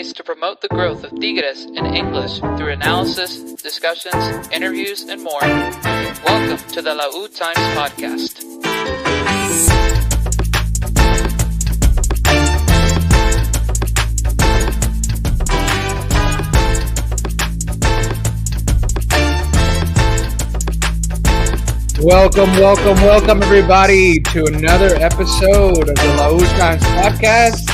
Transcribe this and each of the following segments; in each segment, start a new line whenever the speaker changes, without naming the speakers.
place to promote the growth of Tigres in English through analysis, discussions, interviews, and more. Welcome to the WChampions podcast.
Welcome everybody to another episode of the WChampions podcast.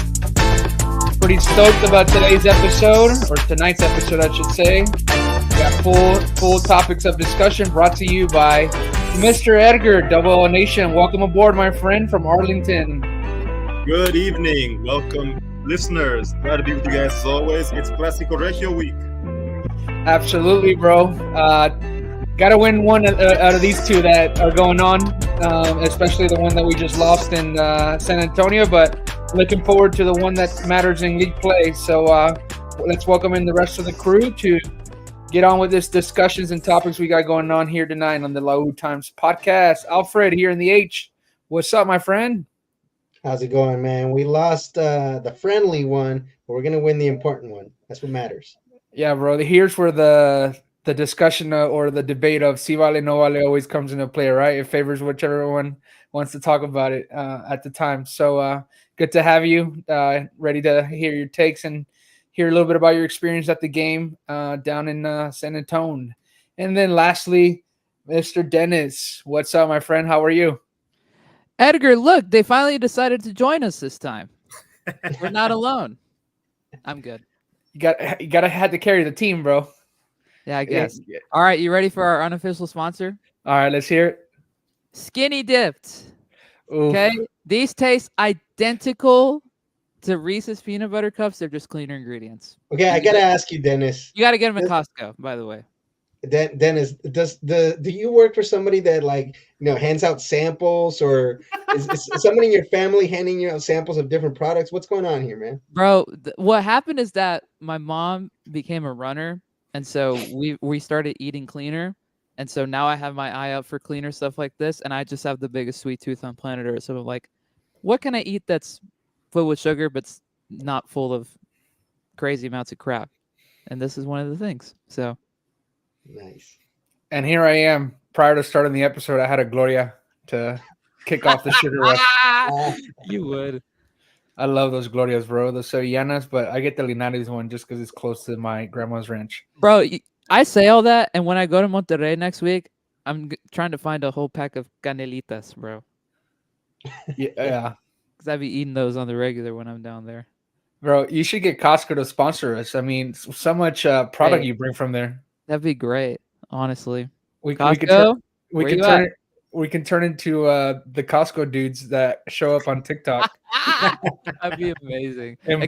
Pretty stoked about today's episode, or tonight's episode, I should say. We got full topics of discussion brought to you by Mr. Edgar, Double O Nation. Welcome aboard, my friend from Arlington.
Good evening. Welcome, listeners. Glad to be with you guys as always. It's Clasico Regio week.
Absolutely, bro. Got to win one out of these two that are going on, especially the one that we just lost in San Antonio, but looking forward to the one that matters in league play. So let's welcome in the rest of the crew to get on with this discussions and topics we got going on here tonight on the WChampions podcast. Alfred here in the H. What's up, my friend?
How's it going, man? We lost the friendly one, but we're going to win the important one. That's what matters.
Yeah, bro. Here's where the discussion or the debate of si vale, no vale always comes into play, right? It favors whichever one wants to talk about it at the time. So good to have you, ready to hear your takes and hear a little bit about your experience at the game down in San Antonio. And then lastly, Mr. Dennis. What's up, my friend? How are you?
Edgar, look, they finally decided to join us this time. We're not alone. I'm good.
You gotta had to carry the team, bro.
Yeah, I guess. Yeah. All right, you ready for our unofficial sponsor?
All right, let's hear it.
Skinny dipped.
Oof.
Okay, these taste identical to Reese's peanut butter cups. They're just cleaner ingredients.
Okay, I gotta ask you, Dennis.
You got to get them at Costco, by the way.
Dennis, do you work for somebody that hands out samples, or is somebody in your family handing you out samples of different products? What's going on here, man?
Bro, what happened is that my mom became a runner. And so we started eating cleaner. And so now I have my eye out for cleaner stuff like this. And I just have the biggest sweet tooth on planet Earth. So I'm like, what can I eat that's full with sugar, but not full of crazy amounts of crap? And this is one of the things. So
nice.
And here I am. Prior to starting the episode, I had a Gloria to kick off the sugar rush.
You would.
I love those Glorias, bro. Those Sevillanas, but I get the Linares one just because it's close to my grandma's ranch.
Bro, I say all that, and when I go to Monterrey next week, I'm trying to find a whole pack of canelitas, bro.
Yeah.
Because I'd be eating those on the regular when I'm down there.
Bro, you should get Costco to sponsor us. I mean, so much product you bring from there.
That'd be great, honestly.
We
Costco,
we can turn into the Costco dudes that show up on TikTok.
That'd be amazing.
And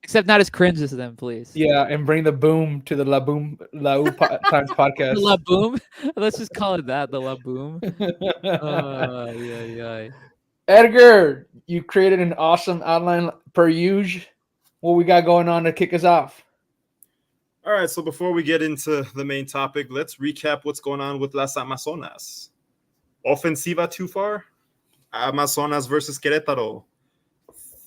except not as cringe as them, please.
Yeah, and bring the boom to the La Times podcast.
La Boom? Let's just call it that, the La Boom. Yeah.
Edgar, you created an awesome outline per usual. What we got going on to kick us off?
All right, so before we get into the main topic, let's recap what's going on with Las Amazonas. Ofensiva too far? Amazonas versus Querétaro.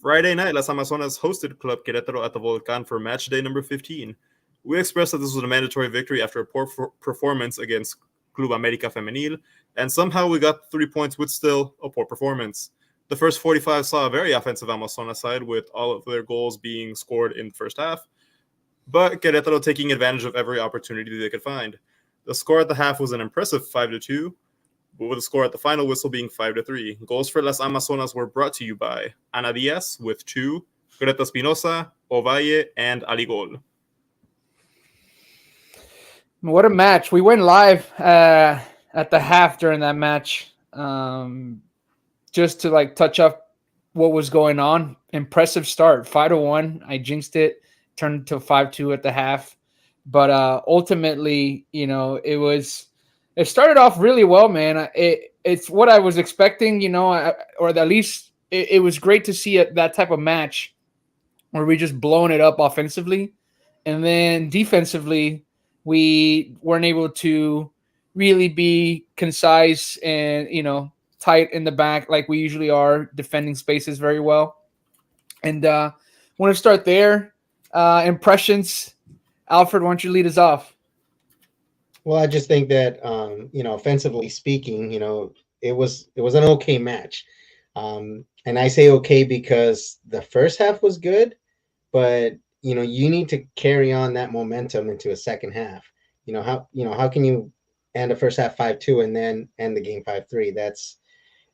Friday night, Las Amazonas hosted Club Querétaro at the Volcán for match day number 15. We expressed that this was a mandatory victory after a poor performance against Club América Femenil, and somehow we got 3 points with still a poor performance. The first 45 saw a very offensive Amazonas side, with all of their goals being scored in the first half, but Querétaro taking advantage of every opportunity they could find. The score at the half was an impressive 5-2, but with the score at the final whistle being 5-3. Goals for Las Amazonas were brought to you by Ana Diaz with 2, Greta Espinosa, Ovalle, and Aligol.
What a match. We went live at the half during that match just to touch up what was going on. Impressive start, 5-1. I jinxed it, turned to 5-2 at the half. But ultimately, it started off really well, man. It's what I was expecting, or at least it was great to see that type of match where we just blowing it up offensively. And then defensively, we weren't able to really be concise and, tight in the back like we usually are, defending spaces very well. And want to start there. Impressions. Alfred, why don't you lead us off?
Well, I just think that offensively speaking, it was an okay match. And I say okay because the first half was good, but you need to carry on that momentum into a second half. How can you end the first half 5-2 and then end the game 5-3?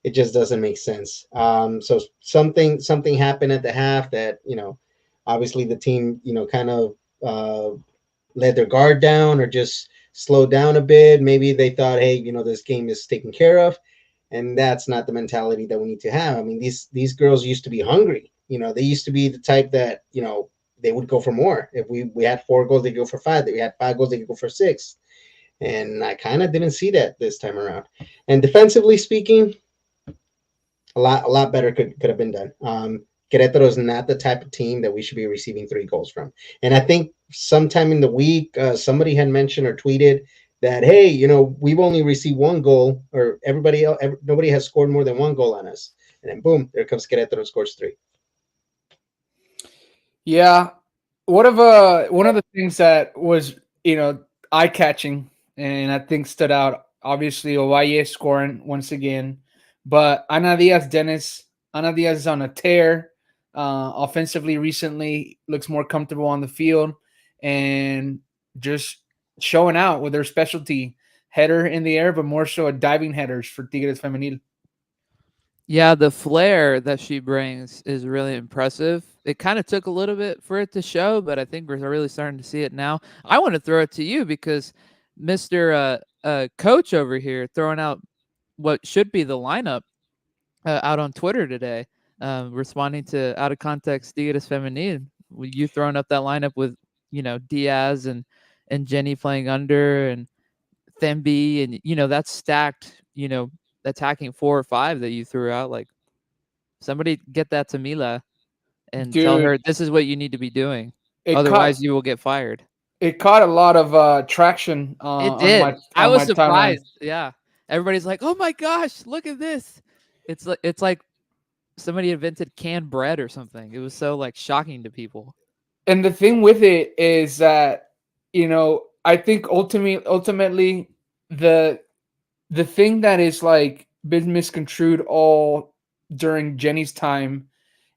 It just doesn't make sense. So something happened at the half that obviously the team kind of let their guard down or just slowed down a bit. Maybe they thought, hey, this game is taken care of, and that's not the mentality that we need to have. I mean, these girls used to be hungry. They used to be the type that they would go for more. If we had 4 goals, they go for 5. If we had 5 goals, they could go for 6. And I kind of didn't see that this time around. And defensively speaking, a lot better could have been done. Querétaro is not the type of team that we should be receiving 3 goals from. And I think sometime in the week, somebody had mentioned or tweeted that, hey, we've only received 1 goal, or nobody has scored more than 1 goal on us. And then boom, there comes Querétaro and scores 3.
Yeah, one of the things that was eye catching and I think stood out, obviously Ovalle scoring once again, but Ana Diaz is on a tear offensively recently, looks more comfortable on the field and just showing out with her specialty header in the air, but more so a diving headers for Tigres Femenil.
Yeah, the flair that she brings is really impressive. It kind of took a little bit for it to show, but I think we're really starting to see it now. I want to throw it to you because Mr. Coach over here throwing out what should be the lineup out on Twitter today, responding to out of context Tigres Femenil. You throwing up that lineup with Diaz and Jenny playing under and Thembi and that's stacked. Attacking 4 or 5 that you threw out. Like somebody get that to Mila and tell her this is what you need to be doing. Otherwise, you will get fired.
It caught a lot of traction.
It did. I was surprised.
Timeline.
Yeah, everybody's like, "Oh my gosh, look at this!" It's like somebody invented canned bread or something. It was so like shocking to people.
And the thing with it is that I think ultimately the thing that is like been misconstrued all during Jenny's time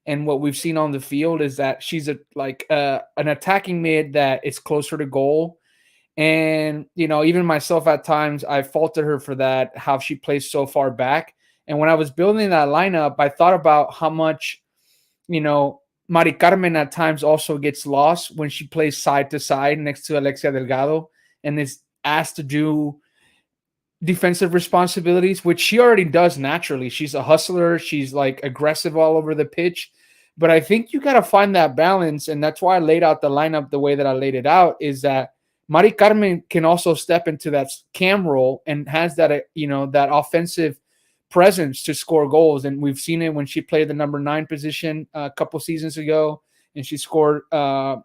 and what we've seen on the field is that she's an attacking mid that is closer to goal. And, even myself at times, I faulted her for that, how she plays so far back. And when I was building that lineup, I thought about how much, Mari Carmen at times also gets lost when she plays side to side next to Alexia Delgado and is asked to do defensive responsibilities, which she already does naturally. She's a hustler. She's like aggressive all over the pitch. But I think you got to find that balance. And that's why I laid out the lineup the way that I laid it out, is that Mari Carmen can also step into that cam role and has that, that offensive presence to score goals. And we've seen it when she played the number 9 position a couple seasons ago, and she scored, her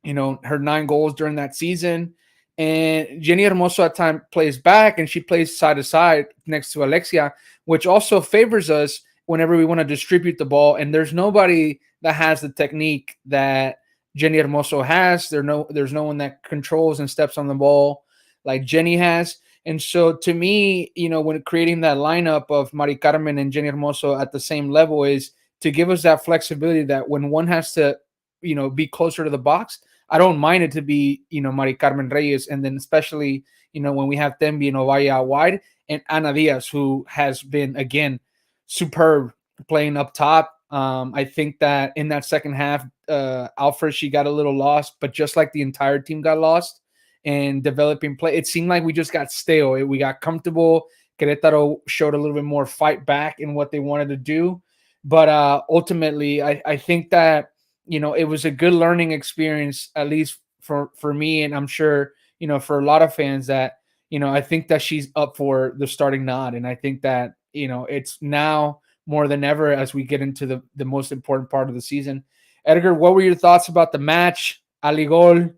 9 goals during that season. And Jenny Hermoso at times plays back, and she plays side to side next to Alexia, which also favors us whenever we want to distribute the ball. And there's nobody that has the technique that Jenny Hermoso has. There's no one that controls and steps on the ball like Jenny has. And so to me, when creating that lineup of Mari Carmen and Jenny Hermoso at the same level is to give us that flexibility that when one has to, be closer to the box, I don't mind it to be, Mari Carmen Reyes. And then especially, when we have Thembi and Ovalle out wide, and Ana Diaz, who has been, again, superb playing up top. I think that in that second half, Alfred, she got a little lost, but just like the entire team got lost and developing play, it seemed like we just got stale. We got comfortable. Querétaro showed a little bit more fight back in what they wanted to do. But ultimately, I think that, it was a good learning experience, at least for me. And I'm sure, for a lot of fans that, I think that she's up for the starting nod. And I think that, it's now more than ever as we get into the most important part of the season. Edgar, what were your thoughts about the match? Aligol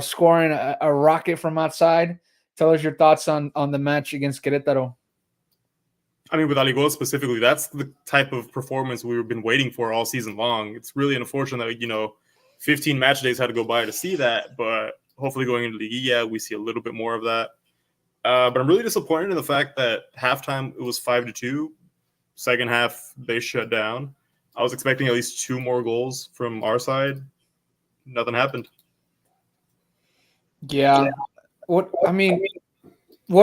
scoring a rocket from outside. Tell us your thoughts on the match against Querétaro.
I mean, with Aligol specifically, that's the type of performance we've been waiting for all season long. It's really unfortunate that, 15 match days had to go by to see that, but hopefully going into Liguilla, we see a little bit more of that. But I'm really disappointed in the fact that halftime it was 5-2. Second half they shut down. I was expecting at least 2 more goals from our side. Nothing happened.
Yeah. What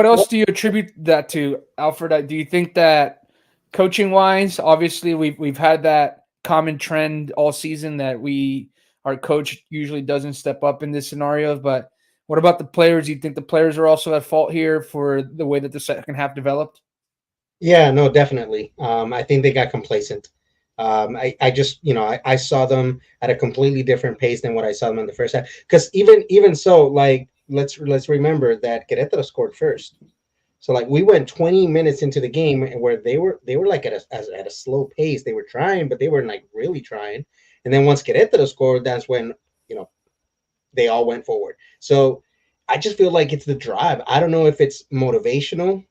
else do you attribute that to, Alfred? Do you think that coaching wise, obviously we've had that common trend all season that our coach usually doesn't step up in this scenario, but what about the players? Do you think the players are also at fault here for the way that the second half developed?
Yeah, no, definitely. I think they got complacent. I just, I saw them at a completely different pace than what I saw them in the first half. Because even so, like, let's remember that Querétaro scored first. So like we went 20 minutes into the game where they were like at a slow pace. They were trying, but they weren't like really trying. And then once Querétaro scored, that's when they all went forward. So I just feel like it's the drive. I don't know if it's motivational,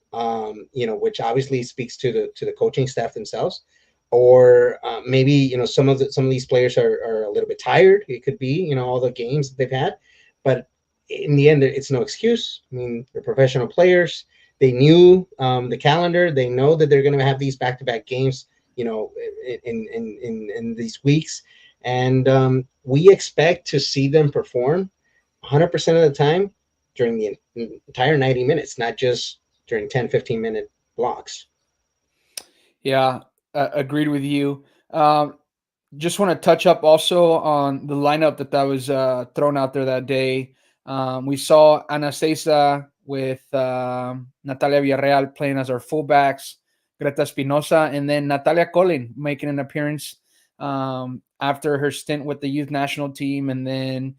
which obviously speaks to the coaching staff themselves, or maybe some of these players are a little bit tired. It could be all the games that they've had, but in the end, it's no excuse. I mean, they're professional players. They knew the calendar. They know that they're going to have these back-to-back games, in these weeks, and we expect to see them perform 100% of the time during the entire 90 minutes, not just during 10, 15-minute blocks.
Yeah, agreed with you. Just want to touch up also on the lineup that was thrown out there that day. We saw Anastasia with Natalia Villarreal playing as our fullbacks, Greta Espinosa, and then Natalia Colin making an appearance after her stint with the youth national team, and then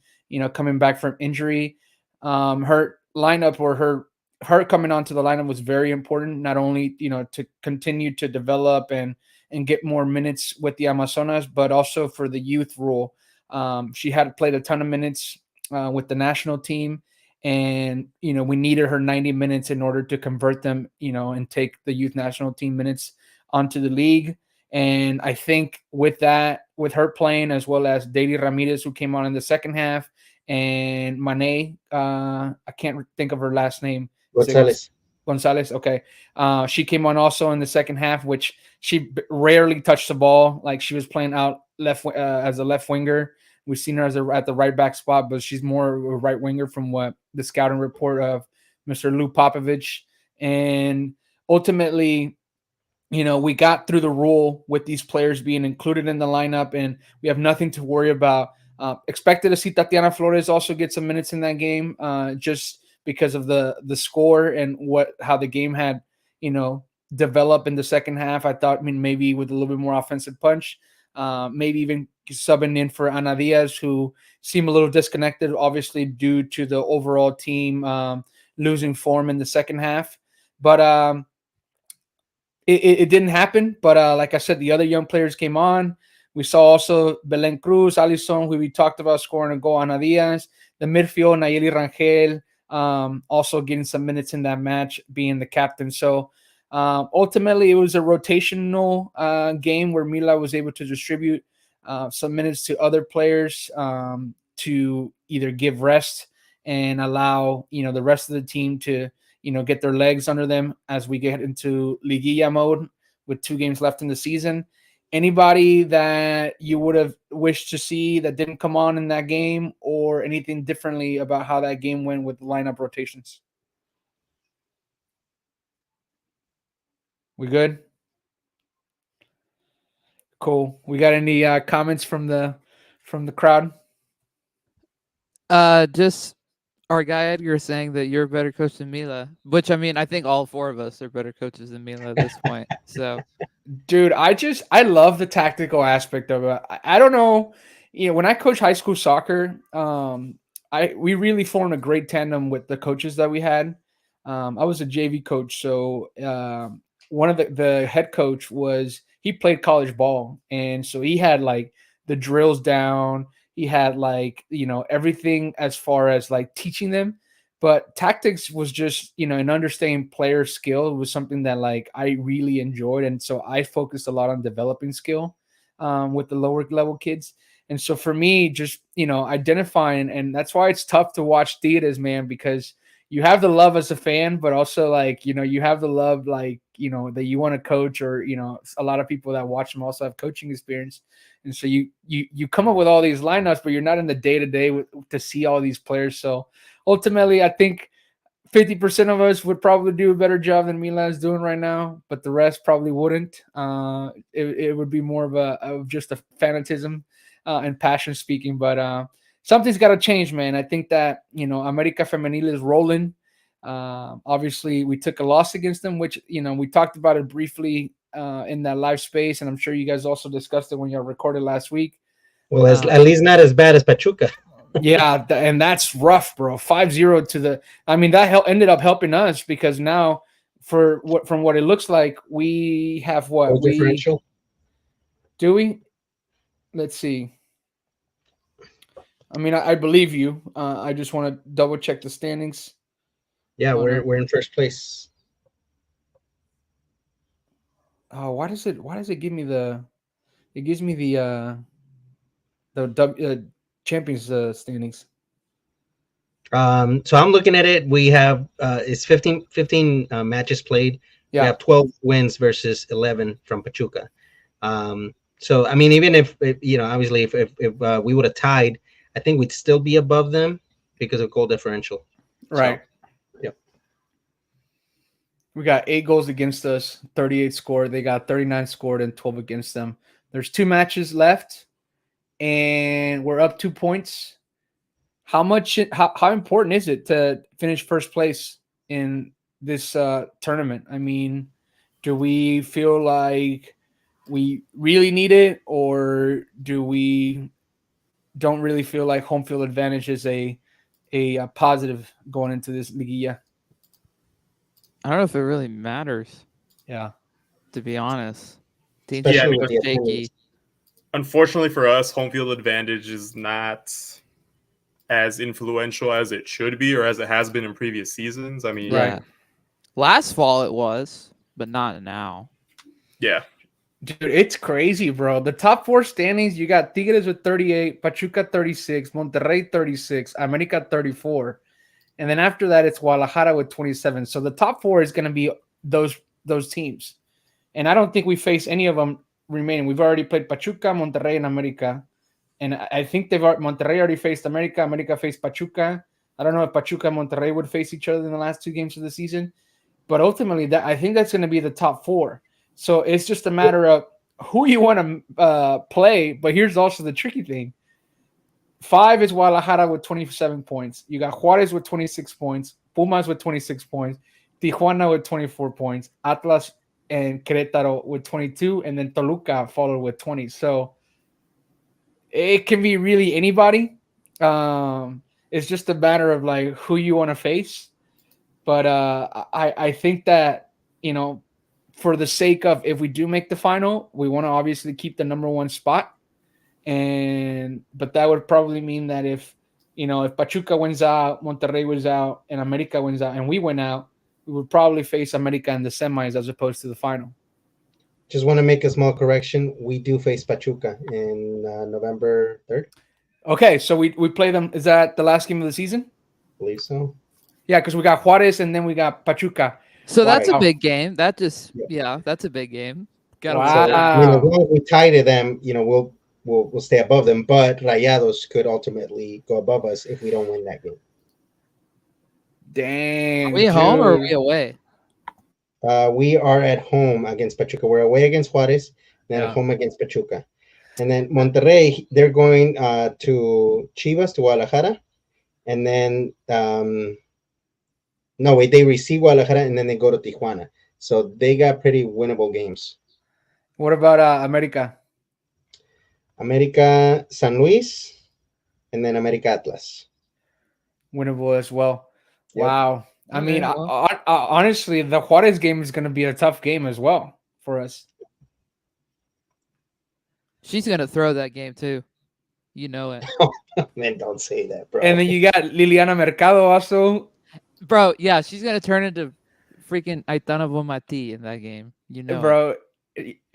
coming back from injury. Her lineup, or her coming onto the lineup, was very important. Not only to continue to develop and get more minutes with the Amazonas, but also for the youth role. She had played a ton of minutes with the national team, and we needed her 90 minutes in order to convert them, and take the youth national team minutes onto the league. And I think with her playing, as well as Daily Ramirez, who came on in the second half, and Mane, I can't think of her last name. Gonzalez. Okay. She came on also in the second half, which she rarely touched the ball. Like, she was playing out left as a left winger. We've seen her at the right back spot, but she's more of a right winger from what the scouting report of Mr. Lou Popovich. And ultimately, we got through the rule with these players being included in the lineup, and we have nothing to worry about. Expected to see Tatiana Flores also get some minutes in that game, just because of the score and how the game had, developed in the second half. I thought, maybe with a little bit more offensive punch, maybe even subbing in for Ana Diaz, who seemed a little disconnected, obviously due to the overall team losing form in the second half. But it didn't happen. But like I said, the other young players came on. We saw also Belen Cruz, Alison, who we talked about, scoring a goal, Ana Diaz. The midfield, Nayeli Rangel, also getting some minutes in that match, being the captain. So ultimately, it was a rotational game where Mila was able to distribute some minutes to other players to either give rest and allow the rest of the team to get their legs under them as we get into Liguilla mode with 2 games left in the season. Anybody that you would have wished to see that didn't come on in that game, or anything differently about how that game went with lineup rotations? We good? Cool. We got any comments from the crowd?
Just our guy Edgar saying that you're a better coach than Mila, which I think all 4 of us are better coaches than Mila at this point. So,
dude, I love the tactical aspect of it. I don't know, when I coach high school soccer, we really formed a great tandem with the coaches that we had. I was a JV coach, so one of the head coach he played college ball, and so he had like the drills down. He had like everything as far as like teaching them, but tactics was just and understanding player skill was something that like I really enjoyed, and so I focused a lot on developing skill with the lower level kids. And so for me, just, identifying, and that's why it's tough to watch Tigres, man, because you have the love as a fan, but also like, you have the love, like, that you want to coach, or, a lot of people that watch them also have coaching experience. And so you come up with all these lineups, but you're not in the day-to-day to see all these players. So ultimately, I think 50% of us would probably do a better job than Milan's doing right now, but the rest probably wouldn't. It would be more of just a fanatism and passion speaking. But something's got to change, man. I think that, America Femenil is rolling. Obviously, we took a loss against them, which, we talked about it briefly in that live space, and I'm sure you guys also discussed it when you recorded last week.
Well, at least not as bad as Pachuca.
Yeah, and that's rough, bro. 5-0 to the. I mean, that ended up helping us, because now, from what it looks like, we have what
differential.
Do we? Let's see. I mean, I believe you. I just want to double check the standings.
Yeah, we're in first place.
Oh, why does it give me the? It gives me the Champions standings.
So I'm looking at it. We have it's 15 matches played.
Yeah.
We have 12 wins versus 11 from Pachuca. So I mean, even if obviously if we would have tied, I think we'd still be above them because of goal differential.
Right.
So, yep.
We got 8 goals against us, 38 scored. They got 39 scored and 12 against them. There's 2 matches left, and we're up 2 points. How important is it to finish first place in this tournament? I mean, do we feel like we really need it, or do we don't really feel like home field advantage is a positive going into this liguilla?
I don't know if it really matters.
Yeah,
to be honest.
Especially with the
shaky.
Unfortunately for us, home field advantage is not as influential as it should be, or as it has been in previous seasons. I mean,
right.
Last fall it was, but not now.
Yeah.
Dude, it's crazy, bro. The top 4 standings, you got Tigres with 38, Pachuca 36, Monterrey 36, America 34. And then after that, it's Guadalajara with 27. So the top 4 is going to be those teams. And I don't think we face any of them remaining. We've already played Pachuca, Monterrey, and America. And I think Monterrey already faced America. America faced Pachuca. I don't know if Pachuca and Monterrey would face each other in the last 2 games of the season. But ultimately, I think that's going to be the top 4. So it's just a matter of who you want to play. But here's also the tricky thing. 5 is Guadalajara with 27 points. You got Juarez with 26 points. Pumas with 26 points. Tijuana with 24 points. Atlas and Querétaro with 22. And then Toluca followed with 20. So it can be really anybody. It's just a matter of like who you want to face. But I think that, for the sake of, if we do make the final, we want to obviously keep the number 1 spot. But that would probably mean that if Pachuca wins out, Monterrey wins out, and America wins out, and we win out, we would probably face America in the semis as opposed to the final.
Just want to make a small correction. We do face Pachuca in November 3rd.
Okay, so we play them. Is that the last game of the season?
I believe so.
Yeah, because we got Juarez and then we got Pachuca.
So that's a big game. That just that's a big game.
Wow.
As long as we tie to them, we'll stay above them. But Rayados could ultimately go above us if we don't win that game.
Dang.
Are we home or are we away?
We are at home against Pachuca. We're away against Juarez, then at home against Pachuca. And then Monterrey, they're going to Chivas, to Guadalajara. And then, they receive Guadalajara and then they go to Tijuana. So they got pretty winnable games.
What about America?
America, San Luis, and then America Atlas.
Winnable as well. Yep. Wow. I mean,
well.
honestly, the Juarez game is going to be a tough game as well for us.
She's going to throw that game too. You know it.
Man, don't say that, bro.
And then you got Liliana Mercado also.
Bro, yeah, she's going to turn into freaking Aitana Bonmatí in that game. You know
bro,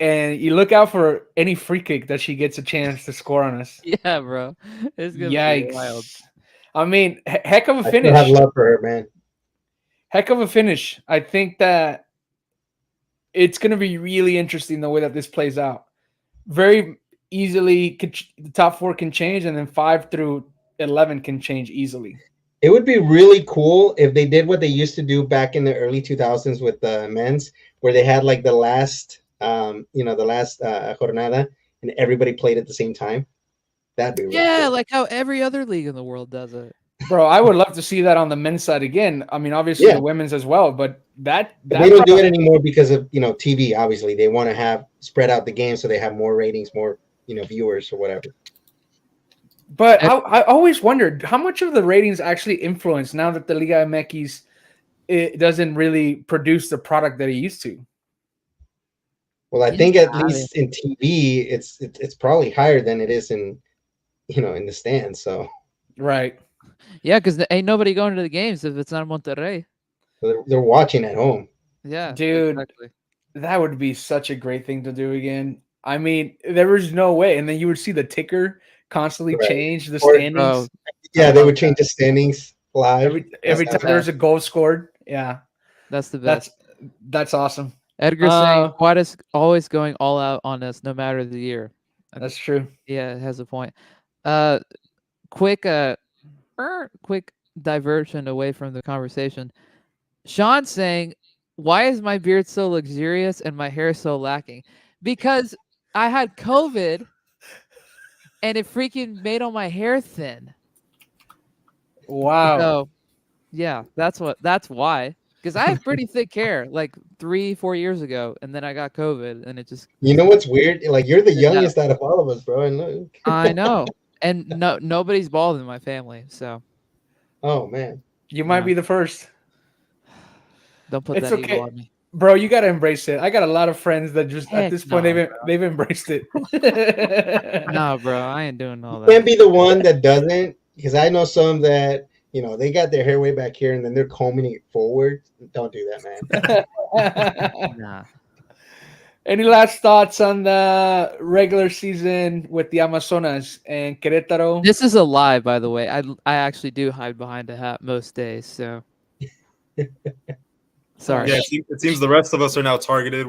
and you look out for any free kick that she gets a chance to score on us.
Yeah, bro. It's gonna be wild.
Yikes! I mean, heck of a
I still have
finish.
love for her, man.
Heck of a finish. I think that it's going to be really interesting the way that this plays out. Very easily, the top 4 can change, and then 5 through 11 can change easily.
It would be really cool if they did what they used to do back in the early 2000s with the men's, where they had like the last, jornada, and everybody played at the same time. That'd be really
Yeah,
cool.
like how every other league in the world does it.
Bro, I would love to see that on the men's side again. I mean, obviously
Yeah.
the women's as well, but that
They don't do it anymore because of TV. Obviously, they want to have spread out the game so they have more ratings, more viewers or whatever.
But I always wondered how much of the ratings actually influence now that the Liga MX it doesn't really produce the product that it used to.
Well, I think at least in TV, it's probably higher than it is in the stands. So
right,
yeah, because ain't nobody going to the games if it's not Monterrey.
They're watching at home.
Yeah,
dude, exactly. That would be such a great thing to do again. I mean, there was no way, and then you would see the ticker constantly change the standings.
Yeah, they would change the standings live
every time there's a goal scored. Yeah,
that's the best.
That's awesome.
Edgar saying Juarez always going all out on us, no matter the year.
That's true.
Yeah, it has a point. Quick diversion away from the conversation. Sean saying, "Why is my beard so luxurious and my hair so lacking?" Because I had COVID. And it freaking made all my hair thin.
Wow.
So, yeah, that's why. Because I have pretty thick hair, like 3-4 years ago, and then I got COVID, and it just.
You know what's weird? Like you're the youngest out of all of us, bro. And look.
I know, and nobody's bald in my family, so.
Oh man,
you might be the first.
Don't put that ego on me.
Bro, you gotta embrace it. I got a lot of friends that just at this point they've embraced it.
No, bro, I ain't doing all that.
You can't be the one that doesn't, because I know some that they got their hair way back here and then they're combing it forward. Don't do that,
man. Nah. Any last thoughts on the regular season with the Amazonas and Querétaro?
This is a lie, by the way. I actually do hide behind a hat most days, so. Sorry.
Yeah, it seems the rest of us are now targeted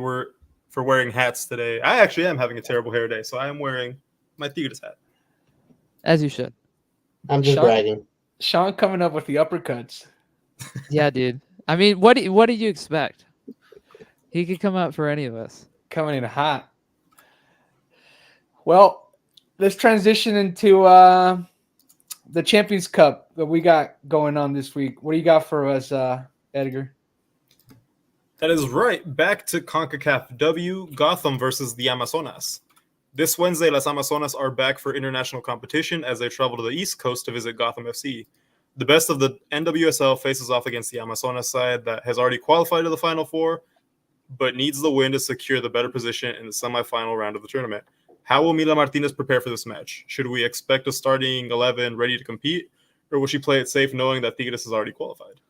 for wearing hats today. I actually am having a terrible hair day, so I am wearing my Tigres hat.
As you should.
I'm just bragging.
Sean coming up with the uppercuts.
Yeah, dude. I mean, what do you expect? He could come out for any of us.
Coming in hot. Well, let's transition into the Champions Cup that we got going on this week. What do you got for us, Edgar?
That is right. Back to CONCACAF W, Gotham versus the Amazonas. This Wednesday, Las Amazonas are back for international competition as they travel to the East Coast to visit Gotham FC. The best of the NWSL faces off against the Amazonas side that has already qualified to the Final Four, but needs the win to secure the better position in the semifinal round of the tournament. How will Mila Martinez prepare for this match? Should we expect a starting 11 ready to compete, or will she play it safe knowing that Tigres is already qualified?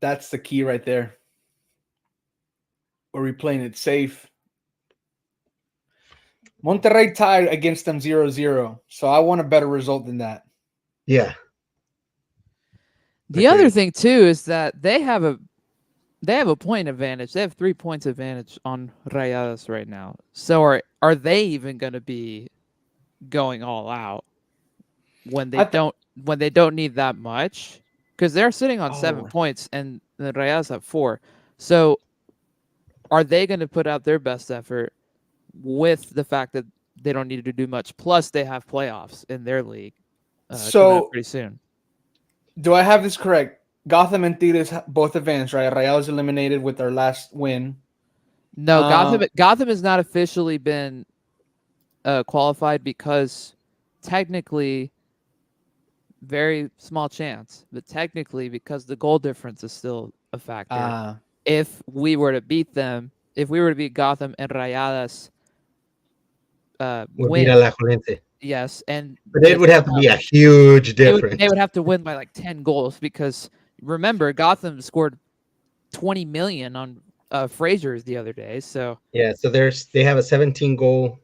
That's the key right there. Are we playing it safe? Monterrey tied against them 0-0, so I want a better result than that.
Yeah.
The other thing too is that they have a point advantage. They have 3 points advantage on Rayadas right now. So are they even going to be going all out when they don't need that much? Because they're sitting on 7 points and the Rayadas have 4. So are they going to put out their best effort with the fact that they don't need to do much? Plus, they have playoffs in their league. So pretty soon.
Do I have this correct? Gotham and Tigres both advanced, right? Rayadas eliminated with their last win.
No, Gotham has not officially been qualified because technically, very small chance, but technically because the goal difference is still a factor. If we were to beat them, if we were to beat Gotham and Rayadas, win, yes,
but it would have to be a huge difference.
They would have to win by like 10 goals because remember Gotham scored 20 million on Frazier the other day. So
Yeah, so they have a 17 goal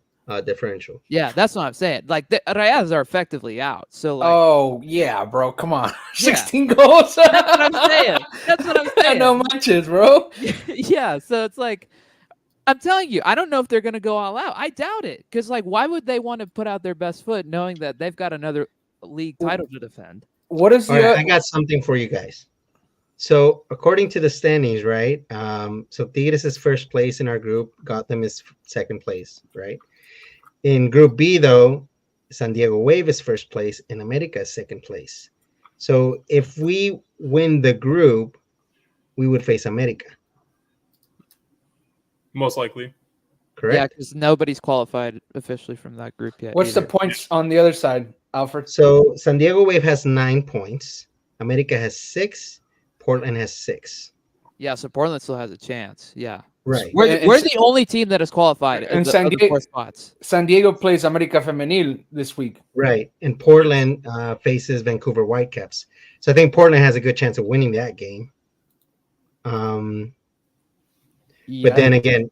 differential.
yeah, that's what I'm saying. Like the Rayas are effectively out. So like,
Oh yeah, bro. Come on.
Yeah.
16 goals.
that's what I'm saying. That's what I'm saying.
No matches, bro.
Yeah. So it's like, I'm telling you, I don't know if they're going to go all out. I doubt it. Because, like, why would they want to put out their best foot knowing that they've got another league title to defend?
What is
All
the
right, I got something for you guys. So according to the standings, right? So Tigres is first place in our group. Gotham is second place, right? In Group B, though, San Diego Wave is first place and America is second place. So if we win the group, we would face America.
Most likely.
Correct?
Yeah, because nobody's qualified officially from that group yet.
What's the
either.
points on the other side, Alfred?
So San Diego Wave has 9 points. America has 6. Portland has 6.
Yeah, so Portland still has a chance. Yeah.
Right.
We're the only team that is qualified in
And
the
San
other
Diego-
4 spots.
San Diego plays America Femenil this week.
Right. And Portland faces Vancouver Whitecaps. So I think Portland has a good chance of winning that game.
Yeah.
But then again,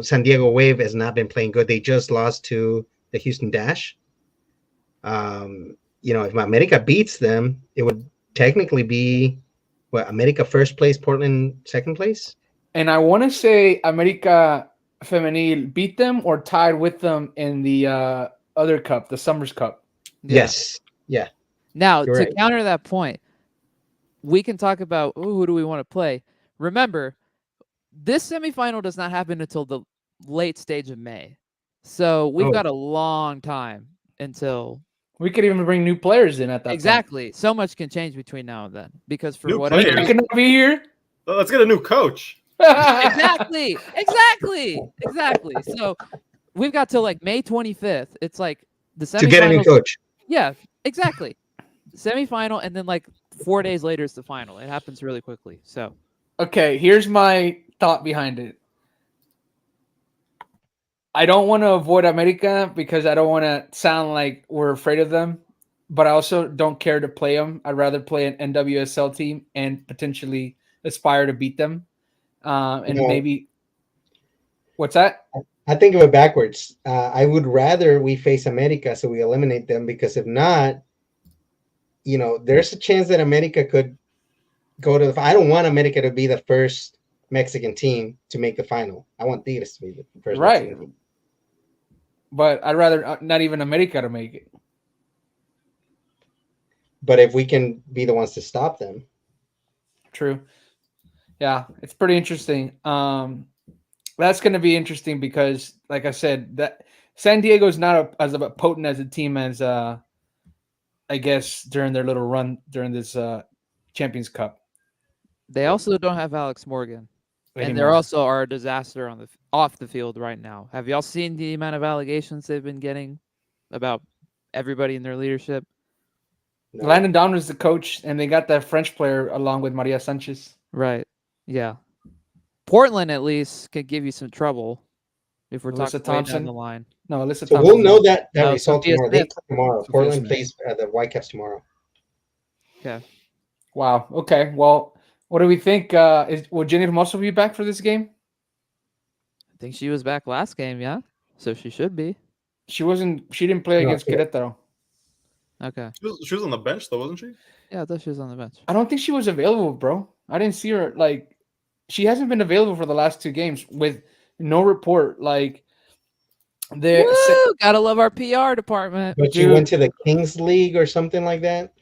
San Diego Wave has not been playing good. They just lost to the Houston Dash. If America beats them, it would technically be America first place, Portland second place.
And I want to say America Femenil beat them or tied with them in the other cup, the Summers Cup.
Yeah.
Yes. Yeah.
Now,
You're
to
right.
counter that point, we can talk about who do we want to play. Remember, this semifinal does not happen until the late stage of May. So we've got a long time until
We could even bring new players in at that
exactly. So much can change between now and then because for
New
whatever
players?
point. I cannot be here.
Let's get a new coach.
exactly. So we've got till like May 25th. It's like the semifinals.
To get a new coach.
Yeah, exactly. Semifinal, and then like 4 days later is the final. It happens really quickly. So
Okay, here's my thought behind it. I don't want to avoid America because I don't want to sound like we're afraid of them, but I also don't care to play them. I'd rather play an NWSL team and potentially aspire to beat them. Maybe what's that?
I think of it backwards. I would rather we face America so we eliminate them, because if not, there's a chance that America could go to I don't want America to be the first Mexican team to make the final. I want Tigres to be the first
Right.
Mexican team.
But I'd rather not even America to make it.
But if we can be the ones to stop them.
True. Yeah, it's pretty interesting. That's going to be interesting because, like I said, that San Diego is not as potent as a team as, I guess, during their little run during this Champions Cup.
they also don't have Alex Morgan, and
anymore.
they're also are a disaster on the off the field right now. Have y'all seen the amount of allegations they've been getting about everybody in their leadership?
No.
Landon Down was the coach, and they got that French player along with Maria Sanchez.
Right. Yeah. Portland at least could give you some trouble if we're
Alyssa
talking way down
Thompson?
the line.
No, Alyssa
So
Thompson.
we'll know that
No,
result
Sophia
tomorrow. They
Smith.
play tomorrow.
Sophia
Portland
Smith.
plays the Whitecaps tomorrow.
Okay.
Wow. Okay. Well, what do we think? Will Jenny Hermoso be back for this game?
I think she was back last game, yeah. So she should be.
She wasn't. She didn't play
No,
against
yeah.
Querétaro.
Okay.
She was on the bench though, wasn't she?
Yeah, I thought she was on the bench.
I don't think she was available, bro. I didn't see her. Like, she hasn't been available for the last 2 games with no report. Like,
Woo! Gotta love our PR department.
But you went to the Kings League or something like that?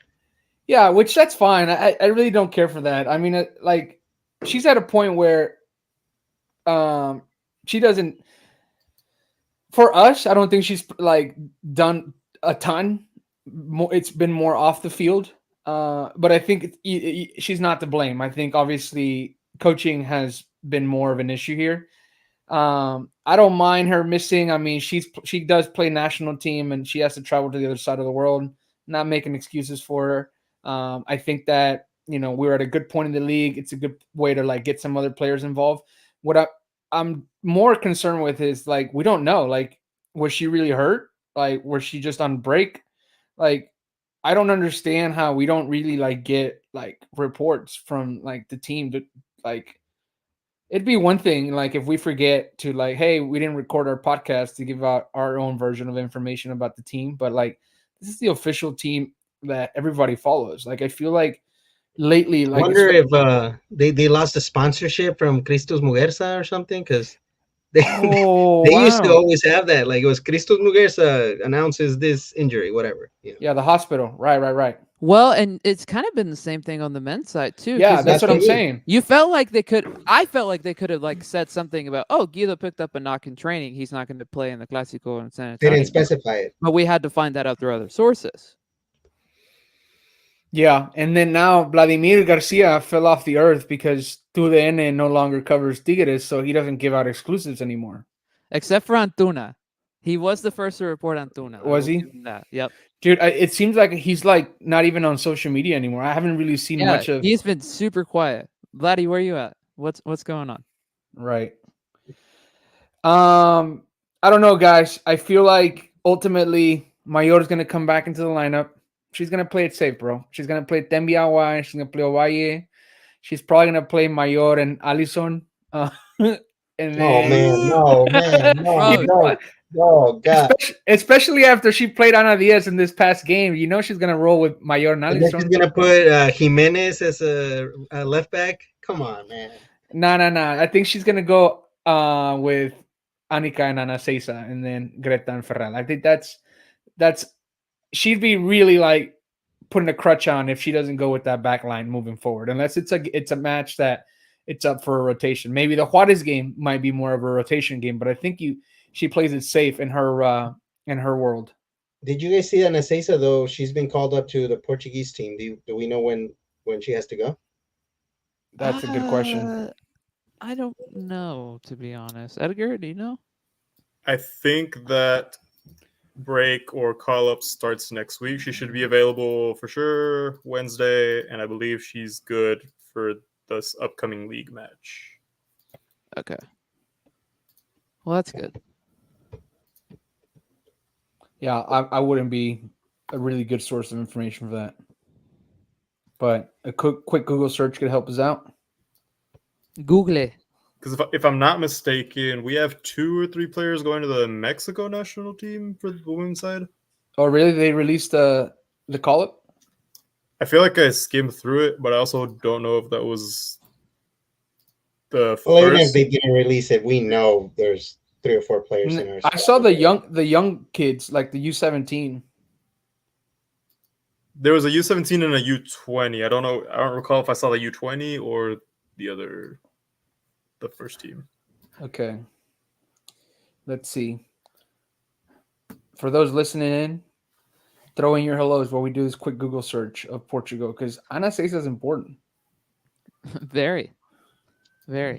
yeah, which that's fine. I really don't care for that. I mean, like, she's at a point where, she doesn't. For us, I don't think she's like done a ton. It's been more off the field. But I think she's not to blame. I think obviously coaching has been more of an issue here. I don't mind her missing. I mean, she does play national team and she has to travel to the other side of the world. Not making excuses for her. I think that, we're at a good point in the league. It's a good way to like get some other players involved. What I'm more concerned with is like, we don't know, like, was she really hurt? Like, was she just on break? Like, I don't understand how we don't really like get like reports from like the team to like it'd be one thing like if we forget to like, hey, we didn't record our podcast to give out our own version of information about the team, but like this is the official team that everybody follows. Like I feel like lately,
I
like
wonder if they lost a sponsorship from Cristos Muguerza or something, because they they used to always have that. Like it was Cristos Muguerza announces this injury, whatever. You know?
Yeah, the hospital. Right.
Well, and it's kind of been the same thing on the men's side too.
Yeah,
'cause
that's what I'm saying.
You felt like they could. I felt like they could have like said something about, oh, Guido picked up a knock in training. He's not going to play in the Clasico in San
They
Antonio.
didn't specify it.
But we had to find that out through other sources.
Yeah, and then now Vladimir Garcia fell off the earth because TUDN no longer covers Tigres, so he doesn't give out exclusives anymore.
Except for Antuna. He was the first to report Antuna.
Was he?
That. Yep.
Dude, it seems like he's like not even on social media anymore. I haven't really seen much of.
He's been super quiet. Vladdy, where you at? What's going on?
Right. I don't know, guys. I feel like ultimately Mayor's gonna come back into the lineup. She's gonna play it safe, bro. She's gonna play Tembiawa. She's gonna play Ovalle. She's probably gonna play Mayor and Allison. And then,
no, God.
Especially after she played Ana Diaz in this past game, you know she's gonna roll with Mayor and
And then
Allison.
she's gonna put Jimenez as a left back. Come on, man.
No. I think she's gonna go with Anika and Ana Seiza, and then Greta and Ferral. I think that's she'd be really like putting a crutch on if she doesn't go with that back line moving forward, unless it's a match that it's up for a rotation. Maybe the Juarez game might be more of a rotation game, but I think she plays it safe in her world.
Did you guys see that Nacesa, though? She's been called up to the Portuguese team. Do we know when she has to go?
That's a good question.
I don't know, to be honest. Edgar, do you know?
I think that break or call-up starts next week. She should be available for sure Wednesday, and I believe she's good for this upcoming league match.
Okay. Well, that's good.
Yeah, I wouldn't be a really good source of information for that. But a quick Google search could help us out.
Google.
Because if I'm not mistaken, we have 2 or 3 players going to the Mexico national team for the women's side.
Oh, really? They released the call-up?
I feel like I skimmed through it, but I also don't know if that was the
Well, even if
first.
they didn't release it, we know there's 3 or 4 players in our
I saw the young kids, like the U17.
There was a U17 and a U20. I don't know. I don't recall if I saw the U20 or the first team.
Okay. Let's see. For those listening in, throw in your hellos while we do this quick Google search of Portugal, because Ana Seiza is important.
Very.
Ana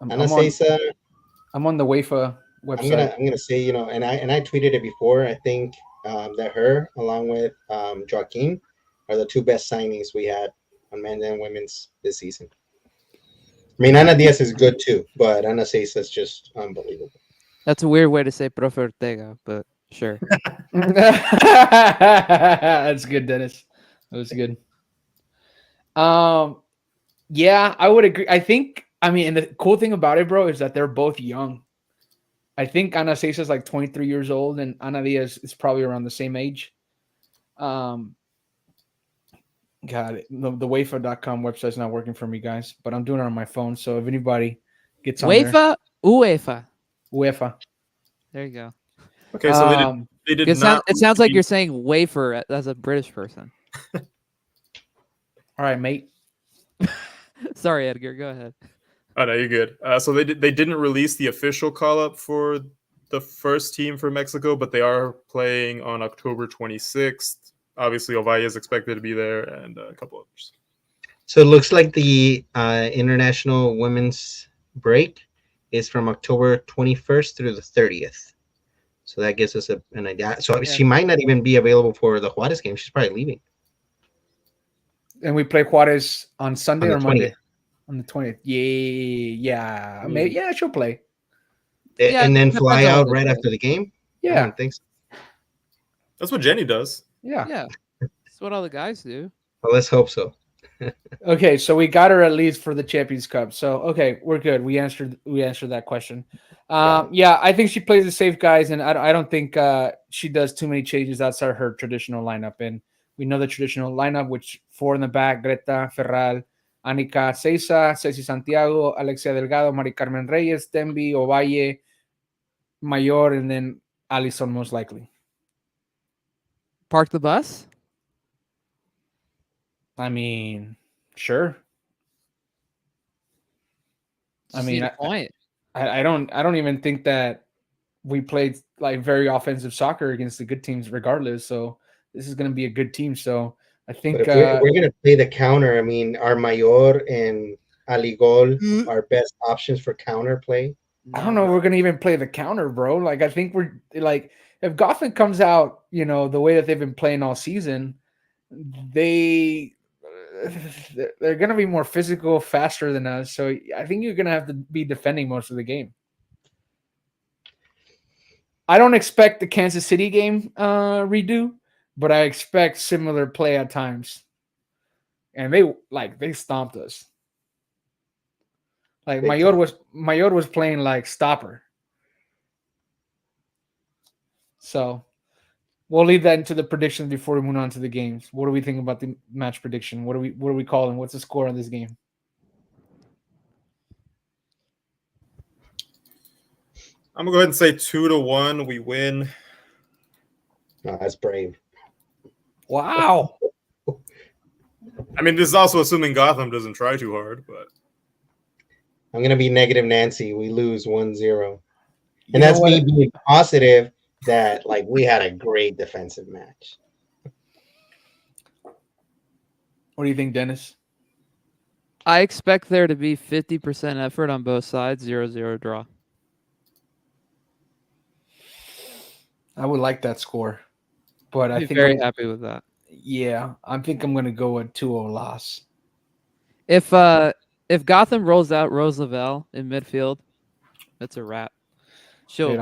I'm
Seiza.
I'm on the UEFA website.
I'm gonna say, and I tweeted it before. I think that her, along with Joaquin, are the 2 best signings we had on men's and women's this season. I mean, Ana Diaz is good too, but Ana Seiza is just unbelievable.
That's a weird way to say Profe Ortega, but sure.
That's good, Dennis. That was good. Yeah, I would agree. And the cool thing about it, bro, is that they're both young. I think Ana Seiza is like 23 years old, and Ana Diaz is probably around the same age. God, the UEFA.com website's not working for me, guys, but I'm doing it on my phone. So if anybody gets on
UEFA? UEFA.
UEFA.
There you go.
Okay, so they did not.
It sounds like you're saying wafer as a British person.
All right, mate.
Sorry, Edgar. Go ahead.
Oh no, you're good. So they didn't release the official call-up for the first team for Mexico, but they are playing on October 26th. Obviously, Ovalle is expected to be there, and a couple others.
So it looks like the international women's break is from October 21st through the 30th. So that gives us an idea. So she might not even be available for the Juarez game. She's probably leaving.
And we play Juarez on Sunday or
20th.
Monday? On the 20th. Yeah. Maybe, she'll play.
And then fly out right after the game?
Yeah.
I don't think so.
That's what Jenny does.
Yeah.
Yeah. That's what all the guys do.
Well, let's hope so.
Okay, so we got her at least for the Champions Cup. So okay, we're good. We answered that question. Yeah, I think she plays the safe guys, and I don't think she does too many changes outside her traditional lineup. And we know the traditional lineup, which four in the back: Greta, Ferral, Anika, Seiza, Ceci Santiago, Alexia Delgado, Mari Carmen Reyes, Tembi, Ovalle, Mayor, and then Alison most likely.
Park the bus.
I mean, sure.
Just need a point.
I don't even think that we played like very offensive soccer against the good teams regardless. So this is going to be a good team. So I think
But if we're going to play the counter, I mean, are Mayor and Aligol our best options for counter play?
I don't know if we're going to even play the counter, bro. Like, I think we're like, if Gotham comes out, you know, the way that they've been playing all season, they're going to be more physical, faster than us. So I think you're going to have to be defending most of the game. I don't expect the Kansas City game redo, but I expect similar play at times. And they stomped us. Like Mayor was playing like stopper. So we'll leave that into the predictions before we move on to the games. What do we think about the match prediction? What are we calling? What's the score on this game?
I'm gonna go ahead and say 2-1. We win.
No, that's brave.
Wow.
I mean, this is also assuming Gotham doesn't try too hard, but
I'm going to be negative Nancy. We lose 1-0. And that's me being positive that like we had a great defensive match.
What do you think, Dennis?
I expect there to be 50% effort on both sides, 0-0 draw.
I would like that score, but I think
very happy with that.
Yeah, I think I'm going to go a 2-0 loss.
If Gotham rolls out Rose Lavelle in midfield, that's a wrap. She'll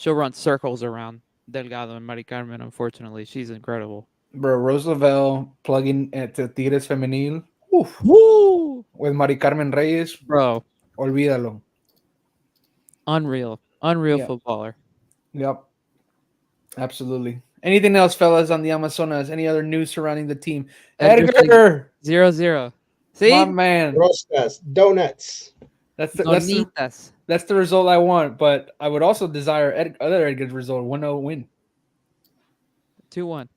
run circles around Delgado and Mari Carmen. Unfortunately, she's incredible.
Bro, Rose Lavelle plugging at the Tigres Femenil. Woo! With Mari Carmen Reyes.
Bro.
Olvídalo.
Unreal footballer.
Yep. Absolutely. Anything else, fellas, on the Amazonas? Any other news surrounding the team? Edgar!
0-0. See?
My man.
Rostas, donuts.
That's the result I want, but I would also desire other Edgar's result, 1-0 win.
2-1.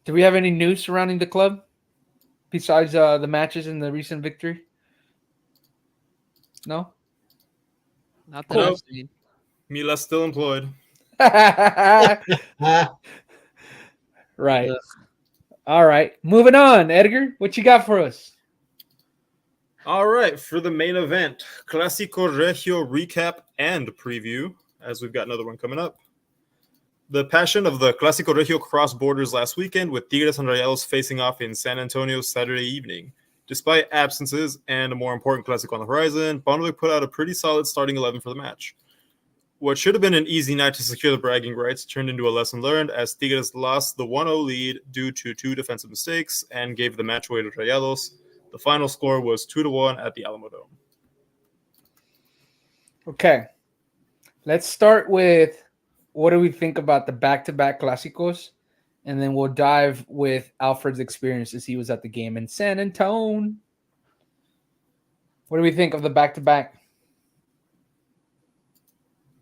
Do we have any news surrounding the club besides the matches and the recent victory? No?
Not that I've seen.
Mila's still employed.
Right. Ugh. All right. Moving on, Edgar. What you got for us?
All right. For the main event, Clasico Regio recap and preview, as we've got another one coming up. The passion of the Clasico Regio crossed borders last weekend with Tigres and Rayados facing off in San Antonio Saturday evening. Despite absences and a more important Clasico on the horizon, Paunovic put out a pretty solid starting 11 for the match. What should have been an easy night to secure the bragging rights turned into a lesson learned as Tigres lost the 1-0 lead due to 2 defensive mistakes and gave the match away to Rayados. The final score was 2-1 at the Alamodome.
Okay. Let's start with what do we think about the back-to-back Clásicos, and then we'll dive with Alfred's experience as he was at the game in San Antonio. What do we think of the back-to-back?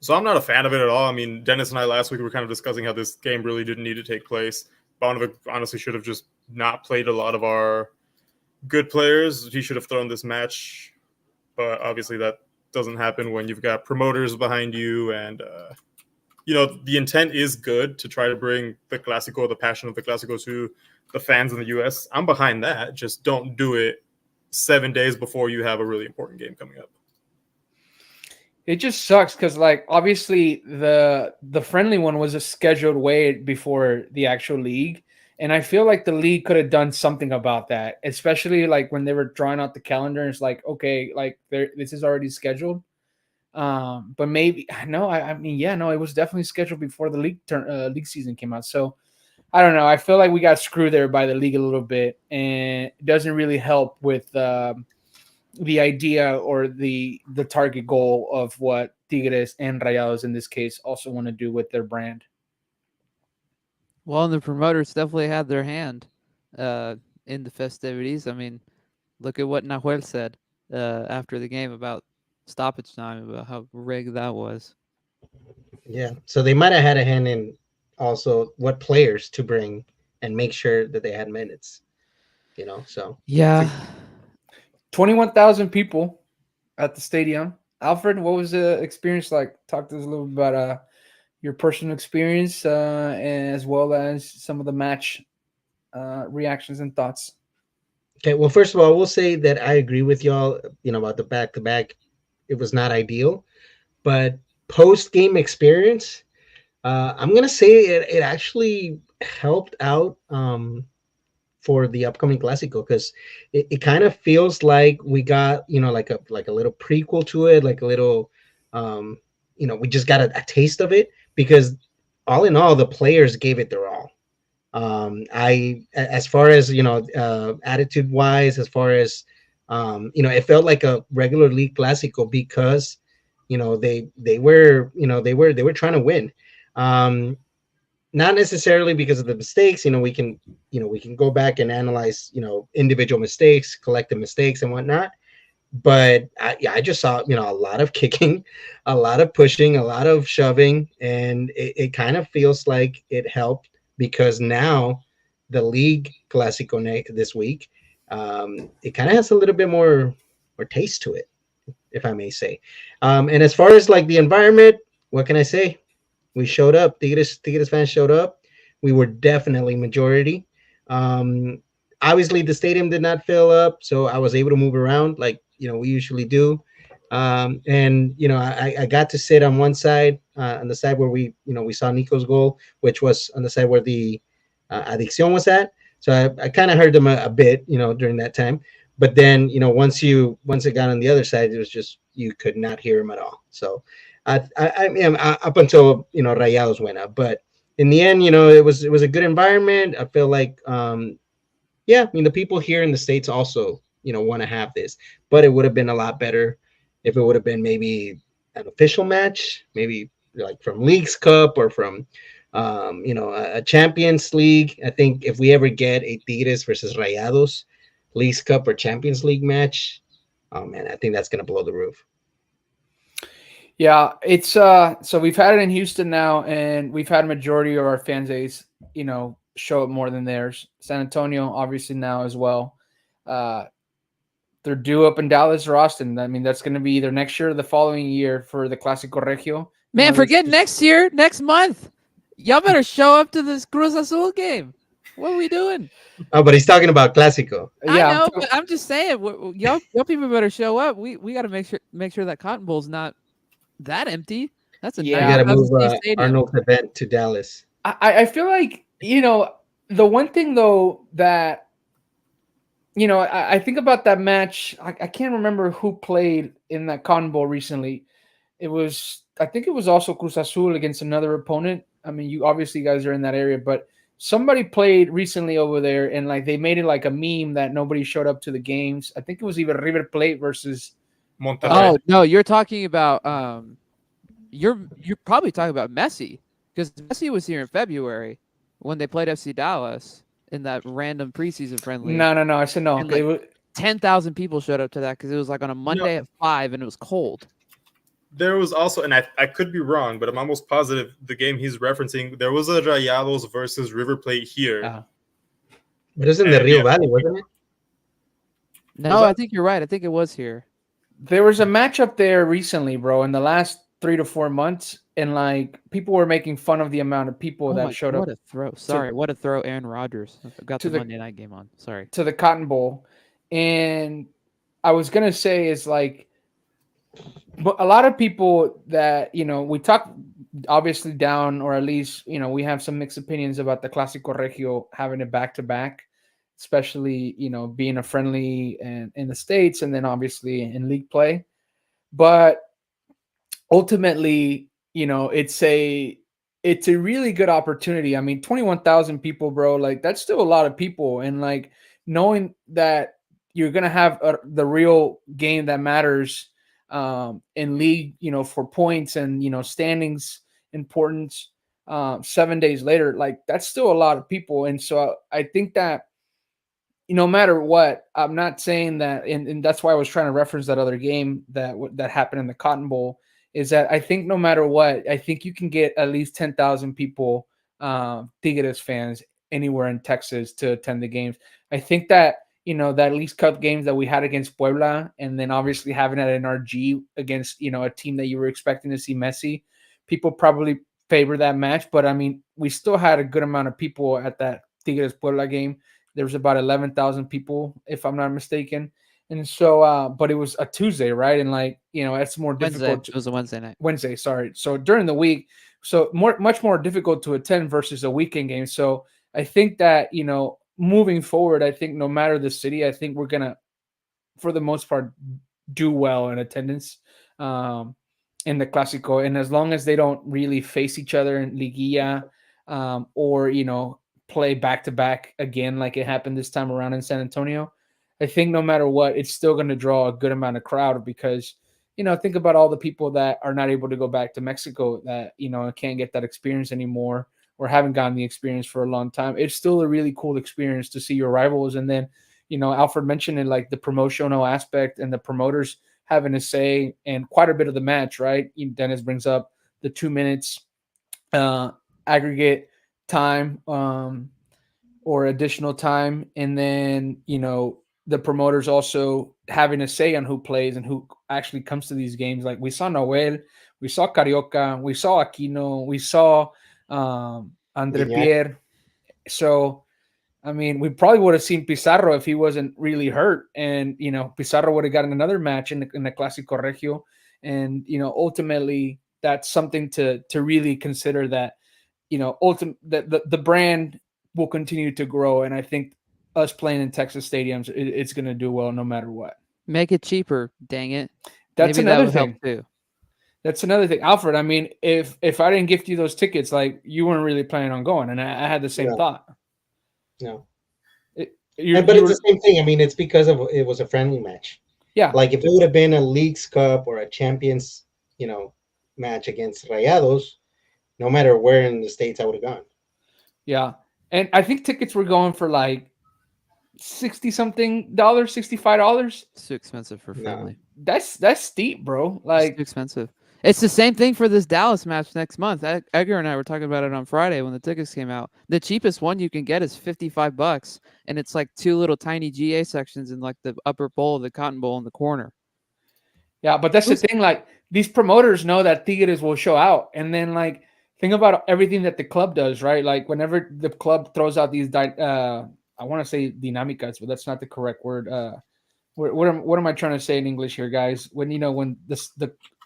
So I'm not a fan of it at all. I mean, Dennis and I last week were kind of discussing how this game really didn't need to take place. Paunovic honestly should have just not played a lot of our good players. He should have thrown this match, but obviously that doesn't happen when you've got promoters behind you and the intent is good to try to bring the Clasico, the passion of the Clasico to the fans in the U.S. I'm behind that. Just don't do it 7 days before you have a really important game coming up.
It just sucks because, like, obviously the friendly one was a scheduled way before the actual league. And I feel like the league could have done something about that, especially, like, when they were drawing out the calendar. And it's like, okay, like, this is already scheduled. But maybe, no, it was definitely scheduled before the league season came out. So I don't know. I feel like we got screwed there by the league a little bit, and it doesn't really help with the idea or the target goal of what Tigres and Rayados in this case also want to do with their brand.
Well, and the promoters definitely had their hand in the festivities. I mean, look at what Nahuel said after the game about stoppage time, about how rigged that was.
Yeah. So they might have had a hand in also what players to bring and make sure that they had minutes. So
Yeah.
21,000 people at the stadium. Alfred, what was the experience like? Talk to us a little bit about your personal experience as well as some of the match reactions and thoughts.
okay. Well, first of all, we'll say that I agree with y'all. About the back to back, it was not ideal, but post game experience, I'm gonna say it actually helped out for the upcoming Clasico because it kind of feels like we got like a little prequel to it, like a little we just got a taste of it because all in all the players gave it their all. I as far as attitude wise, as far as it felt like a regular league Clasico because they were trying to win. um Not necessarily because of the mistakes. We can go back and analyze individual mistakes, collective mistakes and whatnot. But I just saw a lot of kicking, a lot of pushing, a lot of shoving, and it kind of feels like it helped because now the league Clasico this week, it kind of has a little bit more taste to it, if I may say. And as far as like the environment, what can I say? We showed up. Tigres fans showed up. We were definitely majority. Um, Obviously, the stadium did not fill up, so I was able to move around like we usually do. And I got to sit on one side, on the side where we saw Nico's goal, which was on the side where the Adicción was at. So I kind of heard them a bit, during that time. But then, once it got on the other side, it was just you could not hear him at all. So I up until Rayados went up, but in the end, it was a good environment. I feel like yeah, I mean the people here in the States also want to have this, but it would have been a lot better if it would have been maybe an official match, maybe like from Leagues Cup or from a Champions League. I think if we ever get a Tigres versus Rayados Leagues Cup or Champions League match, oh man, I think that's gonna blow the roof.
Yeah, it's so we've had it in Houston now, and we've had a majority of our fan base, show up more than theirs. San Antonio, obviously now as well. They're due up in Dallas or Austin. I mean, that's going to be either next year or the following year for the Clasico Regio.
Man, forget next year, next month. Y'all better show up to this Cruz Azul game. What are we doing?
Oh, but he's talking about Clasico.
I know, but I'm just saying, y'all people better show up. We got to make sure that Cotton Bowl's not that empty. That's a
We got to move Arnold's event to Dallas.
I feel like the one thing though that I think about that match. I can't remember who played in that Cotton Bowl recently. I think it was also Cruz Azul against another opponent. I mean, you guys are in that area, but somebody played recently over there, and like they made it like a meme that nobody showed up to the games. I think it was even River Plate versus
Monterrey. Oh no, you're talking about you're probably talking about Messi, because Messi was here in February when they played FC Dallas in that random preseason friendly.
No. I said no.
And like 10,000 people showed up to that because it was like on a Monday at 5 and it was cold.
There was also, and I could be wrong, but I'm almost positive the game he's referencing, there was a Rayados versus River Plate here.
But it was in the Rio Valley, wasn't it?
No, I think you're right. I think it was here.
There was a matchup there recently, bro, in the last 3 to 4 months, and like people were making fun of the amount of people that showed up.
What a throw! Sorry, what a throw, Aaron Rodgers. I got the Monday night game on. Sorry.
To the Cotton Bowl, and I was gonna say is like, but a lot of people that we talk obviously down, or at least we have some mixed opinions about the Clasico Regio having it back to back, especially being a friendly and in the States, and then obviously in league play, but ultimately, it's a it's a really good opportunity. I mean, 21,000 people, bro, like that's still a lot of people. And like knowing that you're going to have the real game that matters in league, for points and, standings importance 7 days later, like that's still a lot of people. And so I think that no matter what, I'm not saying that, and that's why I was trying to reference that other game that happened in the Cotton Bowl. Is that I think no matter what, I think you can get at least 10,000 people, Tigres fans anywhere in Texas to attend the games. I think that that Leagues Cup games that we had against Puebla, and then obviously having that NRG against a team that you were expecting to see Messi, people probably favor that match. But I mean, we still had a good amount of people at that Tigres Puebla game. There was about 11,000 people, if I'm not mistaken. And so, but it was a Tuesday, right? And like, it's more difficult.
It was a Wednesday night.
Wednesday, sorry. So during the week, so much more difficult to attend versus a weekend game. So I think that, moving forward, I think no matter the city, I think we're going to, for the most part, do well in attendance in the Clasico. And as long as they don't really face each other in Liguilla or, play back to back again like it happened this time around in San Antonio, I think no matter what, it's still going to draw a good amount of crowd because, think about all the people that are not able to go back to Mexico that, can't get that experience anymore or haven't gotten the experience for a long time. It's still a really cool experience to see your rivals. And then, Alfred mentioned it, like the promotional aspect and the promoters having a say in quite a bit of the match, right? Dennis brings up the 2 minutes aggregate time or additional time, and then the promoters also having a say on who plays and who actually comes to these games. Like we saw Noel, we saw Carioca, we saw Aquino, we saw Andre Pierre. So I mean, we probably would have seen Pizarro if he wasn't really hurt, and Pizarro would have gotten another match in the Clasico Regio, and ultimately that's something to really consider, that the brand will continue to grow. And I think us playing in Texas stadiums, it's going to do well no matter what.
Make it cheaper, dang it.
That's
Maybe
another
that
thing.
help too.
That's another thing. Alfred, I mean, if I didn't gift you those tickets, like you weren't really planning on going. And I had the same thought.
No.
But
it's the same thing. I mean, it's because it was a friendly match.
Yeah.
Like if it would have been a Leagues Cup or a Champions, match against Rayados, no matter where in the States I would have gone.
Yeah. And I think tickets were going for like $60-something, $65.
It's too expensive for friendly.
No. That's steep, bro. Like
it's too expensive. It's the same thing for this Dallas match next month. Edgar and I were talking about it on Friday when the tickets came out. The cheapest one you can get is $55, and it's like two little tiny GA sections in like the upper bowl of the Cotton Bowl in the corner.
Yeah, but that's the thing. Like these promoters know that Tigres will show out, and then like think about everything that the club does, right? Like whenever the club throws out these, I want to say dinamicas, but that's not the correct word. What am I trying to say in English here, guys? When when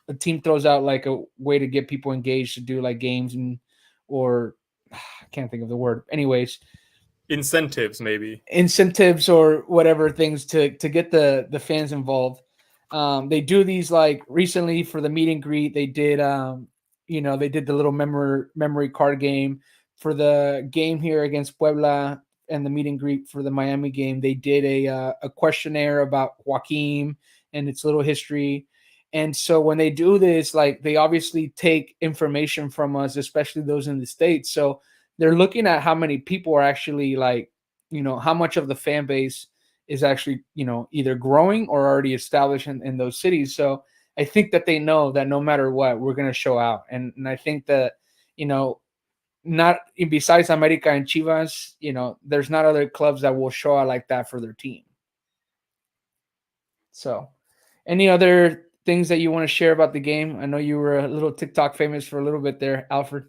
the team throws out like a way to get people engaged to do like games or I can't think of the word. Anyways,
incentives
or whatever things to get the fans involved. They do these like recently for the meet and greet. They did they did the little memory card game for the game here against Puebla, and the meet and greet for the Miami game. They did a questionnaire about Joaquim and its little history. And so when they do this, like they obviously take information from us, especially those in the States. So they're looking at how many people are actually like, how much of the fan base is actually, either growing or already established in those cities. So I think that they know that no matter what, we're going to show out. And I think that, not besides America and Chivas, there's not other clubs that will show out like that for their team. So any other things that you want to share about the game? I know you were a little TikTok famous for a little bit there, Alfred.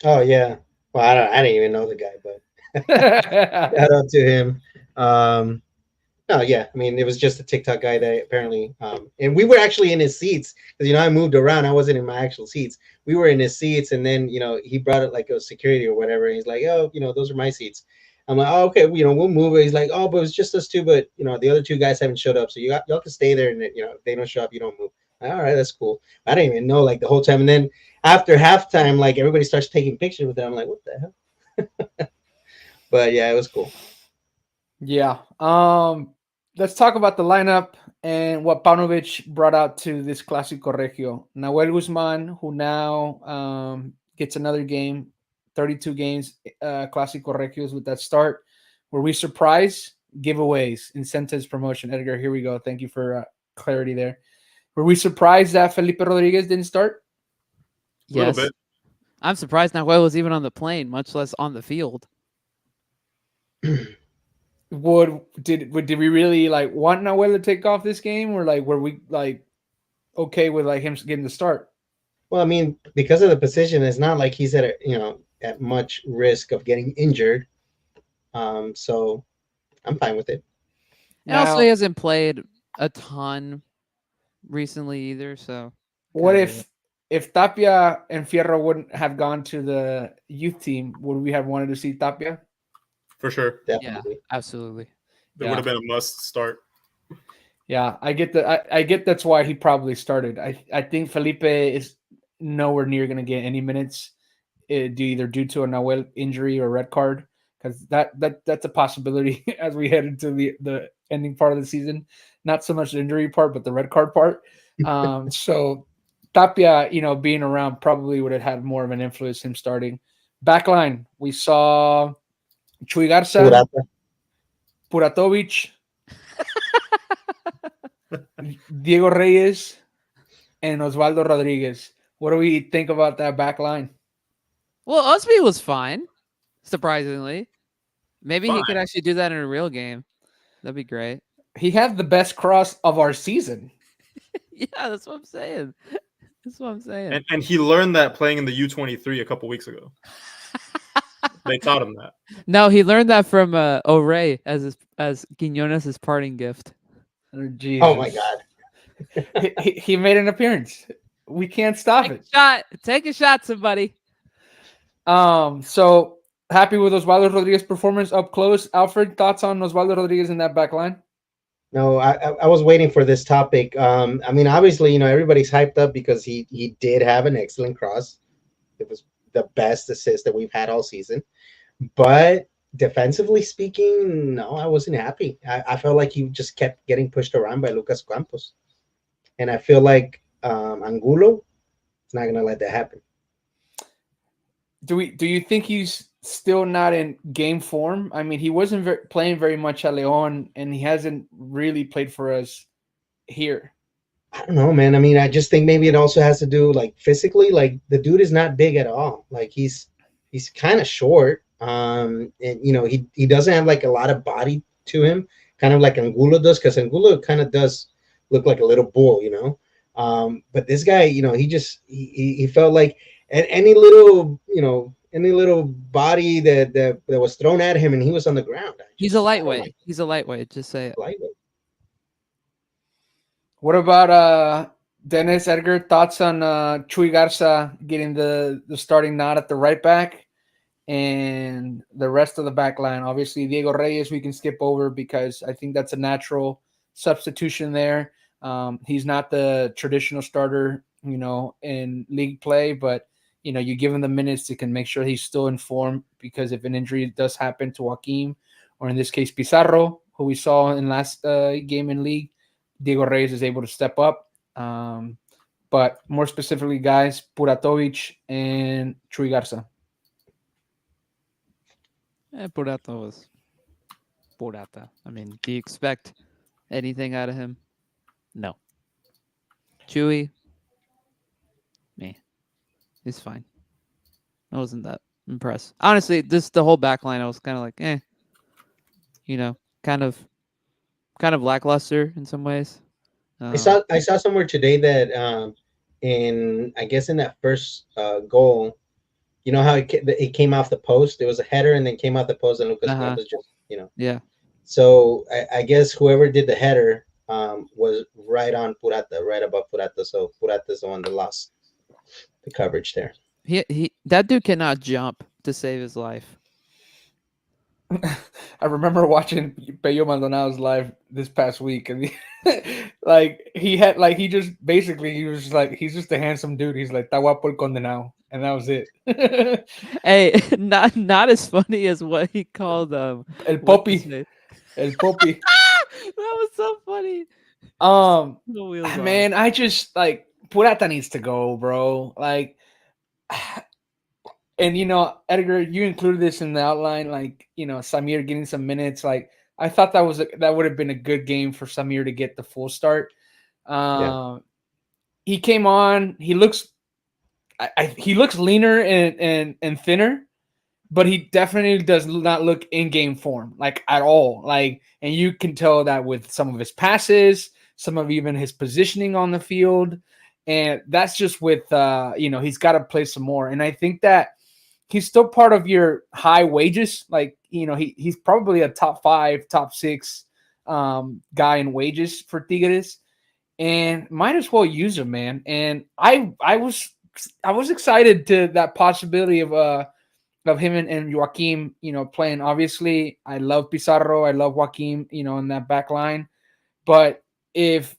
Oh yeah. Well, I didn't even know the guy, but shout out to him. No, yeah. I mean, it was just a TikTok guy that apparently, and we were actually in his seats because I moved around. I wasn't in my actual seats. We were in his seats, and then he brought it like a security or whatever. And he's like, "Oh, those are my seats." I'm like, "Oh, okay, we'll move it." He's like, "Oh, but it's just us two, but the other two guys haven't showed up, so y'all can stay there, and if they don't show up, you don't move." All right, that's cool. I didn't even know like the whole time. And then after halftime, like everybody starts taking pictures with it. I'm like, what the hell? But yeah, it was cool.
Yeah. Let's talk about the lineup and what Paunovic brought out to this Clásico Regio. Nahuel Guzman, who now gets another game, 32 games, Clásico Regios with that start. Were we surprised? Giveaways, incentives, promotion. Edgar, here we go. Thank you for clarity there. Were we surprised that Felipe Rodriguez didn't start?
A little
Yes.
bit.
I'm surprised Nahuel was even on the plane, much less on the field.
Did we really like want Nahuel to take off this game, or like were we like okay with like him getting the start?
Well, I mean, because of the position, it's not like he's at much risk of getting injured. So I'm fine with it.
And also, he hasn't played a ton recently either. So,
what if Tapia and Fierro wouldn't have gone to the youth team? Would we have wanted to see Tapia?
For sure.
Definitely.
Yeah, absolutely.
It would have been a must start.
Yeah, I get that. I get that's why he probably started. I think Felipe is nowhere near going to get any minutes, either due to a Nahuel injury or red card, because that's a possibility as we head into the ending part of the season. Not so much the injury part, but the red card part. So Tapia, being around probably would have had more of an influence him starting. Backline, we saw Chuy Garza, Puratovic, Diego Reyes, and Osvaldo Rodriguez. What do we think about that back line?
Well, Usby was fine, surprisingly. Maybe he could actually do that in a real game. That'd be great.
He had the best cross of our season.
Yeah, that's what I'm saying. That's what I'm saying.
And he learned that playing in the U23 a couple weeks ago. They taught him that.
No, he learned that from O'Ray as Quiñones' parting gift.
Oh my God. he made an appearance. We can't stop it.
Take a shot, somebody.
So happy with Osvaldo Rodriguez performance up close. Alfred, thoughts on Osvaldo Rodriguez in that back line?
No, I was waiting for this topic. I mean, obviously, everybody's hyped up because he did have an excellent cross. It was the best assist that we've had all season. But defensively speaking, no, I wasn't happy. I felt like he just kept getting pushed around by Lucas Campos. And I feel like Angulo is not going to let that happen.
Do you think he's still not in game form? I mean, he wasn't playing very much at León, and he hasn't really played for us here.
I don't know, man. I mean, I just think maybe it also has to do like physically. Like the dude is not big at all. Like he's kind of short. And he doesn't have like a lot of body to him, kind of like Angulo does, because Angulo kind of does look like a little bull, But this guy, he felt like any little body that was thrown at him, and he was on the ground.
He's a lightweight. He's a lightweight. Just say it.
Lightweight.
What about Dennis, Edgar? Thoughts on Chuy Garza getting the starting nod at the right back and the rest of the back line? Obviously, Diego Reyes we can skip over because I think that's a natural substitution there. He's not the traditional starter, in league play, but you give him the minutes to can make sure he's still in form, because if an injury does happen to Joaquim, or in this case Pizarro, who we saw in last game in league, Diego Reyes is able to step up. But more specifically, guys, Puratovic and Chuy Garza.
Purata was Purata. I mean, do you expect anything out of him? No. Chewy, he's fine. I wasn't that impressed. Honestly, the whole back line, I was kind of like, kind of lackluster in some ways.
I saw somewhere today that in that first goal, how it came off the post. It was a header and then came off the post, and Lucas Campos just
Yeah.
So I guess whoever did the header was right on Purata, right above Purata. So Purata's the one that lost the coverage there.
He that dude cannot jump to save his life.
I remember watching Pello Maldonado's live this past week, and he just basically he was just like he's just a handsome dude. He's like "Está guapo el condenado," and that was it.
Hey, not as funny as what he called
El
what's his
Poppy,
name?
El Poppy.
That was so funny. The wheels off.
Man, I just like Purata needs to go, bro. Like, and Edgar, you included this in the outline. Like, Samir getting some minutes. Like, I thought that would have been a good game for Samir to get the full start. He came on. He looks leaner and thinner, but he definitely does not look in game form, like at all. Like, and you can tell that with some of his passes, some of even his positioning on the field, and that's just with he's got to play some more. And I think that he's still part of your high wages. Like, he's probably a top 5, top 6 guy in wages for Tigres, and might as well use him, man. And I was excited to that possibility of him and Joaquim, playing. Obviously, I love Pizarro. I love Joaquim, in that back line. But if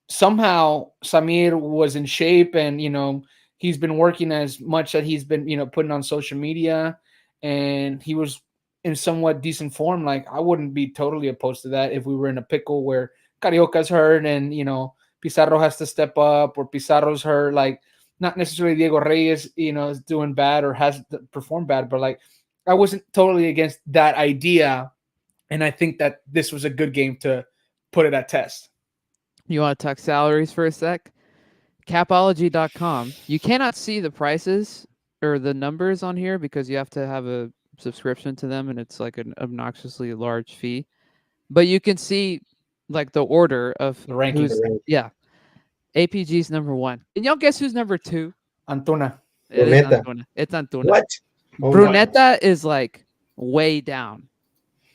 somehow Samir was in shape and, he's been working as much that he's been, putting on social media, and he was in somewhat decent form, like, I wouldn't be totally opposed to that if we were in a pickle where Carioca's hurt and, Pizarro has to step up, or Pizarro's hurt. Like, not necessarily Diego Reyes, is doing bad or has performed bad, but like, I wasn't totally against that idea. And I think that this was a good game to put it at test.
You want to talk salaries for a sec? Capology.com. You cannot see the prices or the numbers on here because you have to have a subscription to them, and it's like an obnoxiously large fee. But you can see like the order of
the rankings.
Yeah. APG's number 1. Can y'all guess who's number 2?
Antuna.
It's Antuna.
What?
Oh, Brunetta is like way down.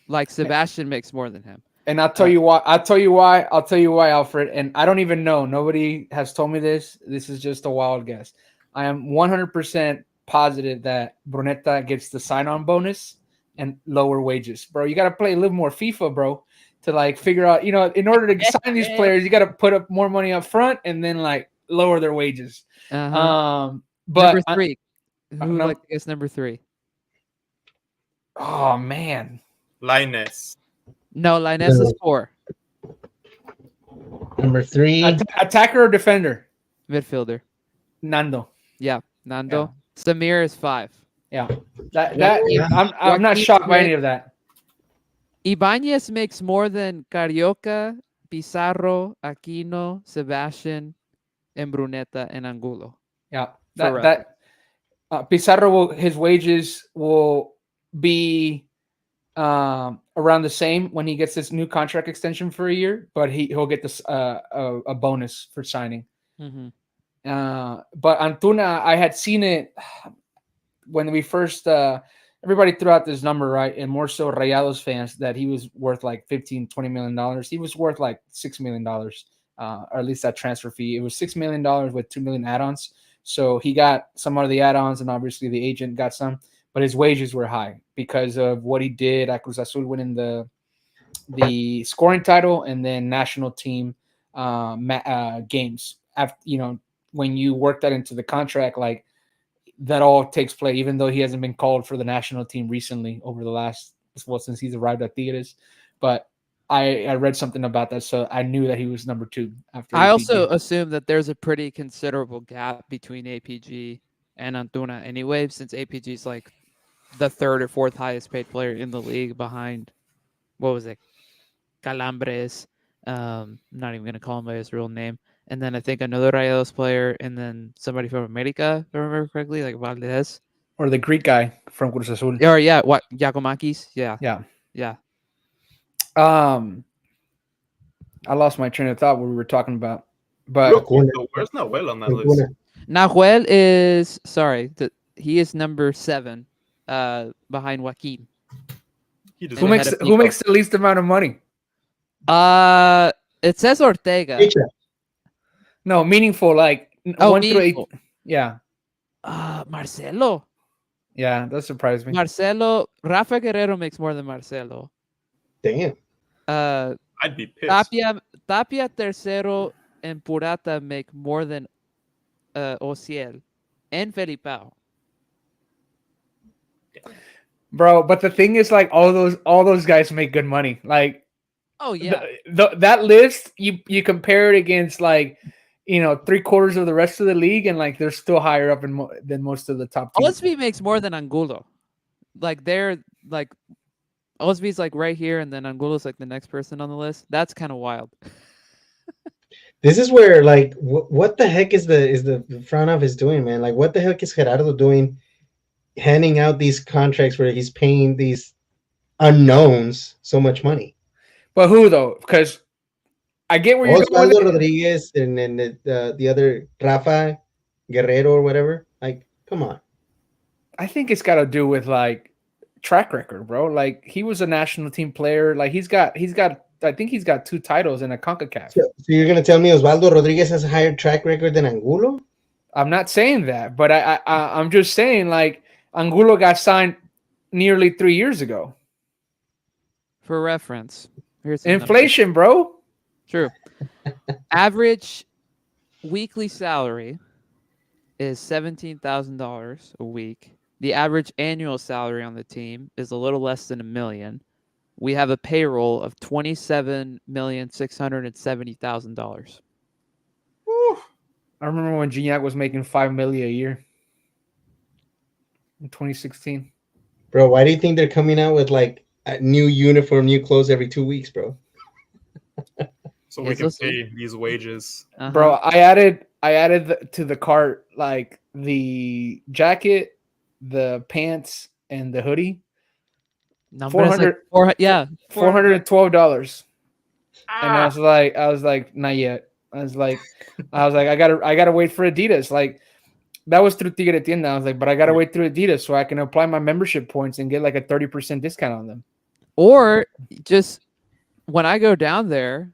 Like Sebastian makes more than him.
And I'll tell you why. I'll tell you why, Alfred. And I don't even know. Nobody has told me this. This is just a wild guess. I am 100% positive that Brunetta gets the sign-on bonus and lower wages. Bro, you got to play a little more FIFA, bro, to like figure out, in order to sign these players, you got to put up more money up front and then like lower their wages.
But number 3. Who would like to guess number 3?
Oh, man.
Lainez.
No, Lainez is 4.
Number 3.
Attacker or defender?
Midfielder.
Nando.
Yeah, Nando. Yeah. Samir is 5.
Yeah. I'm not shocked by any of that.
Ibanez makes more than Carioca, Pizarro, Aquino, Sebastian, and Brunetta and Angulo.
Yeah. Pizarro his wages will be around the same when he gets this new contract extension for a year, but he'll get this a bonus for signing.
Mm-hmm.
But Antuna, I had seen it when we first everybody threw out this number, right? And more so Rayados fans, that he was worth like $15-20 million. He was worth like $6 million, or at least that transfer fee. It was $6 million with $2 million add-ons. So he got some of the add-ons, and obviously the agent got some. But his wages were high because of what he did at Cruz Azul, winning the scoring title and then national team games. After, when you work that into the contract, like, that all takes play, even though he hasn't been called for the national team recently over the last, since he's arrived at Tigres. But I read something about that, so I knew that he was number 2. After
I
APG.
also assume that there's a pretty considerable gap between APG and Antuna anyway, since APG is like the 3rd or 4th highest paid player in the league behind, what was it? Calambres. I'm not even going to call him by his real name. And then I think another Rayados player, and then somebody from America, if I remember correctly, like Valdez.
Or the Greek guy from Cruz Azul.
Or yeah, what, Giacomakis? Yeah.
Yeah. I lost my train of thought what we were talking about. But
where's Nahuel on that list?
Nahuel is he is number 7, behind Joaquin.
Who makes the least amount of money?
It says Ortega.
No, meaningful, like 1 through 8. Yeah.
Marcelo.
Yeah, that surprised me.
Rafa Guerrero makes more than Marcelo.
Damn.
I'd be pissed.
Tapia Tercero and Purata make more than Ociel and Felipao.
Bro, but the thing is, like, all those guys make good money. Like,
Oh yeah.
that list, you compare it against, like, 3/4 of the rest of the league, and like they're still higher up than most of the top teams.
Osby makes more than Angulo. Like they're like Osby's like right here, and then Angulo's like the next person on the list. That's kind of wild.
This is where, like, what the heck is the front office doing, man? Like, what the heck is Gerardo doing, handing out these contracts where he's paying these unknowns so much money?
But who though? Because I get where you're going
Osvaldo
with it.
Rodriguez and then the other Rafa Guerrero or whatever. Like, come on.
I think it's got to do with like track record, bro. Like, he was a national team player. Like, he's got. I think he's got 2 titles in a CONCACAF.
So you're gonna tell me Osvaldo Rodriguez has a higher track record than Angulo?
I'm not saying that, but I'm just saying, like, Angulo got signed nearly 3 years ago.
For reference, here's some
Inflation, bro.
True. Average weekly salary is $17,000 a week. The average annual salary on the team is a little less than $1 million. We have a payroll of $27,670,000.
I remember when Gignac was making $5 million a year in 2016.
Bro, why do you think they're coming out with like a new uniform, new clothes every 2 weeks, bro?
So we can pay these wages.
Bro, I added to the cart like the jacket, the pants, and the hoodie. $412. And I was like, not yet. I was like, I gotta wait for Adidas. Like, that was through Tigre Tienda. I was like, but I gotta wait through Adidas so I can apply my membership points and get like a 30% discount on them.
Or just when I go down there,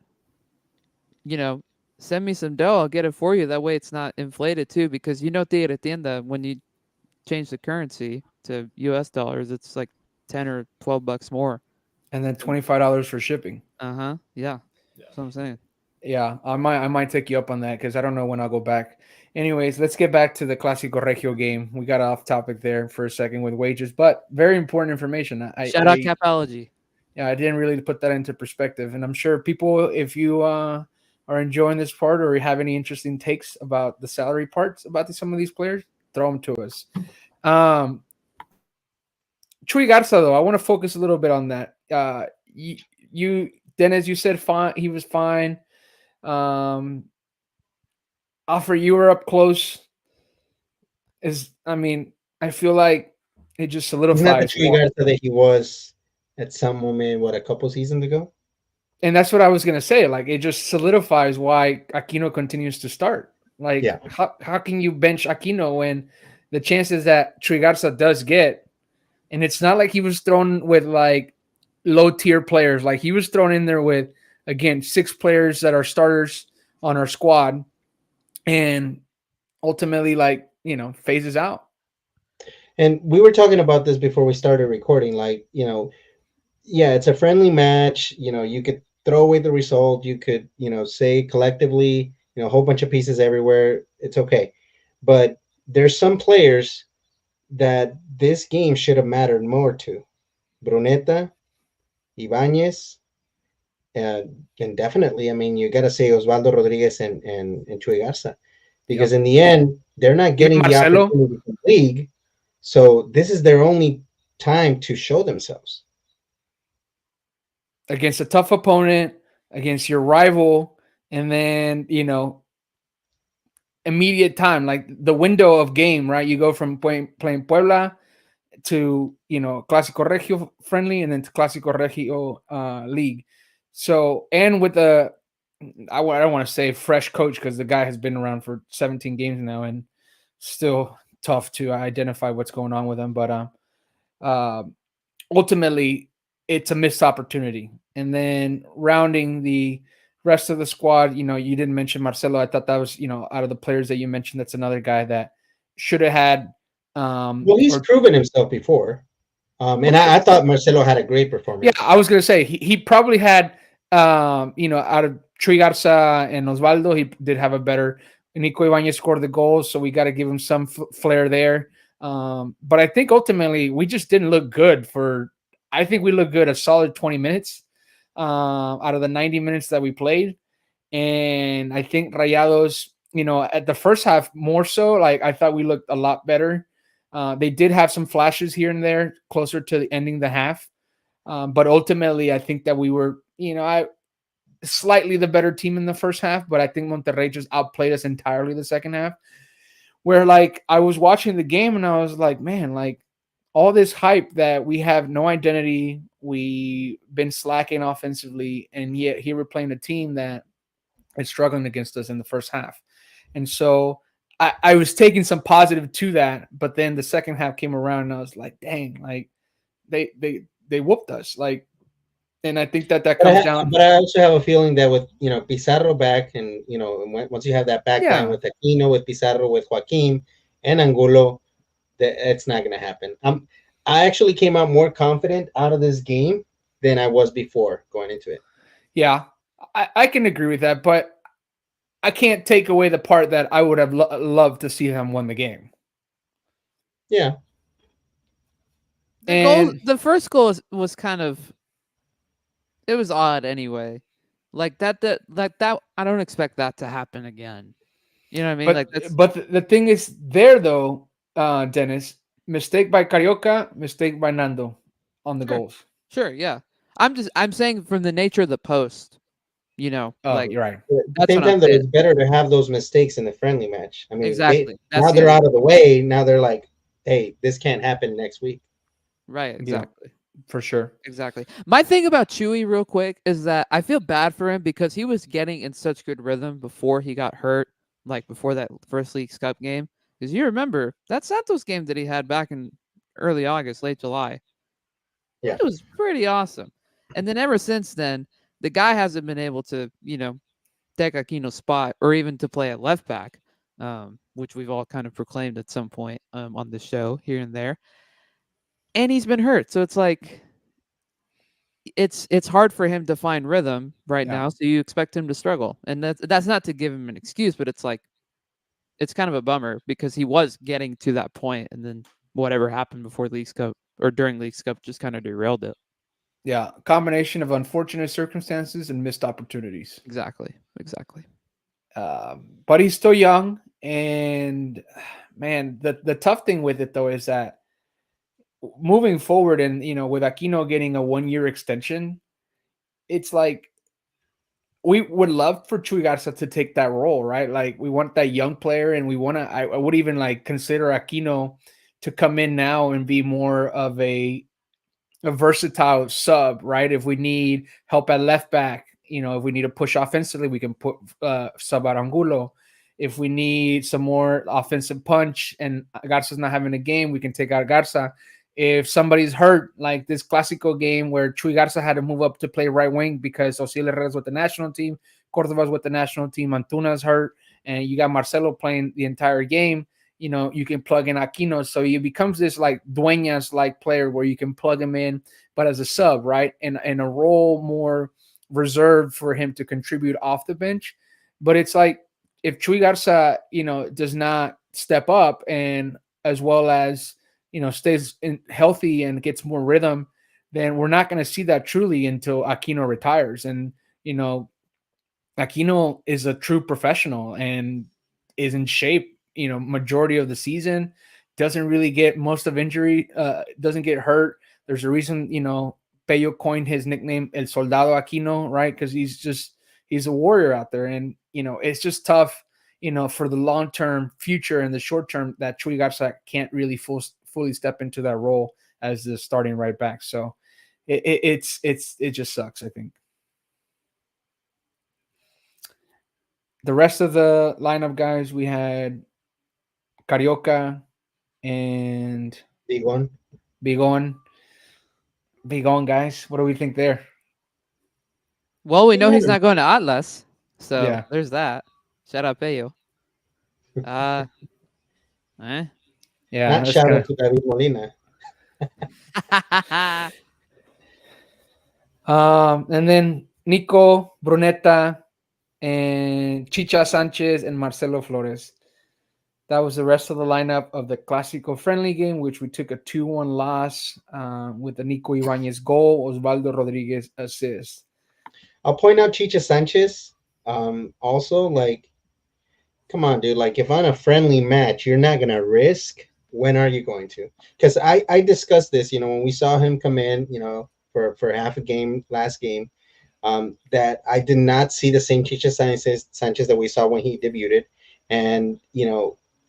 send me some dough. I'll get it for you. That way it's not inflated too, because Tigre Tienda, when you change the currency to US dollars, it's like $10 or $12 more.
And then $25 for shipping.
Yeah. That's what I'm saying.
Yeah, I might take you up on that because I don't know when I'll go back. Anyways, let's get back to the Clasico Regio game. We got off topic there for a second with wages, but very important information.
Shout out Capology.
Yeah, I didn't really put that into perspective. And I'm sure people, if you are enjoying this part or have any interesting takes about the salary parts about some of these players, throw them to us. Chuy Garza, though, I want to focus a little bit on that. You Dennis, you said fine. He was fine. Offer, you were up close. I feel like it just solidifies.
He's not the Chuy Garza that he was at some moment, a couple seasons ago?
And that's what I was gonna say. Like, it just solidifies why Aquino continues to start. Like, how can you bench Aquino when the chances that Chuy Garza does get, and it's not like he was thrown with like low tier players. Like, he was thrown in there with, again, 6 players that are starters on our squad, and ultimately, phases out.
And we were talking about this before we started recording. Like, it's a friendly match. You could throw away the result. You could, say collectively, a whole bunch of pieces everywhere. It's okay. But there's some players that this game should have mattered more to. Bruneta, Ibanez, and definitely, you got to say Osvaldo Rodriguez and Chuy Garza. Because in the end, they're not getting the opportunity to league. So this is their only time to show themselves.
Against a tough opponent, against your rival, and then, immediate time, like the window of game, right? You go from playing Puebla to, Clasico Regio friendly, and then to Clasico Regio league. So, and with I don't want to say fresh coach, because the guy has been around for 17 games now and still tough to identify what's going on with him. But ultimately, it's a missed opportunity. And then rounding the rest of the squad, you didn't mention Marcelo. I thought that was, out of the players that you mentioned, that's another guy that should have had
Well, he's
Or
proven himself before. And I thought Marcelo had a great
yeah,
performance.
I was gonna say he probably had out of Chuy Garza and Osvaldo, he did have a better. Nico Ibanez scored the goals, so we got to give him some flair there. But I think ultimately we just didn't look good for. I think we looked good a solid 20 minutes out of the 90 minutes that we played, and I think Rayados, at the first half more so, like I thought we looked a lot better. They did have some flashes here and there closer to the ending the half. But ultimately, I think that we were, I slightly the better team in the first half, but I think Monterrey just outplayed us entirely the second half. Where like I was watching the game and I was like, man, like all this hype that we have no identity, we've been slacking offensively, and yet here we're playing a team that is struggling against us in the first half. And so I was taking some positive to that, but then the second half came around and I was like, dang, like they whooped us. Like, and I think that
But
comes down.
I also have a feeling that with Pizarro back, and once you have that back line
Yeah,
with Aquino, with Pizarro, with Joaquim and Angulo, that it's not going to happen. I actually came out more confident out of this game than I was before going into it.
yeah, I can agree with that, but I can't take away the part that I would have loved to see them win the game.
Yeah,
And
The first goal was kind of, it was odd anyway. Like that. I don't expect that to happen again. You know what I mean?
but
Like that's
the thing is there though, Dennis, mistake by Carioca, mistake by Nando on the
sure,
goals.
sure, yeah. I'm saying from the nature of the post.
Oh,
Like
you're right.
but at the
that's
same
what I'm
time, though,
saying.
it's better to have those mistakes in the friendly match. I mean, they
Exactly.
now
That's
they're
yeah.
out of the way. Now they're like, hey, this can't happen next week.
Right.
Yeah,
Exactly.
for sure.
Exactly. My thing about Chewy, real quick, is that I feel bad for him because he was getting in such good rhythm before he got hurt, like before that first League's Cup game. Because you remember that Santos game that he had back in early August, late July.
Yeah.
It was pretty awesome. And then ever since then, the guy hasn't been able to, take Aquino's spot or even to play at left back, which we've all kind of proclaimed at some point on the show here and there. And he's been hurt. So it's like it's hard for him to find rhythm right
Yeah.
now, so you expect him to struggle. And that's not to give him an excuse, but it's like it's kind of a bummer because he was getting to that point and then whatever happened before Leagues Cup or during Leagues Cup just kind of derailed it.
Yeah, combination of unfortunate circumstances and missed opportunities.
Exactly. Exactly.
But he's still young, and man, the tough thing with it though is that moving forward, and with Aquino getting a 1 year extension, it's like we would love for Chuy Garza to take that role, right? Like we want that young player, and we want to. I would even like consider Aquino to come in now and be more of a versatile sub, right? If we need help at left back, if we need to push offensively, we can put sub out Angulo. If we need some more offensive punch and Garza's not having a game, we can take out Garza. If somebody's hurt, like this Clasico game where Chuy Garza had to move up to play right wing because Osiel Herrera's with the national team, Cordova's with the national team, Antuna's hurt, and you got Marcelo playing the entire game, you can plug in Aquino. So he becomes this like Dueñas like player where you can plug him in, but as a sub, right? And a role more reserved for him to contribute off the bench. But it's like if Chuy Garza, does not step up and as well as, stays healthy and gets more rhythm, then we're not going to see that truly until Aquino retires. And, Aquino is a true professional and is in shape, majority of the season, doesn't really get most of injury, doesn't get hurt. There's a reason, Peyo coined his nickname El Soldado Aquino, right? Because he's a warrior out there. And, it's just tough, for the long-term future and the short-term that Chuy Garza can't really fully step into that role as the starting right back. So it just sucks, I think. The rest of the lineup, guys, we had Carioca and
Big one.
Bigon. Bigon, guys. What do we think there?
Well, we
He
know
had
he's not going to Atlas, so
Yeah.
there's that. Shout out Peyo. Uh, eh.
Yeah,
Not
that's
shout
gonna.
out to David Molina.
And then Nico, Brunetta, and Chicha Sanchez and Marcelo Flores. That was the rest of the lineup of the Clasico friendly game, which we took a 2-1 loss with the Nico Ibanez goal, Osvaldo Rodriguez assist.
I'll point out Chicha Sanchez. Also, like, come on, dude. Like, if on a friendly match, you're not gonna risk. When are you going to? Because I discussed this. When we saw him come in, for half a game last game, that I did not see the same Chicha Sanchez that we saw when he debuted, and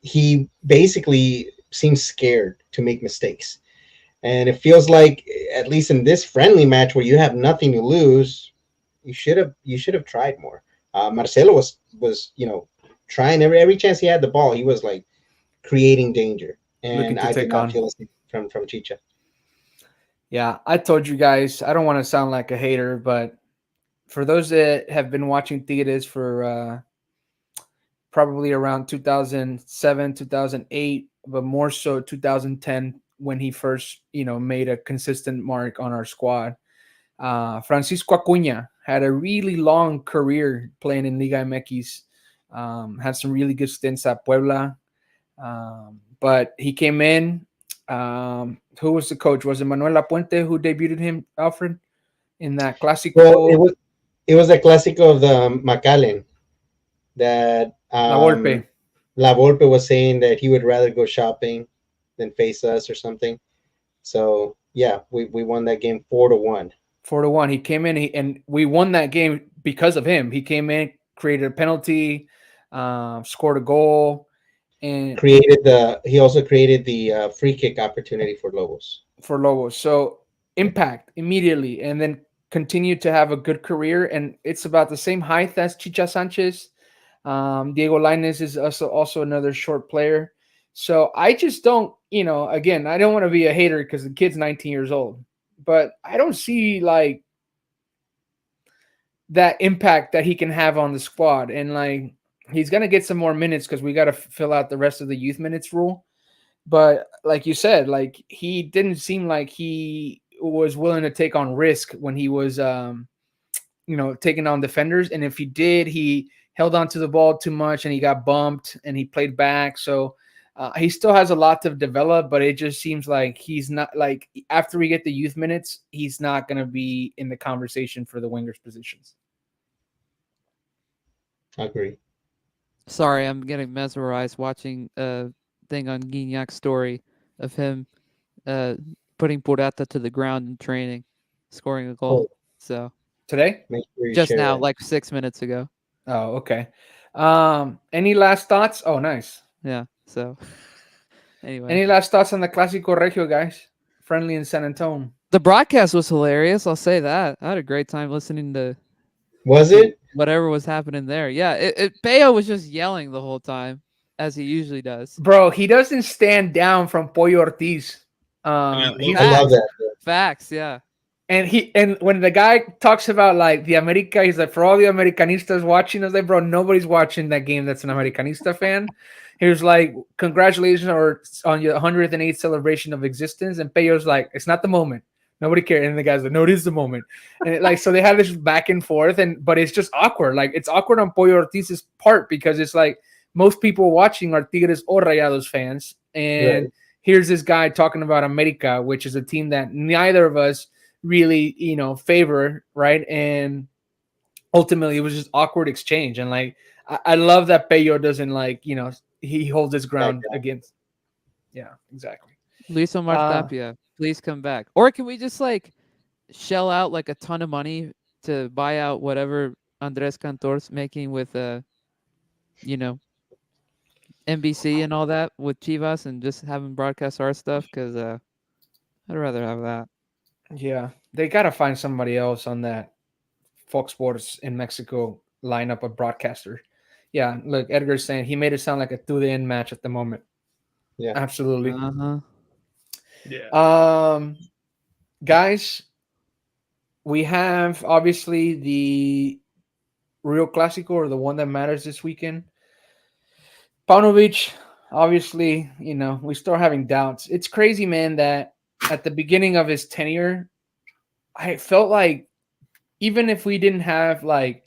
he basically seems scared to make mistakes. And it feels like, at least in this friendly match where you have nothing to lose, you should have tried more. Marcelo was trying every chance he had the ball. He was like creating danger,
Looking
and
to
I did
take
not
on.
feel the same from Chicha.
Yeah, I told you guys, I don't want to sound like a hater, but for those that have been watching Tigres for probably around 2007, 2008, but more so 2010 when he first, made a consistent mark on our squad. Francisco Acuña had a really long career playing in Liga MX. Had some really good stints at Puebla. But he came in. Who was the coach? Was it Manuel Lapuente who debuted him, Alfred, in that Clasico?
Well, it was a Clasico of the Macallen that
La Volpe.
La Volpe was saying that he would rather go shopping than face us or something. So yeah, we won that game 4-1.
4-1. He came in and we won that game because of him. He came in, created a penalty, scored a goal, and
He also created the free kick opportunity for Lobos.
So impact immediately, and then continued to have a good career. And it's about the same height as Chicha Sanchez. Diego Lainez is also another short player. So I just don't, again, I don't want to be a hater because the kid's 19 years old, but I don't see like that impact that he can have on the squad. And like, he's going to get some more minutes because we got to fill out the rest of the youth minutes rule. But like you said, like he didn't seem like he was willing to take on risk when he was, taking on defenders. And if he did, he held on to the ball too much and he got bumped and he played back. So he still has a lot to develop, but it just seems like he's not like after we get the youth minutes, he's not going to be in the conversation for the wingers positions.
I agree.
Sorry, I'm getting mesmerized watching a thing on Guignac's story of him putting Purata to the ground in training, scoring a goal. So
today,
make sure you
just
share
now,
that.
like 6 minutes ago.
Oh, okay. Any last thoughts? Oh, nice.
Yeah. So anyway,
any last thoughts on the Clasico Regio, guys? Friendly in San Antonio.
The broadcast was hilarious. I'll say that. I had a great time listening to.
Was it?
Whatever was happening there? Yeah. Bayo was just yelling the whole time, as he usually does.
Bro, he doesn't stand down from Pollo Ortiz.
I love that.
Facts, yeah.
And when the guy talks about like the America, he's like, for all the Americanistas watching, I was like, bro, nobody's watching that game that's an Americanista fan. He was like, congratulations on your 108th celebration of existence. And Peyo's like, it's not the moment. Nobody cares. And the guy's like, no, it is the moment. And so they had this back and forth, but it's just awkward. Like it's awkward on Pollo Ortiz's part because it's like most people watching are Tigres or Rayados fans. And here's this guy talking about America, which is a team that neither of us really, favor, right? And ultimately it was just awkward exchange. And like I love that Peyo doesn't like, he holds his ground against. Yeah, exactly.
Luis Omar Tapia, please come back. Or can we just like shell out like a ton of money to buy out whatever Andres Cantor's making with NBC and all that with Chivas and just have him broadcast our stuff? Because I'd rather have that.
Yeah, they got to find somebody else on that Fox Sports in Mexico lineup of broadcaster. Yeah, look, Edgar's saying he made it sound like a to-the-end match at the moment.
Yeah,
absolutely.
Yeah.
Guys, we have obviously the Rio Clasico, or the one that matters this weekend. Paunovic obviously, we start having doubts. It's crazy, man, that at the beginning of his tenure, I felt like even if we didn't have like,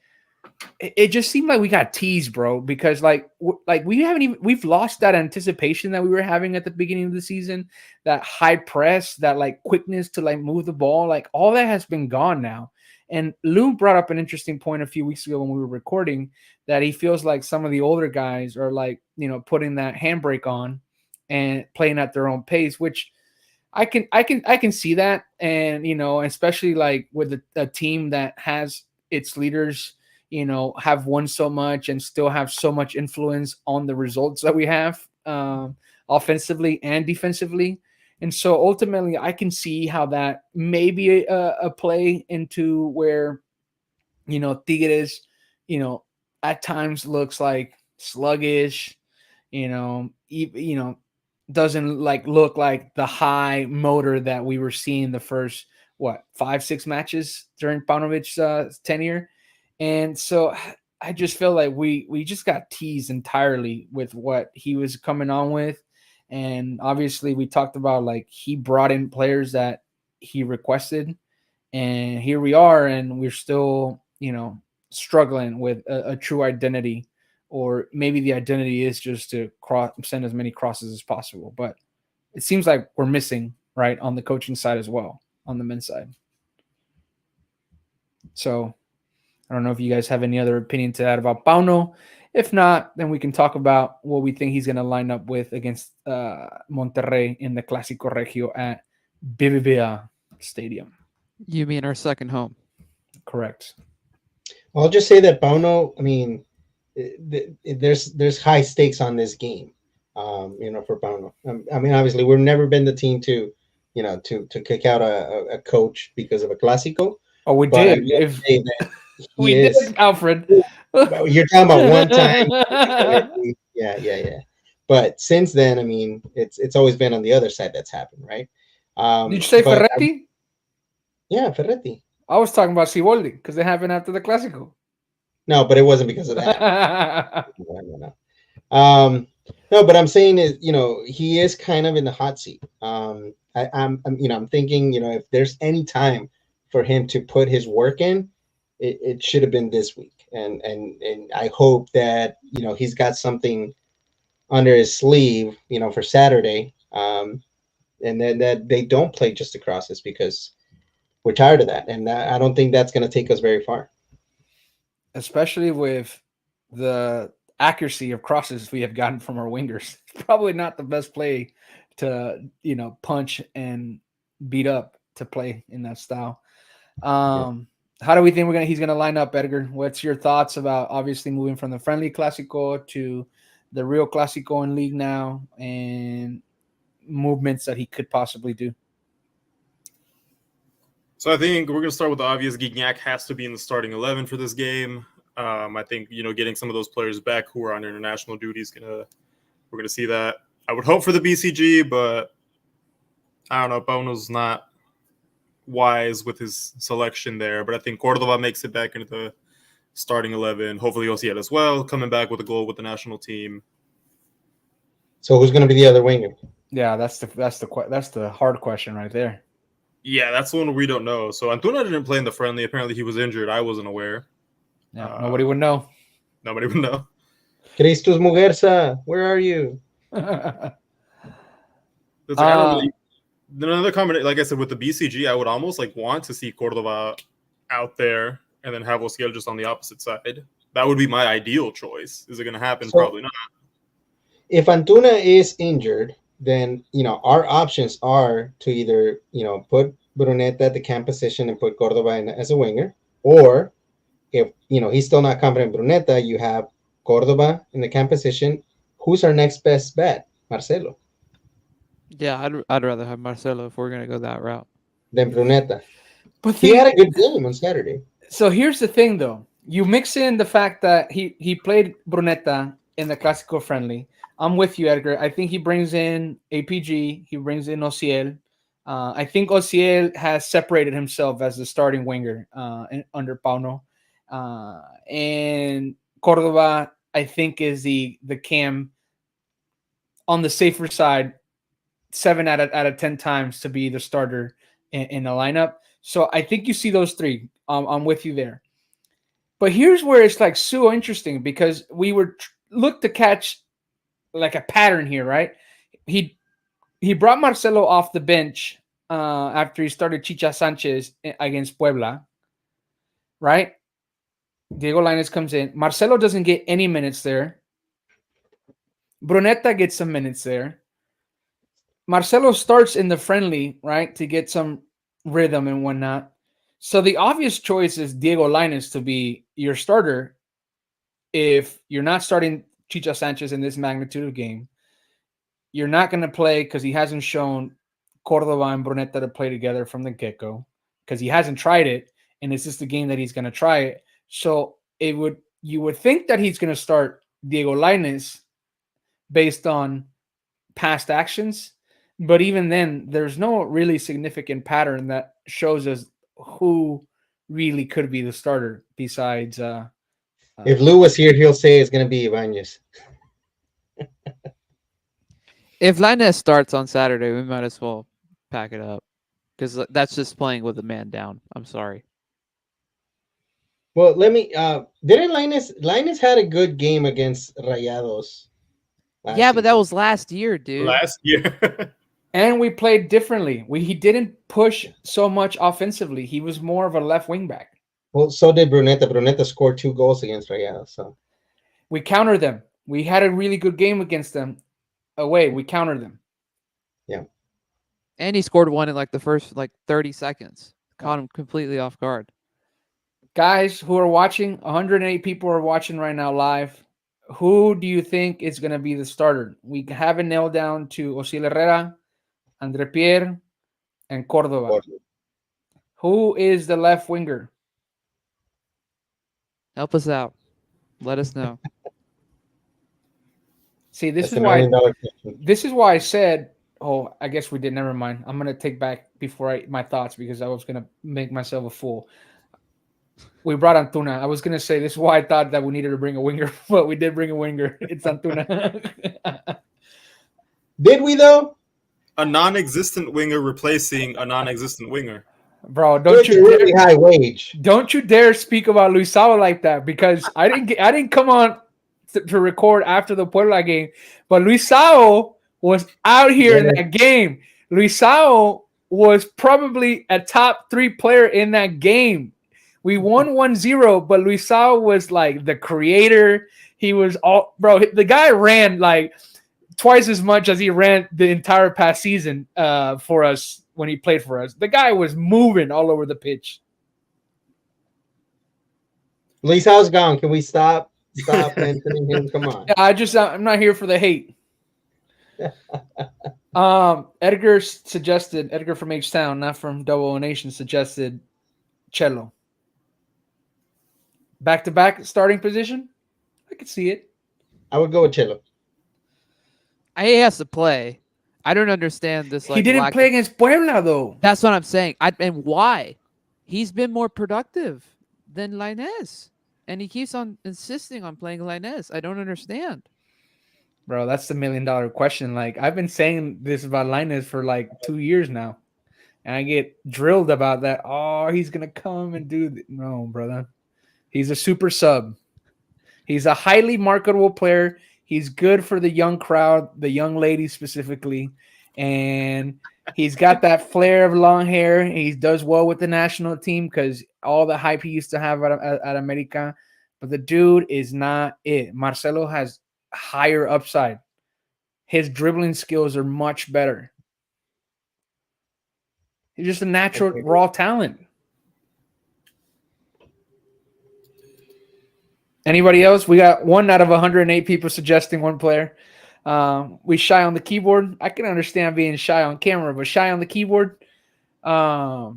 it just seemed like we got teased, bro, because we've lost that anticipation that we were having at the beginning of the season, that high press, that like quickness to like move the ball, like all that has been gone now. And Lou brought up an interesting point a few weeks ago when we were recording, that he feels like some of the older guys are like, putting that handbrake on and playing at their own pace, which I can see that. And, especially like with a team that has its leaders, have won so much and still have so much influence on the results that we have, offensively and defensively. And so ultimately, I can see how that may be a play into where, Tigres, at times looks like sluggish, doesn't like look like the high motor that we were seeing the first 5-6 matches during Paunovic's tenure. And so I just feel like we just got teased entirely with what he was coming on with. And obviously we talked about like he brought in players that he requested, and here we are, and we're still, struggling with a true identity. Or maybe the identity is just to send as many crosses as possible. But it seems like we're missing, right, on the coaching side as well, on the men's side. So I don't know if you guys have any other opinion to add about Pauno. If not, then we can talk about what we think he's going to line up with against Monterrey in the Clasico Regio at BBVA Stadium.
You mean our second home?
Correct.
I'll just say that Pauno, I mean, there's high stakes on this game, for Pauno. I mean, obviously, we've never been the team to kick out a coach because of a Clásico.
Oh, we did. We did, Alfred.
You're talking about one time. Yeah. But since then, I mean, it's always been on the other side that's happened, right?
Did you say Ferretti?
Yeah, Ferretti.
I was talking about Siboldi because they happened after the Clasico.
No, but it wasn't because of that. No, but I'm saying is, he is kind of in the hot seat. I'm thinking, if there's any time for him to put his work in, it should have been this week. And I hope that, he's got something under his sleeve, for Saturday. And then that they don't play just across us, because we're tired of that. And I don't think that's going to take us very far.
Especially with the accuracy of crosses we have gotten from our wingers. It's probably not the best play to, punch and beat up to play in that style. How do we think he's going to line up, Edgar? What's your thoughts about obviously moving from the friendly Clasico to the real Clasico in league now, and movements that he could possibly do?
So I think we're going to start with the obvious. Gignac has to be in the starting 11 for this game. I think, getting some of those players back who are on international duty we're going to see that. I would hope for the BCG, but I don't know. Pauno's not wise with his selection there, but I think Cordova makes it back into the starting 11. Hopefully Ociel as well, coming back with a goal with the national team.
So who's going to be the other winger?
Yeah, that's the hard question right there.
Yeah, that's the one we don't know. So Antuna didn't play in the friendly. Apparently he was injured. I wasn't aware.
Yeah, nobody would know.
Nobody would know.
Christos Muguerza, where are you?
Another comment, like I said, with the BCG, I would almost want to see Cordova out there and then have Ociel just on the opposite side. That would be my ideal choice. Is it going to happen?
So,
probably not.
If Antuna is injured, then our options are to either put Bruneta at the cam position and put Cordova as a winger, or if he's still not confident in Bruneta, you have Cordova in the cam position. Who's our next best bet? Marcelo.
Yeah, I'd rather have Marcelo if we're gonna go that route
Than Bruneta.
But
he had a good game on Saturday.
So here's the thing, though. You mix in the fact that he played Bruneta in the Clasico friendly. I'm with you, Edgar. I think he brings in APG. He brings in Ociel. I think Ociel has separated himself as the starting winger under Pauno. And Cordova, I think, is the cam on the safer side 7 out of 10 times to be the starter in the lineup. So I think you see those three. I'm with you there. But here's where it's like so interesting because we were look to catch like a pattern here, right? He brought Marcelo off the bench after he started Chicha Sanchez against Puebla, right? Diego Lainez comes in. Marcelo doesn't get any minutes there. Brunetta gets some minutes there. Marcelo starts in the friendly, right, to get some rhythm and whatnot. So the obvious choice is Diego Lainez to be your starter if you're not starting Chicha Sanchez in this magnitude of game. You're not going to play because he hasn't shown Cordova and Brunetta to play together from the get-go because he hasn't tried it, and it's just the game that he's going to try it. So you would think that he's going to start Diego Lainez based on past actions, but even then, there's no really significant pattern that shows us who really could be the starter besides.
If Lou was here, he'll say it's going to be Ibanez.
If Lainez starts on Saturday, we might as well pack it up because that's just playing with a man down. I'm sorry.
Well, let me. Didn't Lainez had a good game against Rayados?
Yeah, but that was last year, dude.
Last year.
And we played differently. He didn't push so much offensively. He was more of a left wing back.
Well, so did Brunetta. Brunetta scored 2 goals against Rayados. So
we countered them. We had a really good game against them. Away, we countered them.
Yeah.
And he scored one in like the first 30 seconds. Caught him completely off guard.
Guys who are watching, 108 people are watching right now live. Who do you think is going to be the starter? We have it nailed down to Osil Herrera, Andre Pierre, and Cordova. Who is the left winger?
Help us out. Let us know.
See, this is why I said, oh, I guess we did. Never mind. I'm going to take back my thoughts because I was going to make myself a fool. We brought Antuna. I was going to say this is why I thought that we needed to bring a winger, but we did bring a winger. It's Antuna.
Did we, though?
A non-existent winger replacing a non-existent winger.
Bro, don't you
really high wage.
Don't you dare speak about Luisao like that because I didn't come on to record after the Puebla game, but Luisao was out here in that game. Luisao was probably a top 3 player in that game. We won 1-0, but Luisao was like the creator. He was the guy ran like twice as much as he ran the entire past season for us when he played for us. The guy was moving all over the pitch.
Luisao's gone. Can we stop mentioning him? Come on.
Yeah, I'm not here for the hate. Edgar from H-Town, not from Double O Nation, suggested Cello. Back-to-back starting position? I could see it.
I would go with Cello.
He has to play. I don't understand this.
He didn't play against Puebla, though.
That's what I'm saying. And why? He's been more productive than Lainez. And he keeps on insisting on playing Lainez. I don't understand.
Bro, that's the $1 million question. Like, I've been saying this about Lainez for like 2 years now. And I get drilled about that. Oh, he's going to come and do No, brother. He's a super sub. He's a highly marketable player. He's good for the young crowd, the young ladies specifically. And he's got that flair of long hair. He does well with the national team because all the hype he used to have at America. But the dude is not it. Marcelo has higher upside. His dribbling skills are much better. He's just a natural raw talent. Anybody else? We got 1 out of 108 people suggesting one player. We shy on the keyboard. I can understand being shy on camera, but shy on the keyboard. I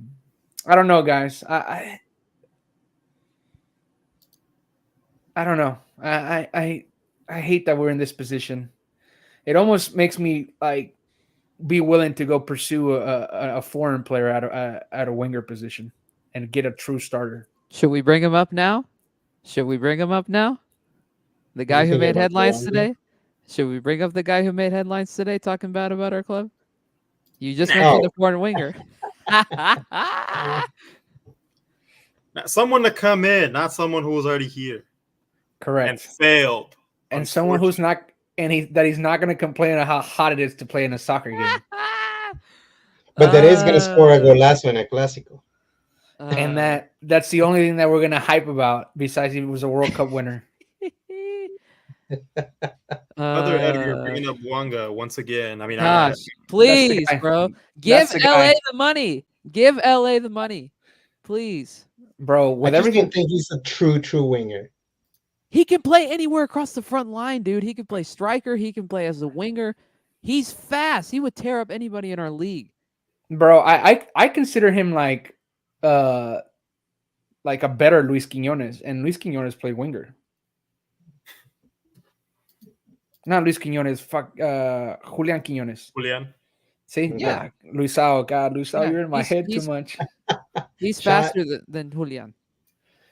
don't know, guys. I don't know. I hate that we're in this position. It almost makes me like be willing to go pursue a foreign player at a winger position and get a true starter.
Should we bring him up now? The guy who made headlines today? Should we bring up the guy who made headlines today talking bad about our club? You just
No.
mentioned the foreign winger.
Someone to come in, not someone who was already here
Correct.
and failed.
And someone who's not, and he's not going to complain about how hot it is to play in a soccer game.
But that is going to score a golazo in a Clasico.
And that's the only thing that we're going to hype about, besides he was a World Cup winner.
Other Edgar bringing up Wanga once again. I mean,
gosh, please, bro, give LA the money. Give LA the money, please,
bro. With
I
everything,
don't think he's a true winger.
He can play anywhere across the front line, dude. He can play striker. He can play as a winger. He's fast. He would tear up anybody in our league,
bro. I consider him like a better Luis Quiñones, and Luis Quiñones played winger. Not Luis Quiñones, Julian Quiñones.
Julian.
See? Yeah. Luisao. God, Luisao,
yeah,
you're in my head too much.
He's faster than Julian.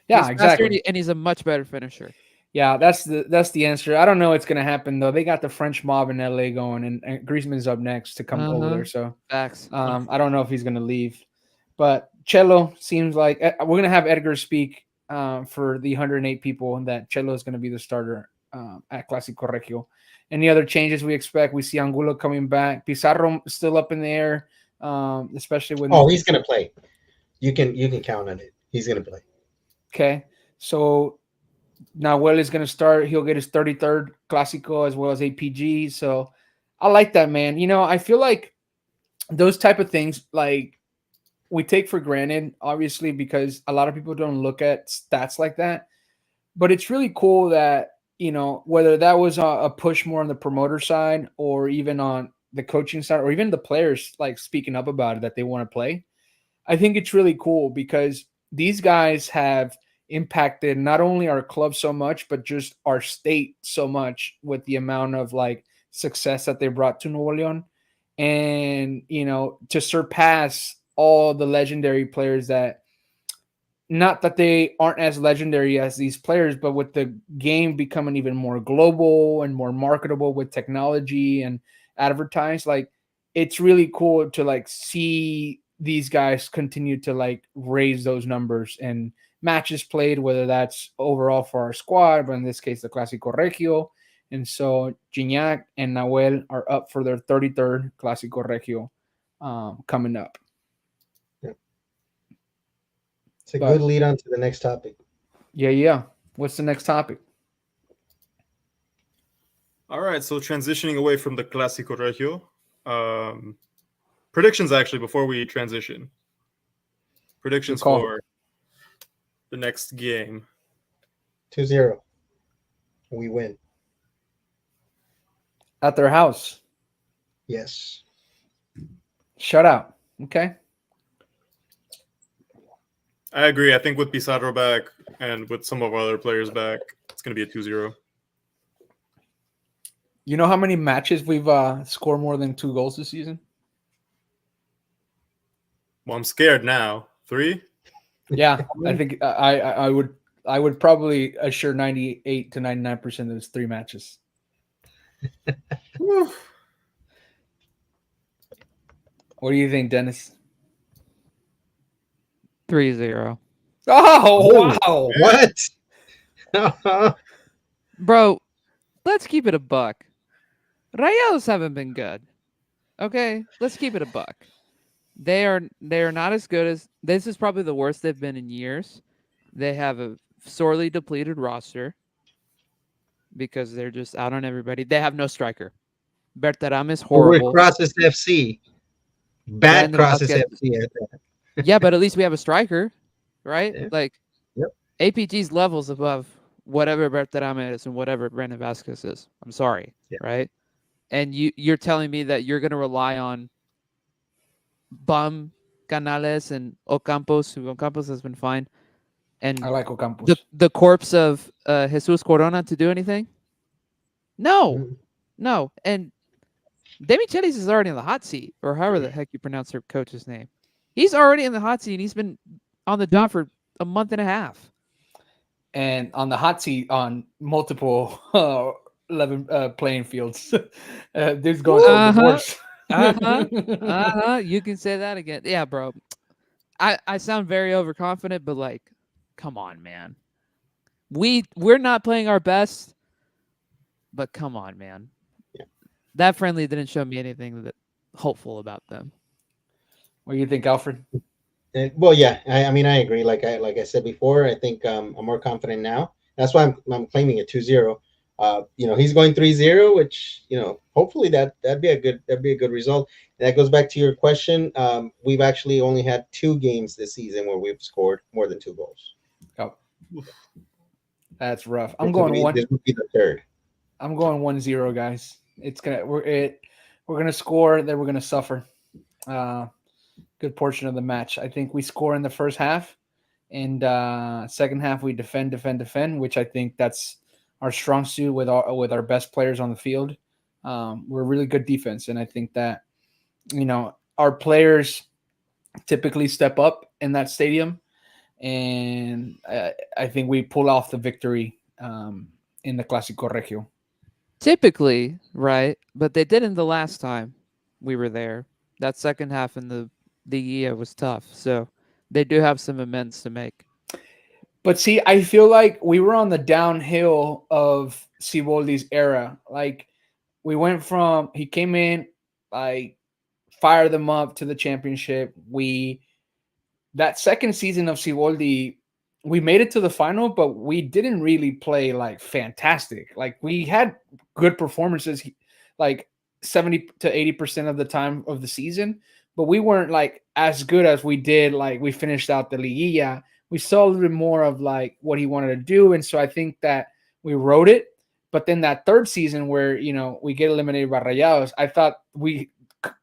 Yeah,
he's
exactly.
And he's a much better finisher.
Yeah, that's the answer. I don't know what's going to happen, though. They got the French mob in LA going, and Griezmann's up next to come over there. So
facts.
I don't know if he's going to leave. But Cello seems like we're going to have Edgar speak for the 108 people, and that Cello is going to be the starter at Clasico Regio. Any other changes we expect? We see Angulo coming back. Pizarro still up in the air, especially when.
Oh, he's gonna play. You can count on it. He's gonna play.
Okay, so Nahuel is gonna start. He'll get his 33rd Clasico as well as APG. So I like that, man. You know, I feel like those type of things, like we take for granted, obviously, because a lot of people don't look at stats like that. But it's really cool that. You know, whether that was a push more on the promoter side or even on the coaching side or even the players like speaking up about it that they want to play. I think it's really cool because these guys have impacted not only our club so much, but just our state so much with the amount of like success that they brought to Nuevo León. And, you know, to surpass all the legendary players that not that they aren't as legendary as these players, but with the game becoming even more global and more marketable with technology and advertised, like it's really cool to like see these guys continue to like raise those numbers and matches played, whether that's overall for our squad, but in this case, the Clasico Regio. And so Gignac and Nahuel are up for their 33rd Clasico Regio coming up.
It's a good lead on to the next topic.
Yeah. What's the next topic?
All right, so transitioning away from the Clasico Regio. Predictions, actually, before we transition. Predictions for the next game.
2-0. We win.
At their house.
Yes.
Shutout. Okay.
I agree. I think with Pizarro back and with some of our other players back, it's going to be a 2-0.
You know how many matches we've scored more than 2 goals this season?
Well, I'm scared now. 3?
Yeah, I think I would probably assure 98 to 99% that it's 3 matches. What do you think, Dennis?
3-0.
Oh, wow.
What?
Bro, let's keep it a buck. Rayados haven't been good. Okay, let's keep it a buck. They are not as good as this is probably the worst they've been in years. They have a sorely depleted roster because they're just out on everybody. They have no striker. Bertaram is horrible.
We're Crosses FC. Bad Crosses FC.
Yeah, but at least we have a striker, right?
Yeah.
Like, APG's levels above whatever Bertaram is and whatever Brandon Vasquez is. I'm sorry, right? And you're telling me that you're going to rely on Bum, Canales, and Ocampos, who Ocampos has been fine. And
I like Ocampos.
The corpse of Jesus Corona to do anything? No. And Demichelis is already in the hot seat, or however the heck you pronounce their coach's name. He's already in the hot seat, and he's been on the job for a month and a half.
And on the hot seat on multiple 11 playing fields. Dude's going through a
Uh-huh.
divorce.
You can say that again. Yeah, bro. I sound very overconfident, but like, come on, man. We're not playing our best, but come on, man.
Yeah.
That friendly didn't show me anything that hopeful about them.
What do you think, Alfred?
Well, yeah, I mean, I agree. Like I said before, I think I'm more confident now. That's why I'm claiming a 2-0. He's going 3-0, which hopefully that'd be a good result. And that goes back to your question. We've actually only had 2 games this season where we've scored more than 2 goals.
Oh, that's rough. I'm going one.
This would be the third.
I'm going 1-0, guys. We're gonna score, then we're gonna suffer. Good portion of the match. I think we score in the first half, and second half we defend, which I think that's our strong suit with our best players on the field. We're a really good defense, and I think that our players typically step up in that stadium, and I think we pull off the victory in the Clasico Regio.
Typically, right? But they didn't the last time we were there. That second half in the year was tough. So they do have some amends to make.
But see, I feel like we were on the downhill of Siboldi's era. Like we went from he came in, like fired them up to the championship. That second season of Siboldi, we made it to the final, but we didn't really play like fantastic. Like we had good performances, like 70 to 80% of the time of the season, but we weren't like as good as we did. Like we finished out the Liguilla. We saw a little bit more of like what he wanted to do. And so I think that we wrote it. But then that third season where, we get eliminated by Rayados, I thought we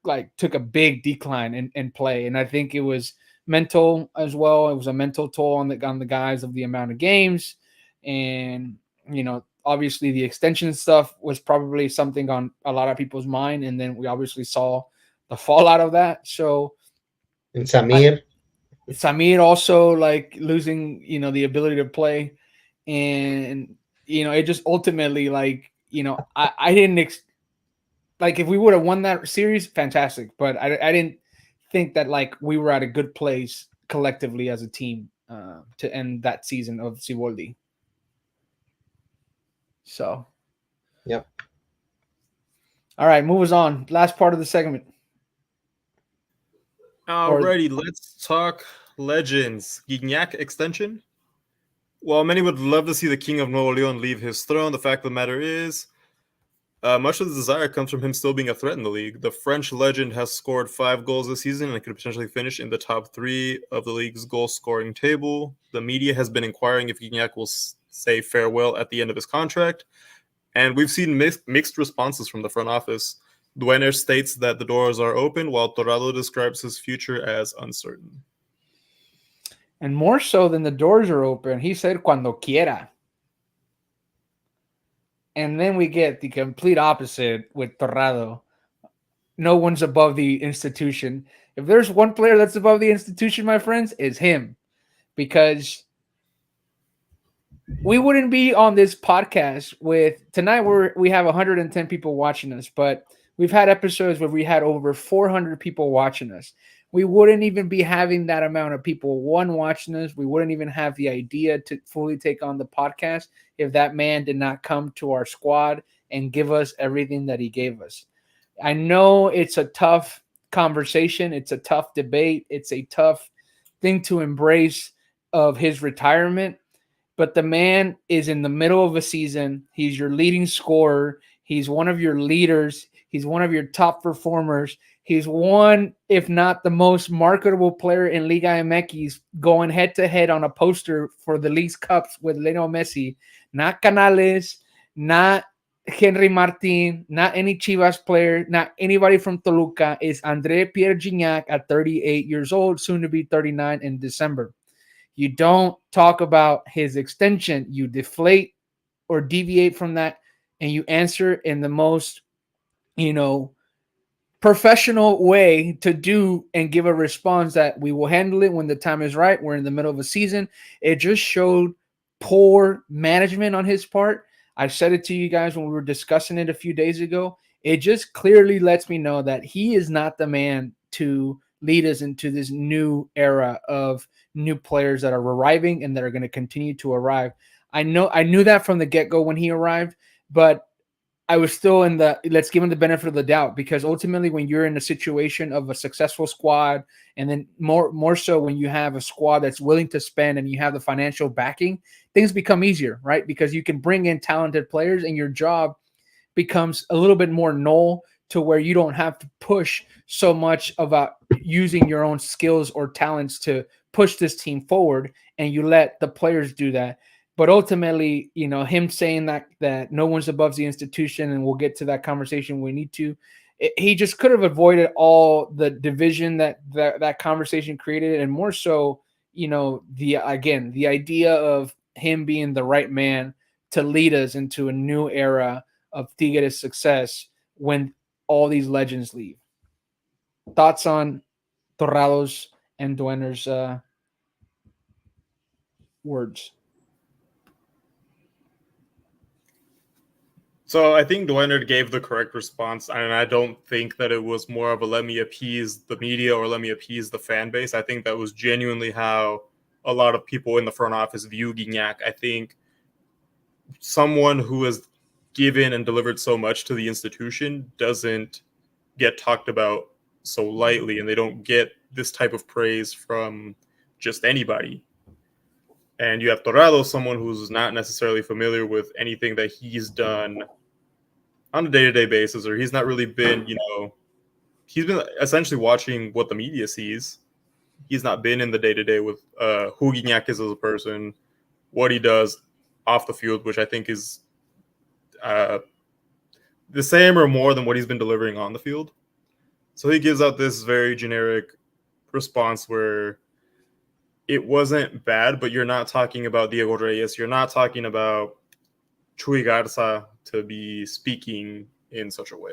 like took a big decline in play. And I think it was mental as well. It was a mental toll on the guys of the amount of games. And, obviously the extension stuff was probably something on a lot of people's mind. And then we obviously saw the fallout of that. So
and Samir
also like losing, the ability to play. And, it just ultimately like, I didn't like if we would have won that series, fantastic. But I didn't think that like we were at a good place collectively as a team to end that season of Siboldi. So,
yep.
All right, move us on. Last part of the segment.
Alrighty, let's talk legends. Gignac extension. While many would love to see the King of Nuevo Leon leave his throne, the fact of the matter is, much of the desire comes from him still being a threat in the league. The French legend has scored 5 goals this season and could potentially finish in the top 3 of the league's goal-scoring table. The media has been inquiring if Gignac will say farewell at the end of his contract, and we've seen mixed responses from the front office. Duener states that the doors are open, while Torrado describes his future as uncertain.
And more so than the doors are open, he said cuando quiera. And then we get the complete opposite with Torrado. No one's above the institution. If there's one player that's above the institution, my friends, it's him. Because we wouldn't be on this podcast with tonight. We have 110 people watching us, but we've had episodes where we had over 400 people watching us. We wouldn't even be having that amount of people watching us. We wouldn't even have the idea to fully take on the podcast if that man did not come to our squad and give us everything that he gave us. I know it's a tough conversation. It's a tough debate. It's a tough thing to embrace of his retirement. But the man is in the middle of a season. He's your leading scorer. He's one of your leaders. He's one of your top performers. He's one, if not the most marketable player in Liga MX, going head-to-head on a poster for the League's Cups with Lionel Messi. Not Canales, not Henry Martin, not any Chivas player, not anybody from Toluca. It's André Pierre Gignac at 38 years old, soon to be 39 in December. You don't talk about his extension. You deflate or deviate from that, and you answer in the most, professional way to do and give a response that we will handle it when the time is right. We're in the middle of a season. It just showed poor management on his part. I said it to you guys when we were discussing it a few days ago. It just clearly lets me know that he is not the man to lead us into this new era of new players that are arriving and that are going to continue to arrive. I knew that from the get-go when he arrived, but I was still in the let's give him the benefit of the doubt, because ultimately when you're in a situation of a successful squad, and then more so when you have a squad that's willing to spend and you have the financial backing, things become easier, right? Because you can bring in talented players and your job becomes a little bit more null, to where you don't have to push so much about using your own skills or talents to push this team forward, and you let the players do that. But ultimately, him saying that no one's above the institution, and we'll get to that conversation when we need to, he just could have avoided all the division that conversation created, and more so, the idea of him being the right man to lead us into a new era of Tigres success when all these legends leave. Thoughts on Torrado's and Duener's words?
So I think Duener gave the correct response, and I don't think that it was more of a let me appease the media or let me appease the fan base. I think that was genuinely how a lot of people in the front office view Gignac. I think someone who has given and delivered so much to the institution doesn't get talked about so lightly, and they don't get this type of praise from just anybody. And you have Torrado, someone who's not necessarily familiar with anything that he's done on a day-to-day basis, or he's not really been, he's been essentially watching what the media sees. He's not been in the day-to-day with who Gignac is as a person, what he does off the field, which I think is the same or more than what he's been delivering on the field. So he gives out this very generic response where it wasn't bad, but you're not talking about Diego Reyes. You're not talking about Chuy Garza to be speaking in such a way.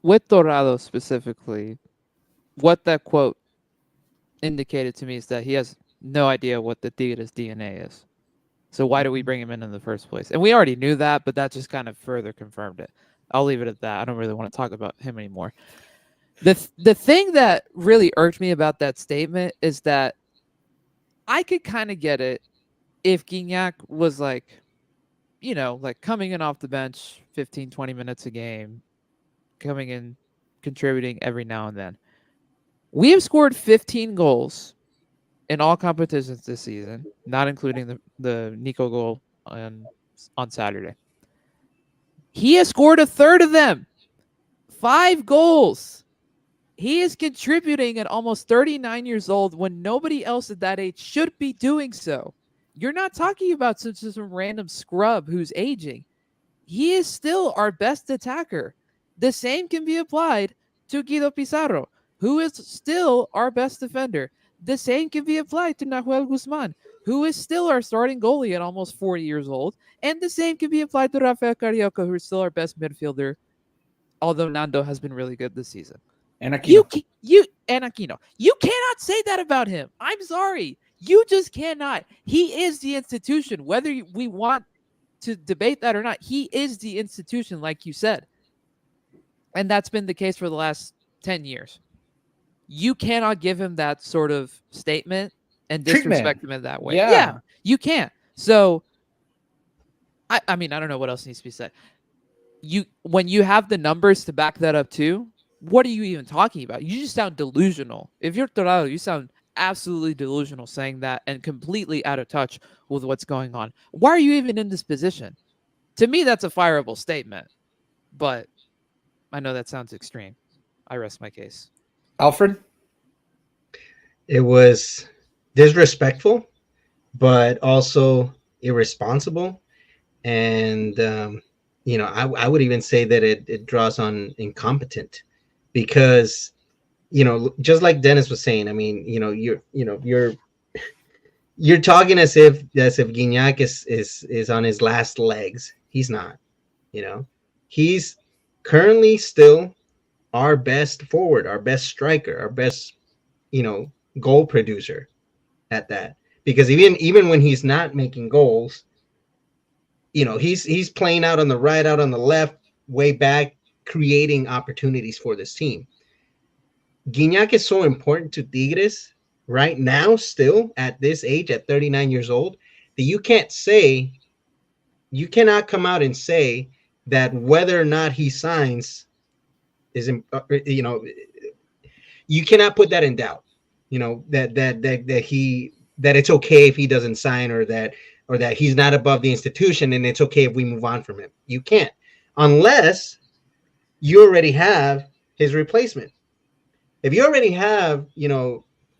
With Dorado specifically, what that quote indicated to me is that he has no idea what the Tigres DNA is. So why do we bring him in the first place? And we already knew that, but that just kind of further confirmed it. I'll leave it at that. I don't really want to talk about him anymore. The thing that really irked me about that statement is that I could kind of get it if Gignac was like coming in off the bench 15, 20 minutes a game, coming in, contributing every now and then. We have scored 15 goals in all competitions this season, not including the Nico goal on Saturday. He has scored a third of them. 5 goals. He is contributing at almost 39 years old when nobody else at that age should be doing so. You're not talking about some random scrub who's aging. He is still our best attacker. The same can be applied to Guido Pizarro, who is still our best defender. The same can be applied to Nahuel Guzman, who is still our starting goalie at almost 40 years old. And the same can be applied to Rafael Carioca, who is still our best midfielder, although Nando has been really good this season.
And Aquino.
And Aquino. You cannot say that about him. I'm sorry. You just cannot. He is the institution. Whether we want to debate that or not, he is the institution, like you said. And that's been the case for the last 10 years. You cannot give him that sort of statement and disrespect him in that way. Yeah, you can't. So, I mean, I don't know what else needs to be said. When you have the numbers to back that up too, what are you even talking about? You just sound delusional. If you're Torado, you sound absolutely delusional saying that and completely out of touch with what's going on. Why are you even in this position? To me, that's a fireable statement. But I know that sounds extreme. I rest my case.
Alfred?
It was disrespectful, but also irresponsible. And, I would even say that it draws on incompetent, because, just like Dennis was saying, I mean, you're talking as if Gignac is on his last legs. He's not, he's currently still our best forward, our best striker, our best, goal producer at that. because even when he's not making goals, he's playing out on the right, out on the left, way back, creating opportunities for this team. Guignac is so important to Tigres right now, still at this age, at 39 years old, that you cannot come out and say that whether or not he signs is, you cannot put that in doubt. That it's okay if he doesn't sign, or that he's not above the institution and it's okay if we move on from him. You can't, unless you already have his replacement. If you already have,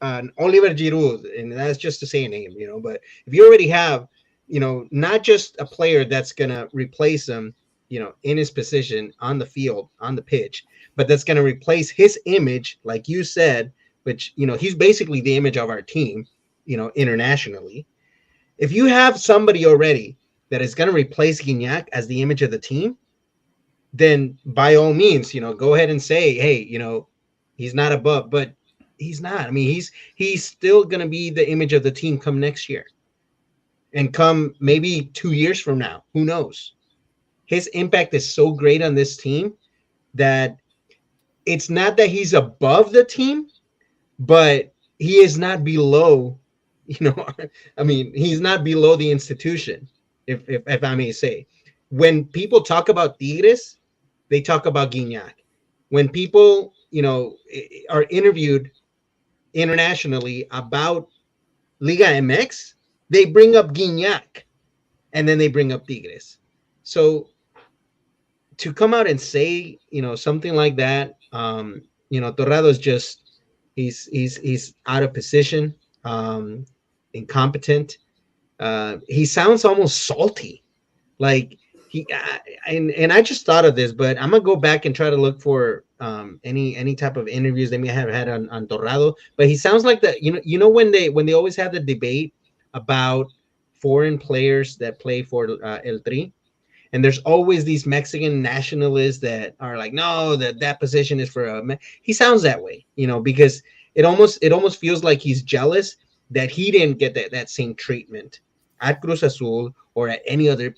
an Oliver Giroud, and that's just to say a name, but if you already have, not just a player that's going to replace him, in his position on the field, on the pitch, but that's going to replace his image, like you said, which, he's basically the image of our team, internationally. If you have somebody already that is going to replace Guignac as the image of the team, then by all means, go ahead and say, hey, he's not above, but he's not. I mean, he's still going to be the image of the team come next year, and come maybe 2 years from now. Who knows? His impact is so great on this team that it's not that he's above the team, but he is not below, I mean, he's not below the institution, if I may say. When people talk about Tigres, they talk about Guignac. When people, are interviewed internationally about Liga MX, they bring up Guignac, and then they bring up Tigres. So to come out and say, something like that, Torrado is just, he's out of position, incompetent. He sounds almost salty, like and I just thought of this, but I'm gonna go back and try to look for any type of interviews they may have had on Torrado. But he sounds like that, when they always have the debate about foreign players that play for El Tri, and there's always these Mexican nationalists that are like, no, that position is for he sounds that way, because it almost feels like he's jealous that he didn't get that same treatment at Cruz Azul or at any other,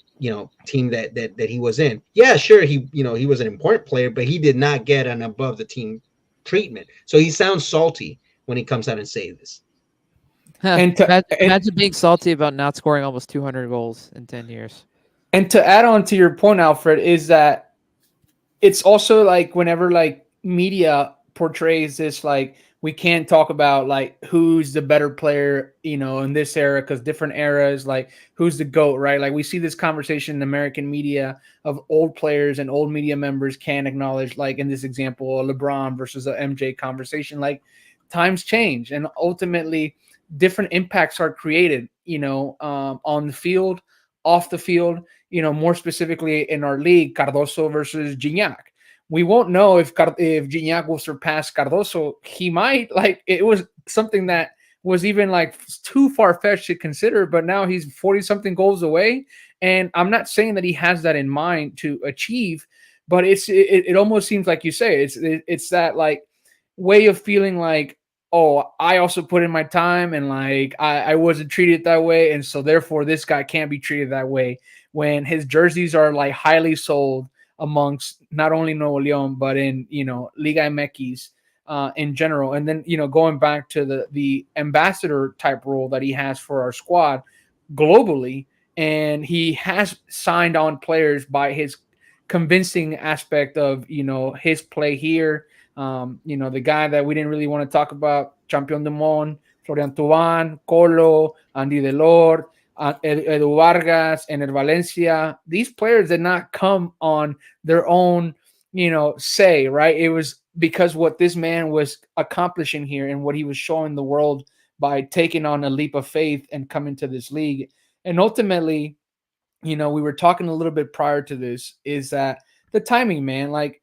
team that he was in. Yeah, sure, he was an important player, but he did not get an above the team treatment. So he sounds salty when he comes out and says this.
Imagine being salty about not scoring almost 200 goals in 10 years.
And to add on to your point, Alfred, is that it's also like whenever like media portrays this, like we can't talk about like who's the better player, in this era, because different eras, like who's the GOAT, right? Like we see this conversation in American media of old players, and old media members can't acknowledge, like in this example, a LeBron versus a MJ conversation. Like times change, and ultimately different impacts are created, on the field, off the field, more specifically in our league, Cardoso versus Gignac. We won't know if Gignac will surpass Cardoso. He might. Like it was something that was even like too far-fetched to consider, but now he's 40-something goals away. And I'm not saying that he has that in mind to achieve, but it almost seems like you say, it's that like way of feeling like, oh, I also put in my time, and like I wasn't treated that way, and so therefore this guy can't be treated that way, when his jerseys are like highly sold amongst not only Nuevo León, but in, Liga MX in general. And then, going back to the ambassador type role that he has for our squad globally, and he has signed on players by his convincing aspect of, his play here. The guy that we didn't really want to talk about, Champion de Mon, Florian Thauvin, Colo, Andy Delort, Edu Vargas, and Valencia. These players did not come on their own, say, right? It was because what this man was accomplishing here and what he was showing the world by taking on a leap of faith and coming to this league. And ultimately, we were talking a little bit prior to this, is that the timing, man, like,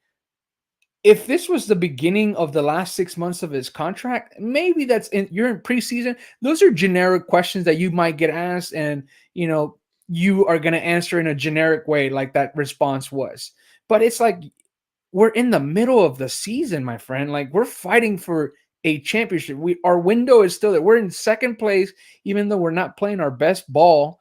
if this was the beginning of the last 6 months of his contract, maybe you're in preseason. Those are generic questions that you might get asked, and you are going to answer in a generic way, like that response was. But it's like we're in the middle of the season, my friend. Like we're fighting for a championship. Our window is still there. We're in second place, even though we're not playing our best ball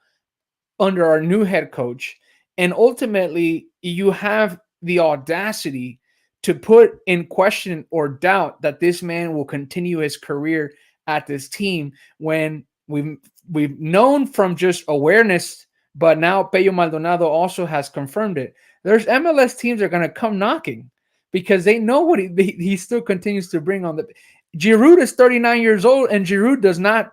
under our new head coach. And ultimately, you have the audacity to put in question or doubt that this man will continue his career at this team when we've known from just awareness, but now Pello Maldonado also has confirmed it. There's MLS teams that are going to come knocking because they know what he still continues to bring on the. Giroud is 39 years old, and Giroud does not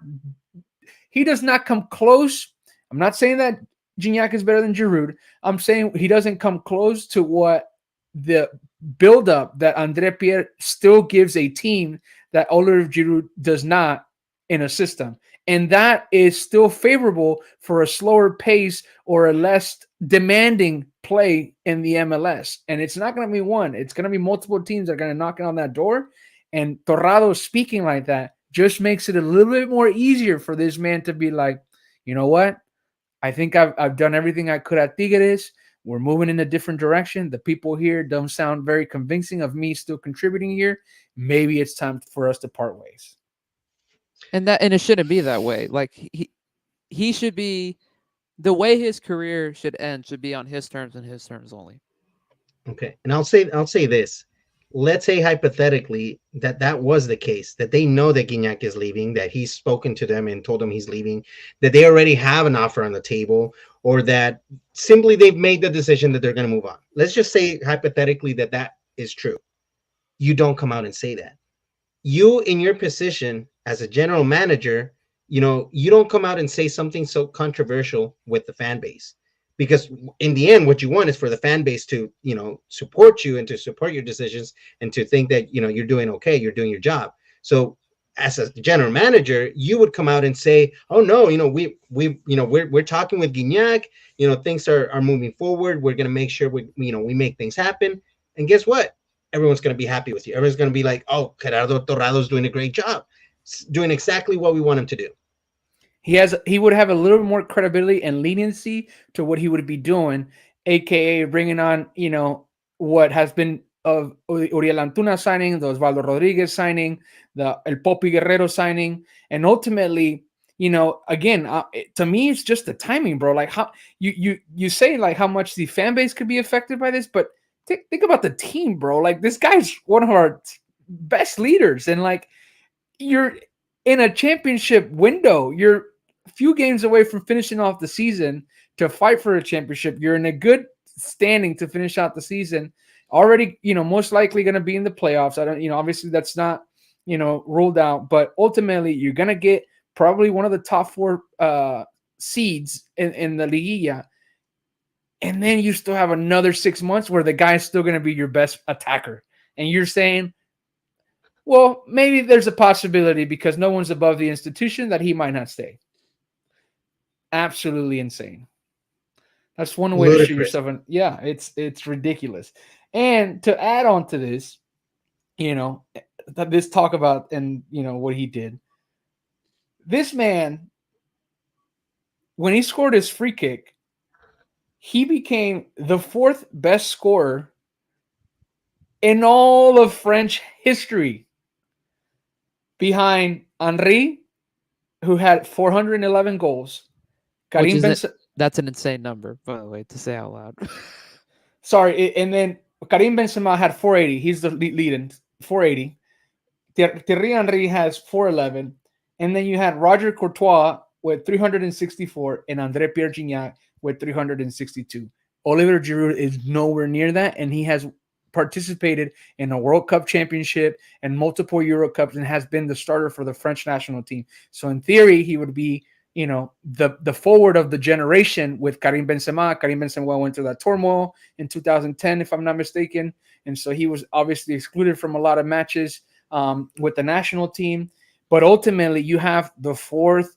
come close. I'm not saying that Gignac is better than Giroud. I'm saying he doesn't come close to what the buildup that Andre Pierre still gives a team that Oliver Giroud does not in a system. And that is still favorable for a slower pace or a less demanding play in the MLS. And it's not going to be one. It's going to be multiple teams that are going to knock on that door. And Torrado speaking like that just makes it a little bit more easier for this man to be like, you know what? I think I've done everything I could at Tigres. We're moving in a different direction. The people here don't sound very convincing of me still contributing here. Maybe it's time for us to part ways.
And it shouldn't be that way. Like he should be, the way his career should end should be on his terms and his terms only.
Okay, and I'll say this. Let's say hypothetically that was the case, that they know that Gignac is leaving, that he's spoken to them and told them he's leaving, that they already have an offer on the table, or that simply they've made the decision that they're going to move on. Let's just say hypothetically that is true. You don't come out and say that. You, in your position as a general manager, you don't come out and say something so controversial with the fan base. Because in the end, what you want is for the fan base to, support you and to support your decisions and to think that, you're doing okay, you're doing your job. So as a general manager, you would come out and say, oh no, we're talking with Gignac, things are moving forward. We're going to make sure we make things happen. And guess what? Everyone's going to be happy with you. Everyone's going to be like, oh, Gerardo Torrado's doing a great job, doing exactly what we want him to do.
He would have a little bit more credibility and leniency to what he would be doing, aka bringing on, what has been of Uriel Antuna signing, the Osvaldo Rodriguez signing, the El Popi Guerrero signing, and ultimately, again, to me, it's just the timing, bro. Like how you say like how much the fan base could be affected by this, but think about the team, bro. Like this guy's one of our best leaders, and like you're in a championship window. You're a few games away from finishing off the season to fight for a championship. You're in a good standing to finish out the season. Already, most likely going to be in the playoffs. I don't, obviously that's not, ruled out, but ultimately you're going to get probably one of the top 4 seeds in the Liguilla. And then you still have another 6 months where the guy's still going to be your best attacker. And you're saying, well, maybe there's a possibility because no one's above the institution that he might not stay. Absolutely insane. That's one way to shoot yourself in. Yeah, it's ridiculous. And to add on to this, this talk about and what he did. This man, when he scored his free kick, he became the 4th best scorer in all of French history, behind Henry, who had 411 goals.
That's an insane number, by the way, to say out loud.
Sorry, and then Karim Benzema had 480. He's the leading 480. Thierry Henry has 411. And then you had Roger Courtois with 364 and André Pierre Gignac with 362. Oliver Giroud is nowhere near that, and he has participated in a World Cup championship and multiple Euro Cups and has been the starter for the French national team. So in theory, he would be, the forward of the generation with Karim Benzema. Karim Benzema went through that turmoil in 2010, if I'm not mistaken. And so he was obviously excluded from a lot of matches with the national team. But ultimately, you have the 4th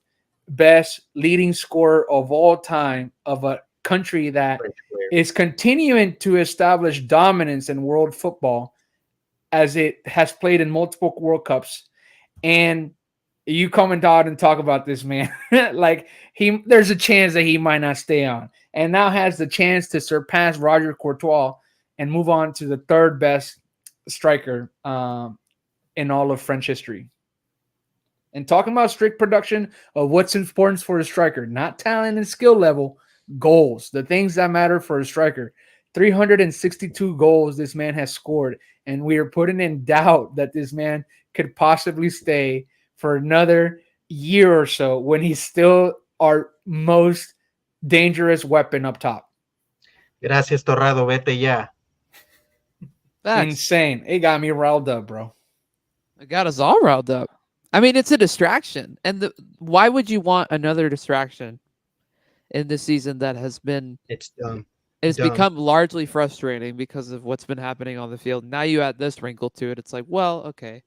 best leading scorer of all time of a country that is continuing to establish dominance in world football as it has played in multiple World Cups. And you come out and talk about this man like there's a chance that he might not stay on, and now has the chance to surpass Roger Courtois and move on to the 3rd best striker in all of French history. And talking about strict production of what's important for a striker, not talent and skill level, goals, the things that matter for a striker. 362 goals this man has scored, and we are putting in doubt that this man could possibly stay for another year or so when he's still our most dangerous weapon up top.
Gracias, Torrado. Vete ya.
Facts.
Insane. It got me riled up, bro.
It got us all riled up. I mean, it's a distraction. And why would you want another distraction in this season that has been
It's dumb.
it's
Dumb.
become largely frustrating because of what's been happening on the field. Now you add this wrinkle to it. It's like, well, okay.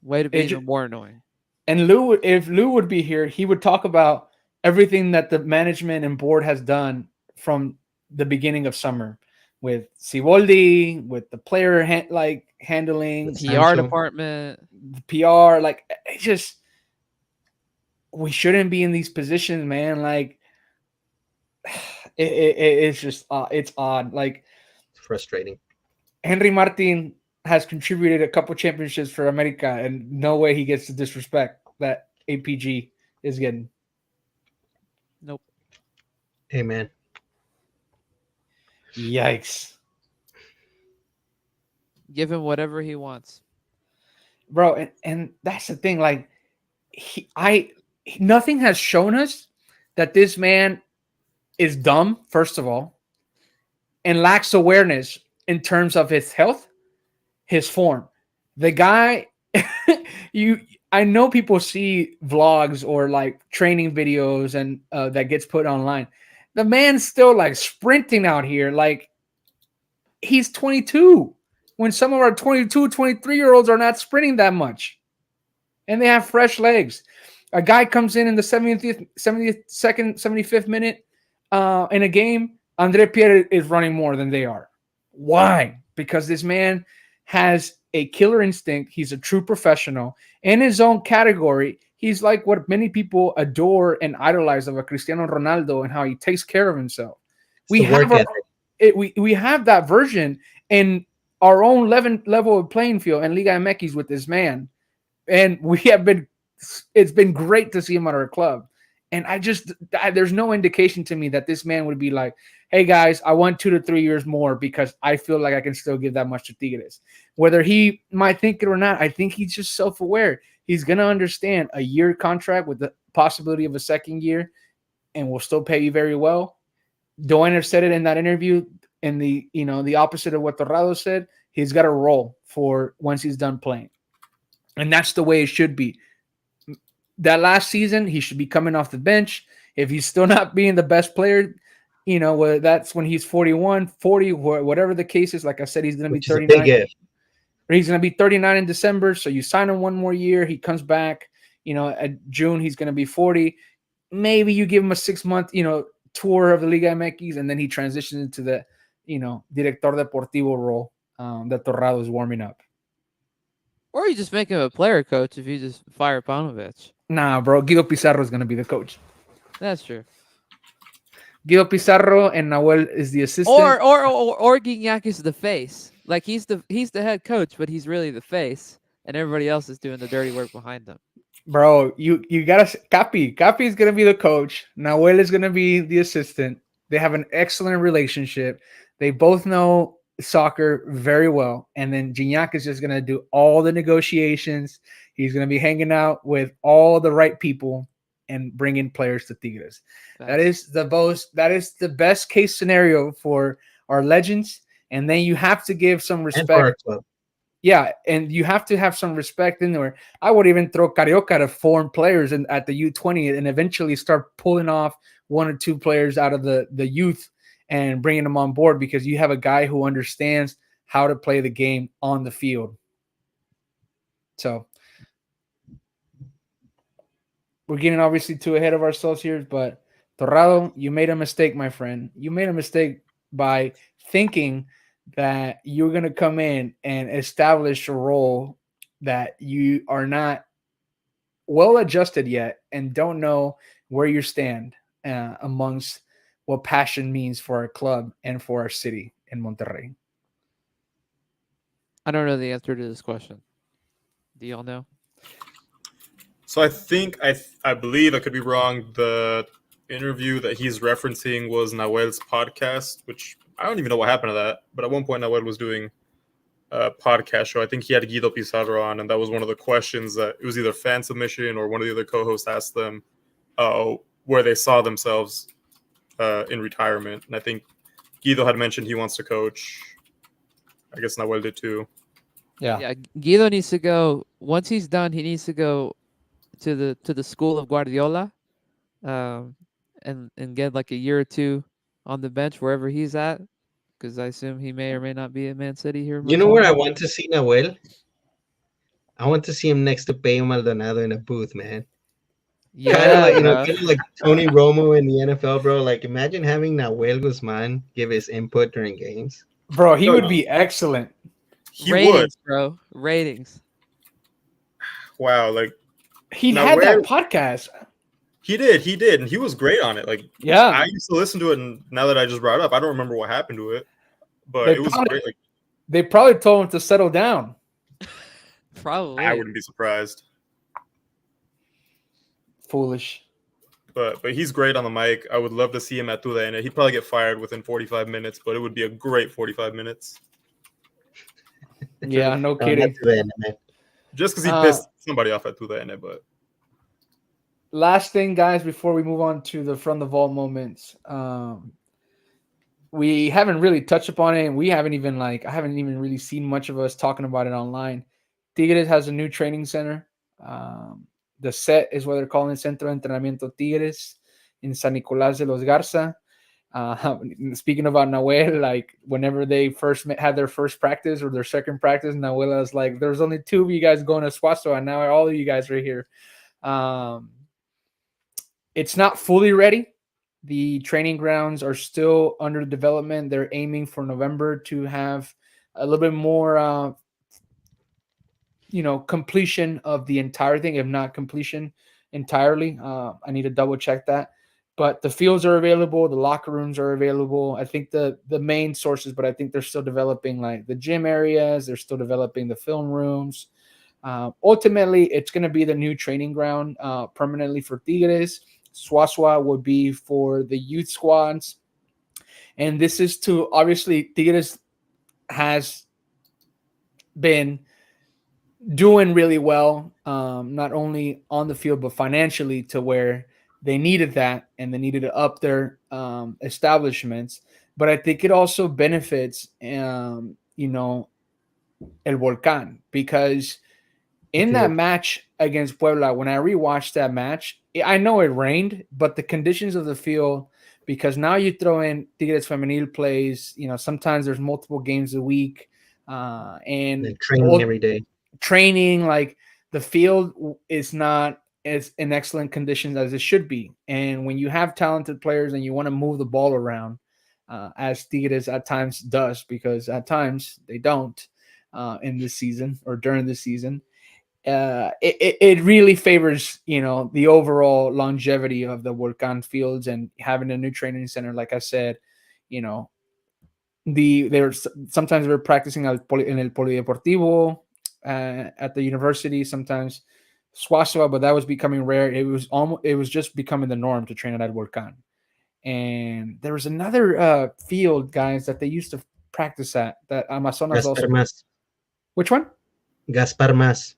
Way to be even more annoying.
And Lou, if Lou would be here, he would talk about everything that the management and board has done from the beginning of summer with Siboldi, with the player handling,
The PR department,
the PR. Like, it just, we shouldn't be in these positions, man. Like, it's just it's odd. Like,
It's frustrating.
Henry Martin has contributed a couple championships for America, and no way he gets the disrespect that APG is getting.
Nope.
Hey, man.
Yikes.
Give him whatever he wants.
Bro, and that's the thing. Like, nothing has shown us that this man is dumb, first of all, and lacks awareness in terms of his health, his form. The guy, I know people see vlogs or like training videos and that gets put online. The man's still like sprinting out here. Like, he's 22 when some of our 22, 23-year-olds are not sprinting that much. And they have fresh legs. A guy comes in the 70th, 72nd, 75th minute in a game. Andre Pierre is running more than they are. Why? Because this man has a killer instinct. He's a true professional. In his own category, he's like what many people adore and idolize of a Cristiano Ronaldo and how he takes care of himself. We have that version in our own level of playing field and Liga MX with this man. And it's been great to see him at our club. And there's no indication to me that this man would be like, hey guys, I want 2 to 3 years more because I feel like I can still give that much to Tigres. Whether he might think it or not, I think he's just self-aware. He's going to understand a year contract with the possibility of a second year and will still pay you very well. Doiner said it in that interview, and the opposite of what Torrado said. He's got a role for once he's done playing. And that's the way it should be. That last season, he should be coming off the bench. If he's still not being the best player, that's when he's 41, 40, whatever the case is. Like I said, he's going to be 39. He's going to be 39 in December. So you sign him one more year. He comes back, at June, he's going to be 40. Maybe you give him a 6-month, tour of the Liga MX, and then he transitions into the, Director Deportivo role that Torrado is warming up.
Or you just make him a player coach if you just fire Paunovic.
Nah, bro. Guido Pizarro is going to be the coach.
That's true.
Guido Pizarro and Nahuel is the assistant.
Or Gignac is the face. Like he's the head coach, but he's really the face, and everybody else is doing the dirty work behind them.
Bro, you gotta Capi. Capi is gonna be the coach. Nahuel is gonna be the assistant. They have an excellent relationship. They both know soccer very well, and then Gignac is just gonna do all the negotiations. He's gonna be hanging out with all the right people and bringing players to Tigres. That is the best case scenario for our legends. And then you have to give some respect. Yeah, and you have to have some respect in there. I would even throw Carioca to foreign players at the U20 and eventually start pulling off 1 or 2 players out of the youth and bringing them on board, because you have a guy who understands how to play the game on the field. So we're getting obviously too ahead of ourselves here, but Torrado, you made a mistake, my friend. You made a mistake by thinking that you're going to come in and establish a role that you are not well adjusted yet and don't know where you stand amongst what passion means for our club and for our city in Monterrey.
I don't know the answer to this question. Do y'all know?
So I believe, I could be wrong, the interview that he's referencing was Nahuel's podcast, which I don't even know what happened to that. But at one point, Nahuel was doing a podcast show. I think he had Guido Pizarro on, and that was one of the questions that it was either fan submission or one of the other co-hosts asked them where they saw themselves in retirement. And I think Guido had mentioned he wants to coach. I guess Nahuel did too.
Yeah, Guido needs to go. Once he's done, he needs to go to the school of Guardiola, and get like a year or two on the bench wherever he's at, because I assume he may or may not be at Man City here.
You know where I want to see Nahuel? I want to see him next to Peyo Maldonado in a booth, man.
Yeah,
kind of like Tony Romo in the NFL, bro. Like, imagine having Nahuel Guzman give his input during games.
Bro, he would be excellent.
He
ratings,
would.
bro. Ratings.
Wow, like
he had that podcast.
He did, and he was great on it. Like,
yeah,
I used to listen to it, and now that I just brought it up, I don't remember what happened to it, but it was great. Like,
they probably told him to settle down.
Probably.
I wouldn't be surprised.
Foolish.
But he's great on the mic. I would love to see him at TUDN. He'd probably get fired within 45 minutes, but it would be a great 45 minutes.
Yeah, no kidding.
Just because he pissed somebody off at TUDN, but.
Last thing, guys, before we move on to the From the Vault moments. We haven't really touched upon it, and I haven't even really seen much of us talking about it online. Tigres has a new training center. The set is what they're calling it, Centro de Entrenamiento Tigres in San Nicolás de los Garza. Speaking about Nahuel, like whenever they had their first practice or their second practice, Nahuel was like, "There's only 2 of you guys going to Suazo, and now all of you guys are here." It's not fully ready. The training grounds are still under development. They're aiming for November to have a little bit more, completion of the entire thing, if not completion entirely. I need to double check that. But the fields are available. The locker rooms are available. I think the main sources, but I think they're still developing like the gym areas. They're still developing the film rooms. Ultimately, it's going to be the new training ground permanently for Tigres. Suazua would be for the youth squads. And this is to, obviously, Tigres has been doing really well, not only on the field, but financially, to where they needed that and they needed to up their establishments. But I think it also benefits, El Volcán, because in that match against Puebla, when I rewatched that match, I know it rained, but the conditions of the field, because now you throw in Tigres Femenil plays, sometimes there's multiple games a week, and
training every day.
Training, like the field is not as in excellent conditions as it should be. And when you have talented players and you want to move the ball around, as Tigres at times does, because at times they don't in this season or during the season, it really favors, the overall longevity of the Volcán fields, and having a new training center. Like I said, sometimes they're practicing in el Polideportivo at the university, sometimes Suazua, but that was becoming rare. It was just becoming the norm to train at El Volcán. And there was another field, guys, that they used to practice at, that Amazonas
Gaspar
also.
Mas.
Which one?
Gaspar Mas.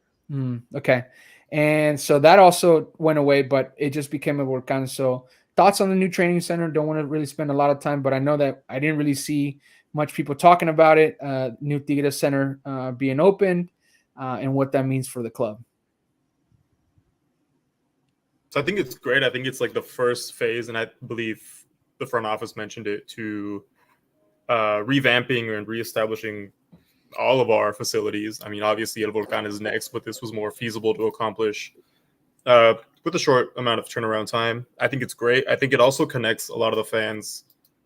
Okay. And so that also went away, but it just became a Volcán. So thoughts on the new training center? Don't want to really spend a lot of time, but I know that I didn't really see much people talking about it. New Tigres Center being opened, and what that means for the club.
So I think it's great. I think it's like the first phase, and I believe the front office mentioned it, to revamping and reestablishing all of our facilities. I mean, obviously El Volcán is next, but this was more feasible to accomplish with a short amount of turnaround time. I think it's great. I think it also connects a lot of the fans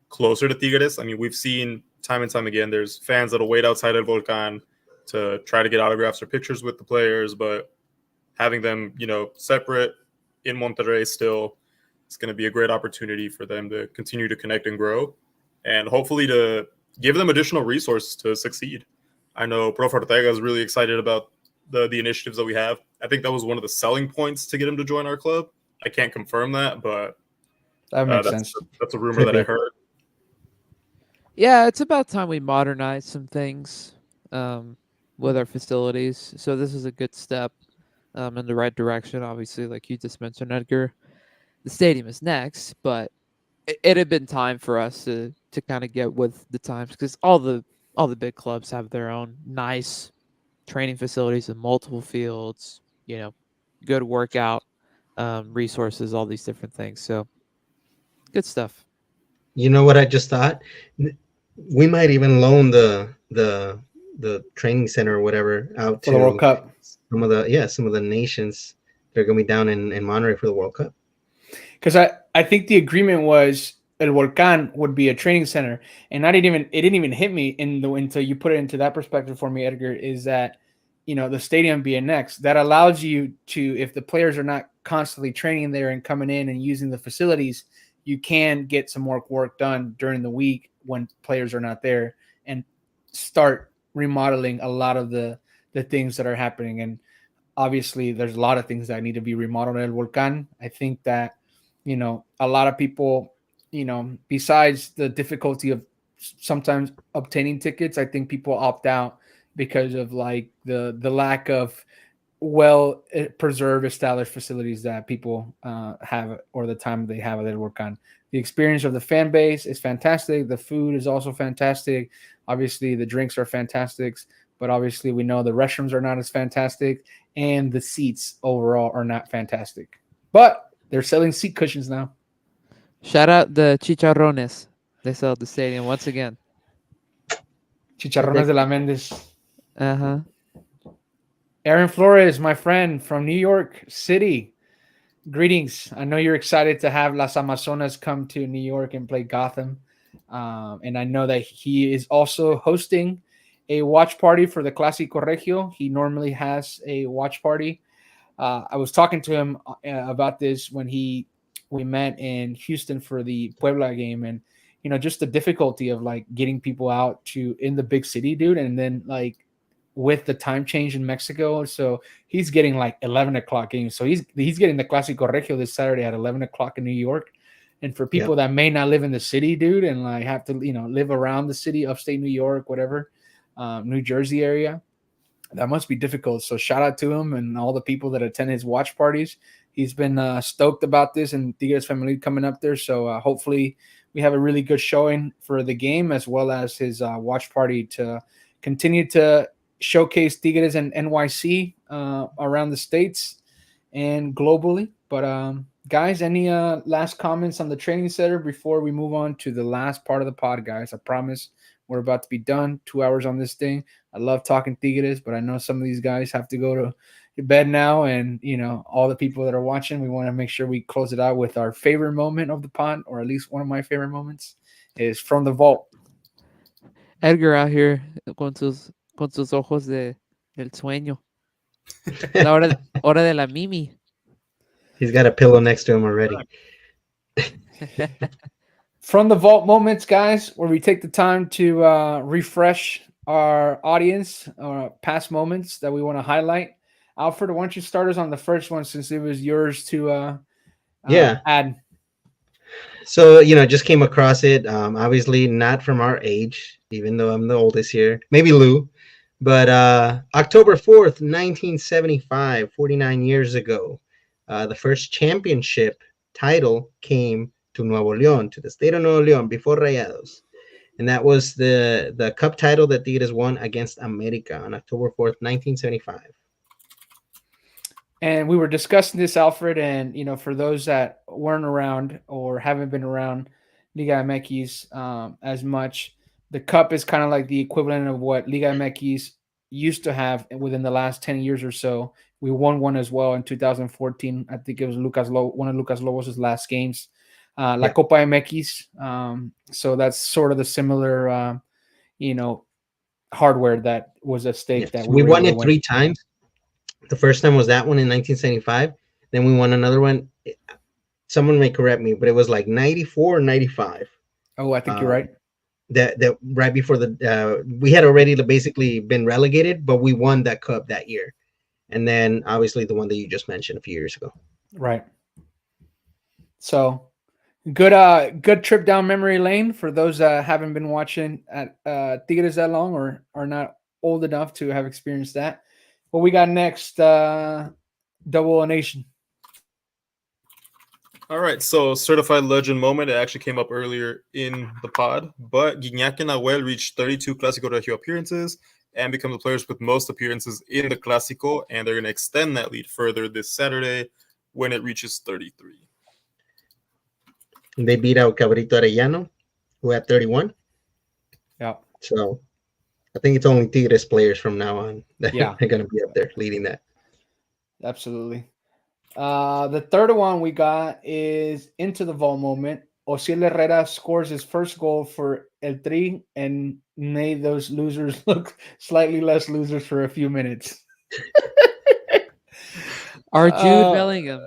closer to Tigres. I mean, we've seen time and time again, there's fans that'll wait outside El Volcán to try to get autographs or pictures with the players, but having them, separate in Monterrey still, it's going to be a great opportunity for them to continue to connect and grow, and hopefully to give them additional resources to succeed. I know Prof. Ortega is really excited about the initiatives that we have. I think that was one of the selling points to get him to join our club. I can't confirm that, but
That makes sense.
that's a rumor
Could
that I
be.
heard.
Yeah, it's about time we modernize some things with our facilities. So this is a good step in the right direction. Obviously, like you just mentioned, Edgar, the stadium is next, but it had been time for us to kind of get with the times because all the big clubs have their own nice training facilities and multiple fields. You know, good workout resources, all these different things. So good stuff.
You know what I just thought? We might even loan the training center or whatever out
For the World
to
Cup.
some of the nations that are gonna be down in Monterey for the World Cup.
Because I think the agreement was El Volcán would be a training center, and it didn't even hit me until you put it into that perspective for me, Edgar. Is that the stadium being next that allows you to, if the players are not constantly training there and coming in and using the facilities, you can get some more work done during the week when players are not there and start remodeling a lot of the things that are happening. And obviously there's a lot of things that need to be remodeled at El Volcán. I think that a lot of people, besides the difficulty of sometimes obtaining tickets, I think people opt out because of like the lack of well preserved established facilities that people have, or the time they have at work on. The experience of the fan base is fantastic. The food is also fantastic. Obviously the drinks are fantastic, but obviously we know the restrooms are not as fantastic and the seats overall are not fantastic, but they're selling seat cushions now.
Shout out the chicharrones they sell at the stadium once again.
Chicharrones de la Méndez.
Uh-huh.
Aaron Flores, my friend from New York City. Greetings. I know you're excited to have Las Amazonas come to New York and play Gotham. And I know that he is also hosting a watch party for the Clasico Regio. He normally has a watch party. I was talking to him about this when we met in Houston for the Puebla game, and just the difficulty of like getting people out to in the big city, dude, and then like with the time change in Mexico, so he's getting like 11 o'clock games. So he's getting the Clasico Regio this Saturday at 11 o'clock in New York. And for people that may not live in the city, dude, and like have to live around the city, upstate New York, whatever, New Jersey area, that must be difficult. So shout out to him and all the people that attend his watch parties. He's been stoked about this and Tigres family coming up there. So hopefully we have a really good showing for the game, as well as his watch party to continue to showcase Tigres and NYC around the States and globally. But guys, any last comments on the training center before we move on to the last part of the pod, guys? I promise we're about to be done. 2 hours on this thing. I love talking Tigres, but I know some of these guys have to go to bed now. And, all the people that are watching, we want to make sure we close it out with our favorite moment of the pod, or at least one of my favorite moments is from the vault.
Edgar out here con sus ojos del sueño. La hora de la Mimi.
He's got a pillow next to him already.
From the vault moments, guys, where we take the time to refresh our audience, past moments that we want to highlight. Alfred, why don't you start us on the first one, since it was yours to add.
So, just came across it. Obviously not from our age, even though I'm the oldest here. Maybe Lou. But October 4th, 1975, 49 years ago, the first championship title came to Nuevo León, to the state of Nuevo León, before Rayados. And that was the cup title that Tigres won against America on October 4th, 1975.
And we were discussing this, Alfred, and, for those that weren't around or haven't been around Liga MX as much, the cup is kind of like the equivalent of what Liga MX used to have within the last 10 years or so. We won one as well in 2014. I think it was one of Lucas Lobos' last games. La Copa MX. So that's sort of the similar, hardware that was at stake. That
we won it 3 times. The first time was that one in 1975. Then we won another one. Someone may correct me, but it was like 94 or 95.
Oh, I think you're right.
That right before we had already basically been relegated, but we won that cup that year. and then obviously the one that you just mentioned a few years ago.
Right. So good trip down memory lane for those that haven't been watching at Tigres that long or are not old enough to have experienced that. What we got next, Double Nation.
All right, so certified legend moment. It actually came up earlier in the pod, but Guignac and Nahuel reached 32 Clasico Regio appearances and become the players with most appearances in the Clasico, and they're going to extend that lead further this Saturday when it reaches 33.
They beat out Cabrito Arellano, who had 31.
Yeah.
So I think it's only Tigres players from now on that
Yeah.
are going to be up there leading that.
Absolutely. The third one we got is into the vault moment. Osiel Herrera scores his first goal for El Tri and made those losers look slightly less losers for a few minutes.
Our Jude Bellingham.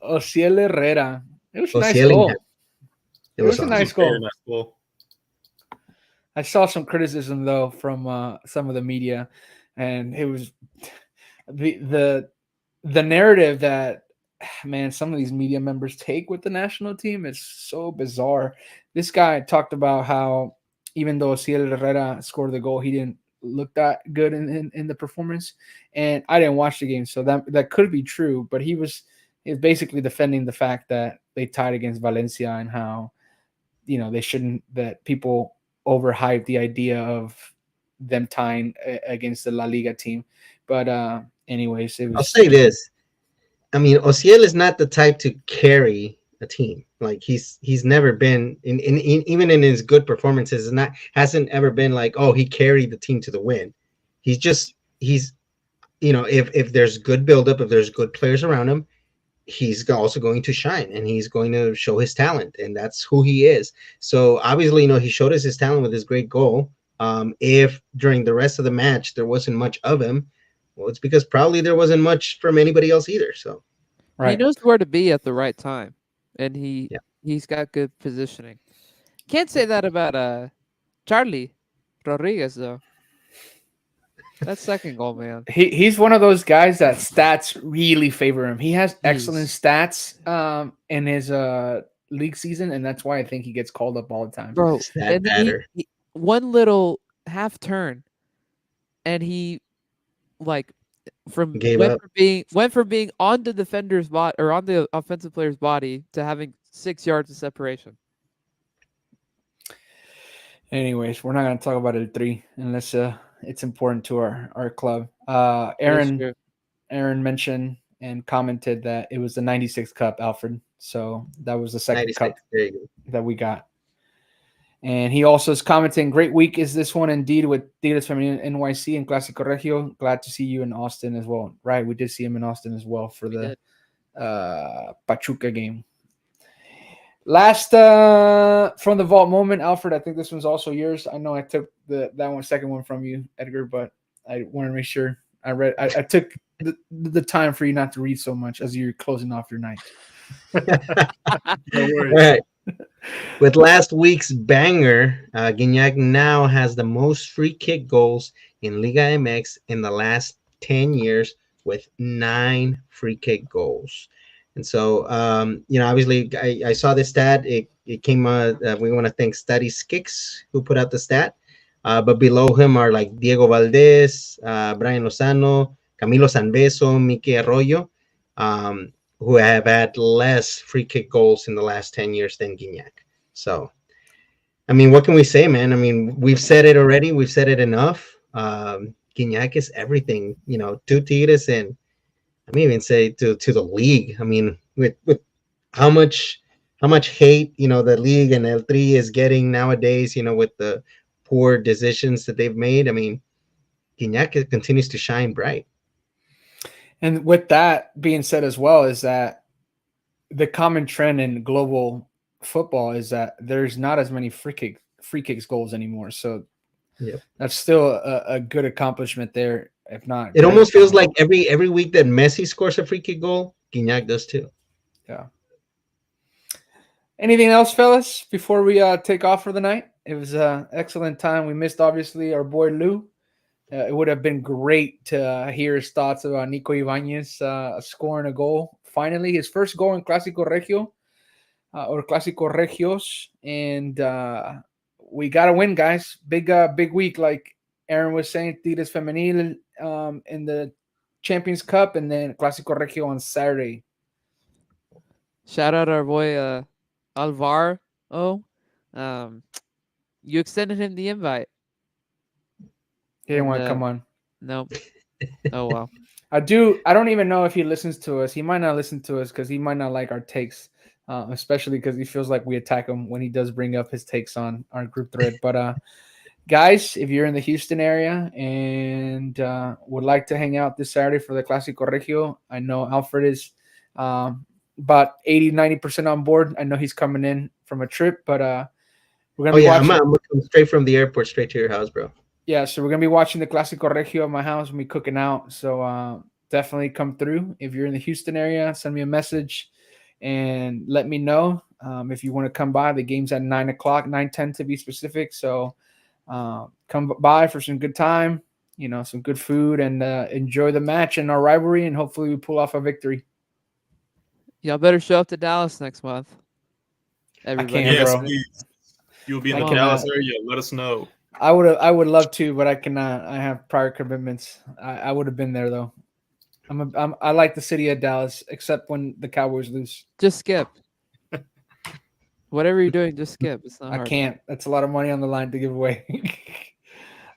Osiel Herrera. It was a nice
Osiel,
goal.
it
was a
awesome.
nice
Very
goal.
nice goal.
I saw some criticism though from some of the media, and it was the narrative that, man, some of these media members take with the national team is so bizarre. This guy talked about how even though Ciel Herrera scored the goal, he didn't look that good in the performance. And I didn't watch the game, so that could be true. But he was basically defending the fact that they tied against Valencia and how, they shouldn't, that people overhyped the idea of them tying against the La Liga team. But anyways, it was.
I'll say this. I mean, Osiel is not the type to carry a team. Like he's never been in even in his good performances, hasn't ever been like, oh, he carried the team to the win. He's if there's good buildup, if there's good players around him, he's also going to shine and he's going to show his talent, and that's who he is. So obviously, he showed us his talent with his great goal. If during the rest of the match there wasn't much of him, well, it's because probably there wasn't much from anybody else either. So
He knows where to be at the right time, and he's got good positioning. Can't say that about Charlie Rodriguez though. That second goal, man.
He's one of those guys that stats really favor him. He has excellent stats in his league season, and that's why I think he gets called up all the time.
Bro, and he one little half turn, and he went from being on the defender's body or on the offensive player's body to having 6 yards of separation.
Anyways, we're not going to talk about El Tri unless it's important to our club. Aaron mentioned and commented that it was the 96 Cup, Alfred. So that was the second cup that we got. And he also is commenting, great week is this one indeed with Tigres Femenil NYC and Clasico Regio. Glad to see you in Austin as well. Right, we did see him in Austin as well for the Pachuca game. Last from the vault moment, Alfred, I think this one's also yours. I know I took that second one from you, Edgar, but I want to make sure I took the time for you not to read so much as you're closing off your night.
No worries.
Right. With last week's banger, Guignac now has the most free kick goals in Liga MX in the last 10 years with 9 free kick goals. And so, obviously, I saw this stat. It came we want to thank Statistics who put out the stat. But below him are like Diego Valdez, Brian Lozano, Camilo Sanbeso, Miki Arroyo, who have had less free kick goals in the last 10 years than Guignac. So, I mean, what can we say, man? I mean, we've said it already. We've said it enough. Guignac is everything, to Tigres, and I mean, even say to the league. I mean, with how much hate, the league and El Tri is getting nowadays, with the poor decisions that they've made. I mean, Guignac continues to shine bright.
And with that being said as well, is that the common trend in global football is that there's not as many free kicks goals anymore. So that's still a good accomplishment there. If not,
it almost feels like every week that Messi scores a free kick goal, Guignac does too.
Yeah. Anything else, fellas, before we take off for the night? It was an excellent time. We missed, obviously, our boy Lou. It would have been great to hear his thoughts about Nico Ibanez scoring a goal. Finally, his first goal in Clasico Regio or Clasico Regios, and we got to win, guys. Big week, like Aaron was saying. Tigres Femenil in the Champions Cup, and then Clasico Regio on Saturday.
Shout out our boy Alvaro. You extended him the invite.
He didn't want to come on.
Nope. Oh well.
I don't even know if he listens to us. He might not listen to us because he might not like our takes, especially because he feels like we attack him when he does bring up his takes on our group thread. But guys, if you're in the Houston area and would like to hang out this Saturday for the Clasico Regio, I know Alfred is about 80-90% on board. I know he's coming in from a trip, but we're gonna be watching.
I'm coming straight from the airport straight to your house, bro.
Yeah, so we're gonna be watching the Clasico Regio at my house and be cooking out. So definitely come through if you're in the Houston area. Send me a message and let me know if you want to come by. The game's at 9 o'clock, 9:10 to be specific. So come by for some good time, some good food, and enjoy the match and our rivalry, and hopefully we pull off a victory.
Y'all better show up to Dallas next month. Everybody.
Yes,
bro.
please. You'll be in the Dallas area. Let us know.
I would love to, but I cannot. I have prior commitments. I would have been there though. I like the city of Dallas, except when the Cowboys lose.
Just skip. Whatever you're doing, just skip. It's not hard.
I can't. That's a lot of money on the line to give away.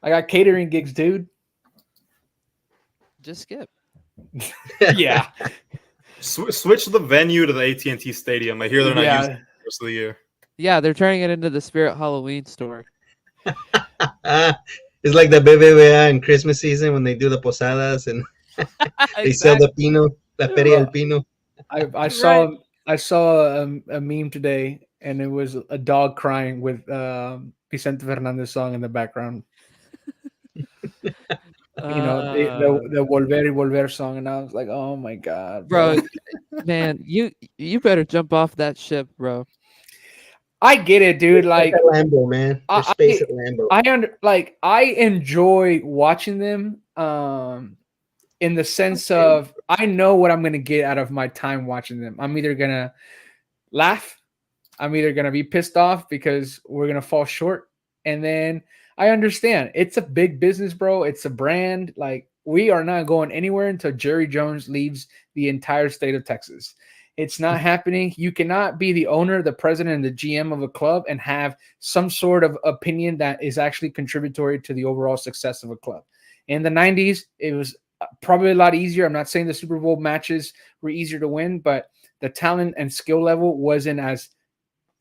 I got catering gigs, dude.
Just skip.
Yeah.
Switch the venue to the AT&T Stadium. I hear they're not using it the rest of the year.
Yeah, they're turning it into the Spirit Halloween store.
It's like the BBVA in Christmas season when they do the posadas and they sell the pino, la feria del pino.
I saw a meme today, and it was a dog crying with Vicente Fernandez song in the background. The Volver y Volver song, and I was like, oh my god,
bro. Man, you better jump off that ship, bro.
I get it, dude. Like
Lambo, man. There's space at Lambo.
I enjoy watching them in the sense of I know what I'm gonna get out of my time watching them. I'm either gonna laugh, I'm either gonna be pissed off because we're gonna fall short, and then I understand it's a big business, bro. It's a brand. Like, we are not going anywhere until Jerry Jones leaves the entire state of Texas. It's not happening. You cannot be the owner, the president, and the GM of a club and have some sort of opinion that is actually contributory to the overall success of a club. In the 90s, it was probably a lot easier. I'm not saying the Super Bowl matches were easier to win, but the talent and skill level wasn't as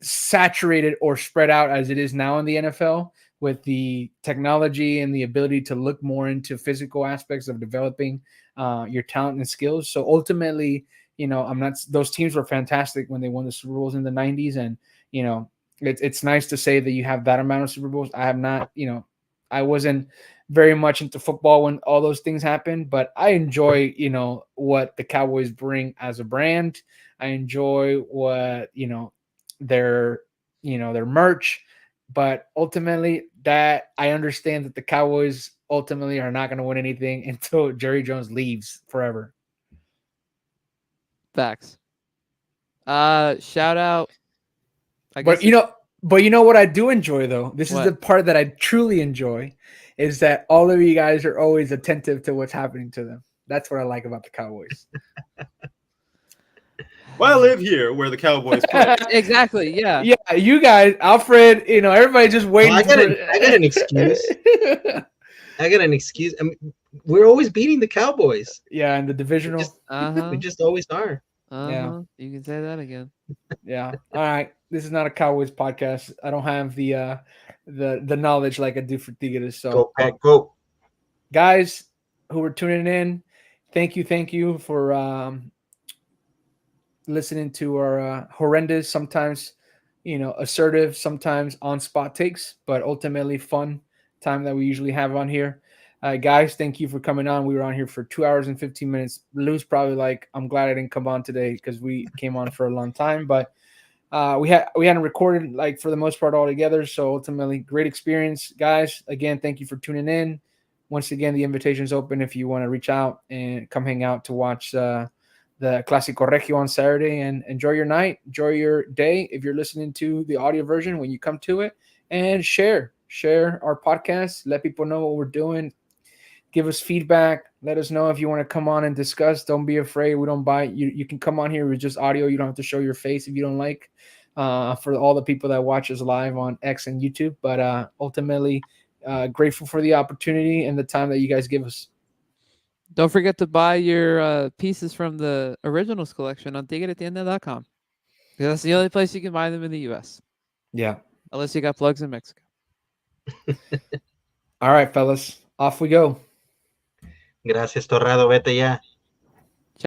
saturated or spread out as it is now in the NFL, with the technology and the ability to look more into physical aspects of developing your talent and skills. So ultimately, those teams were fantastic when they won the Super Bowls in the 90s. And, it's nice to say that you have that amount of Super Bowls. I have not, I wasn't very much into football when all those things happened, but I enjoy, what the Cowboys bring as a brand. I enjoy what, their merch, but ultimately that I understand that the Cowboys ultimately are not going to win anything until Jerry Jones leaves forever.
Facts. Shout out.
But you know what I do enjoy though? This is the part that I truly enjoy, is that all of you guys are always attentive to what's happening to them. That's what I like about the Cowboys.
Well, I live here where the Cowboys play.
Exactly. Yeah.
Yeah. You guys, Alfred, everybody just waiting.
I got an excuse. I got an excuse. I mean, we're always beating the Cowboys.
Yeah, in the divisional.
We just always are.
Yeah.
You can say that again.
Yeah. All right. This is not a Cowboys podcast. I don't have the knowledge like I do for Tigres. So
go.
Guys who are tuning in, thank you for listening to our horrendous, sometimes assertive, sometimes on spot takes, but ultimately fun time that we usually have on here. Guys, thank you for coming on. We were on here for 2 hours and 15 minutes. Lou's probably like, I'm glad I didn't come on today because we came on for a long time, but we hadn't recorded for the most part all together. So ultimately, great experience, guys. Again, thank you for tuning in. once again, the invitation is open if you want to reach out and come hang out to watch the Clasico Regio on Saturday, and enjoy your night, enjoy your day if you're listening to the audio version when you come to it, and share our podcast. Let people know what we're doing. Give us feedback. Let us know if you want to come on and discuss. Don't be afraid. We don't bite. You can come on here with just audio. You don't have to show your face if you don't like. For all the people that watch us live on X and YouTube, but ultimately grateful for the opportunity and the time that you guys give us.
Don't forget to buy your pieces from the originals collection on tigrettienda.com. That's the only place you can buy them in the U.S.
Yeah.
Unless you got plugs in Mexico.
All right, fellas. Off we go.
Gracias, Torrado. Vete ya.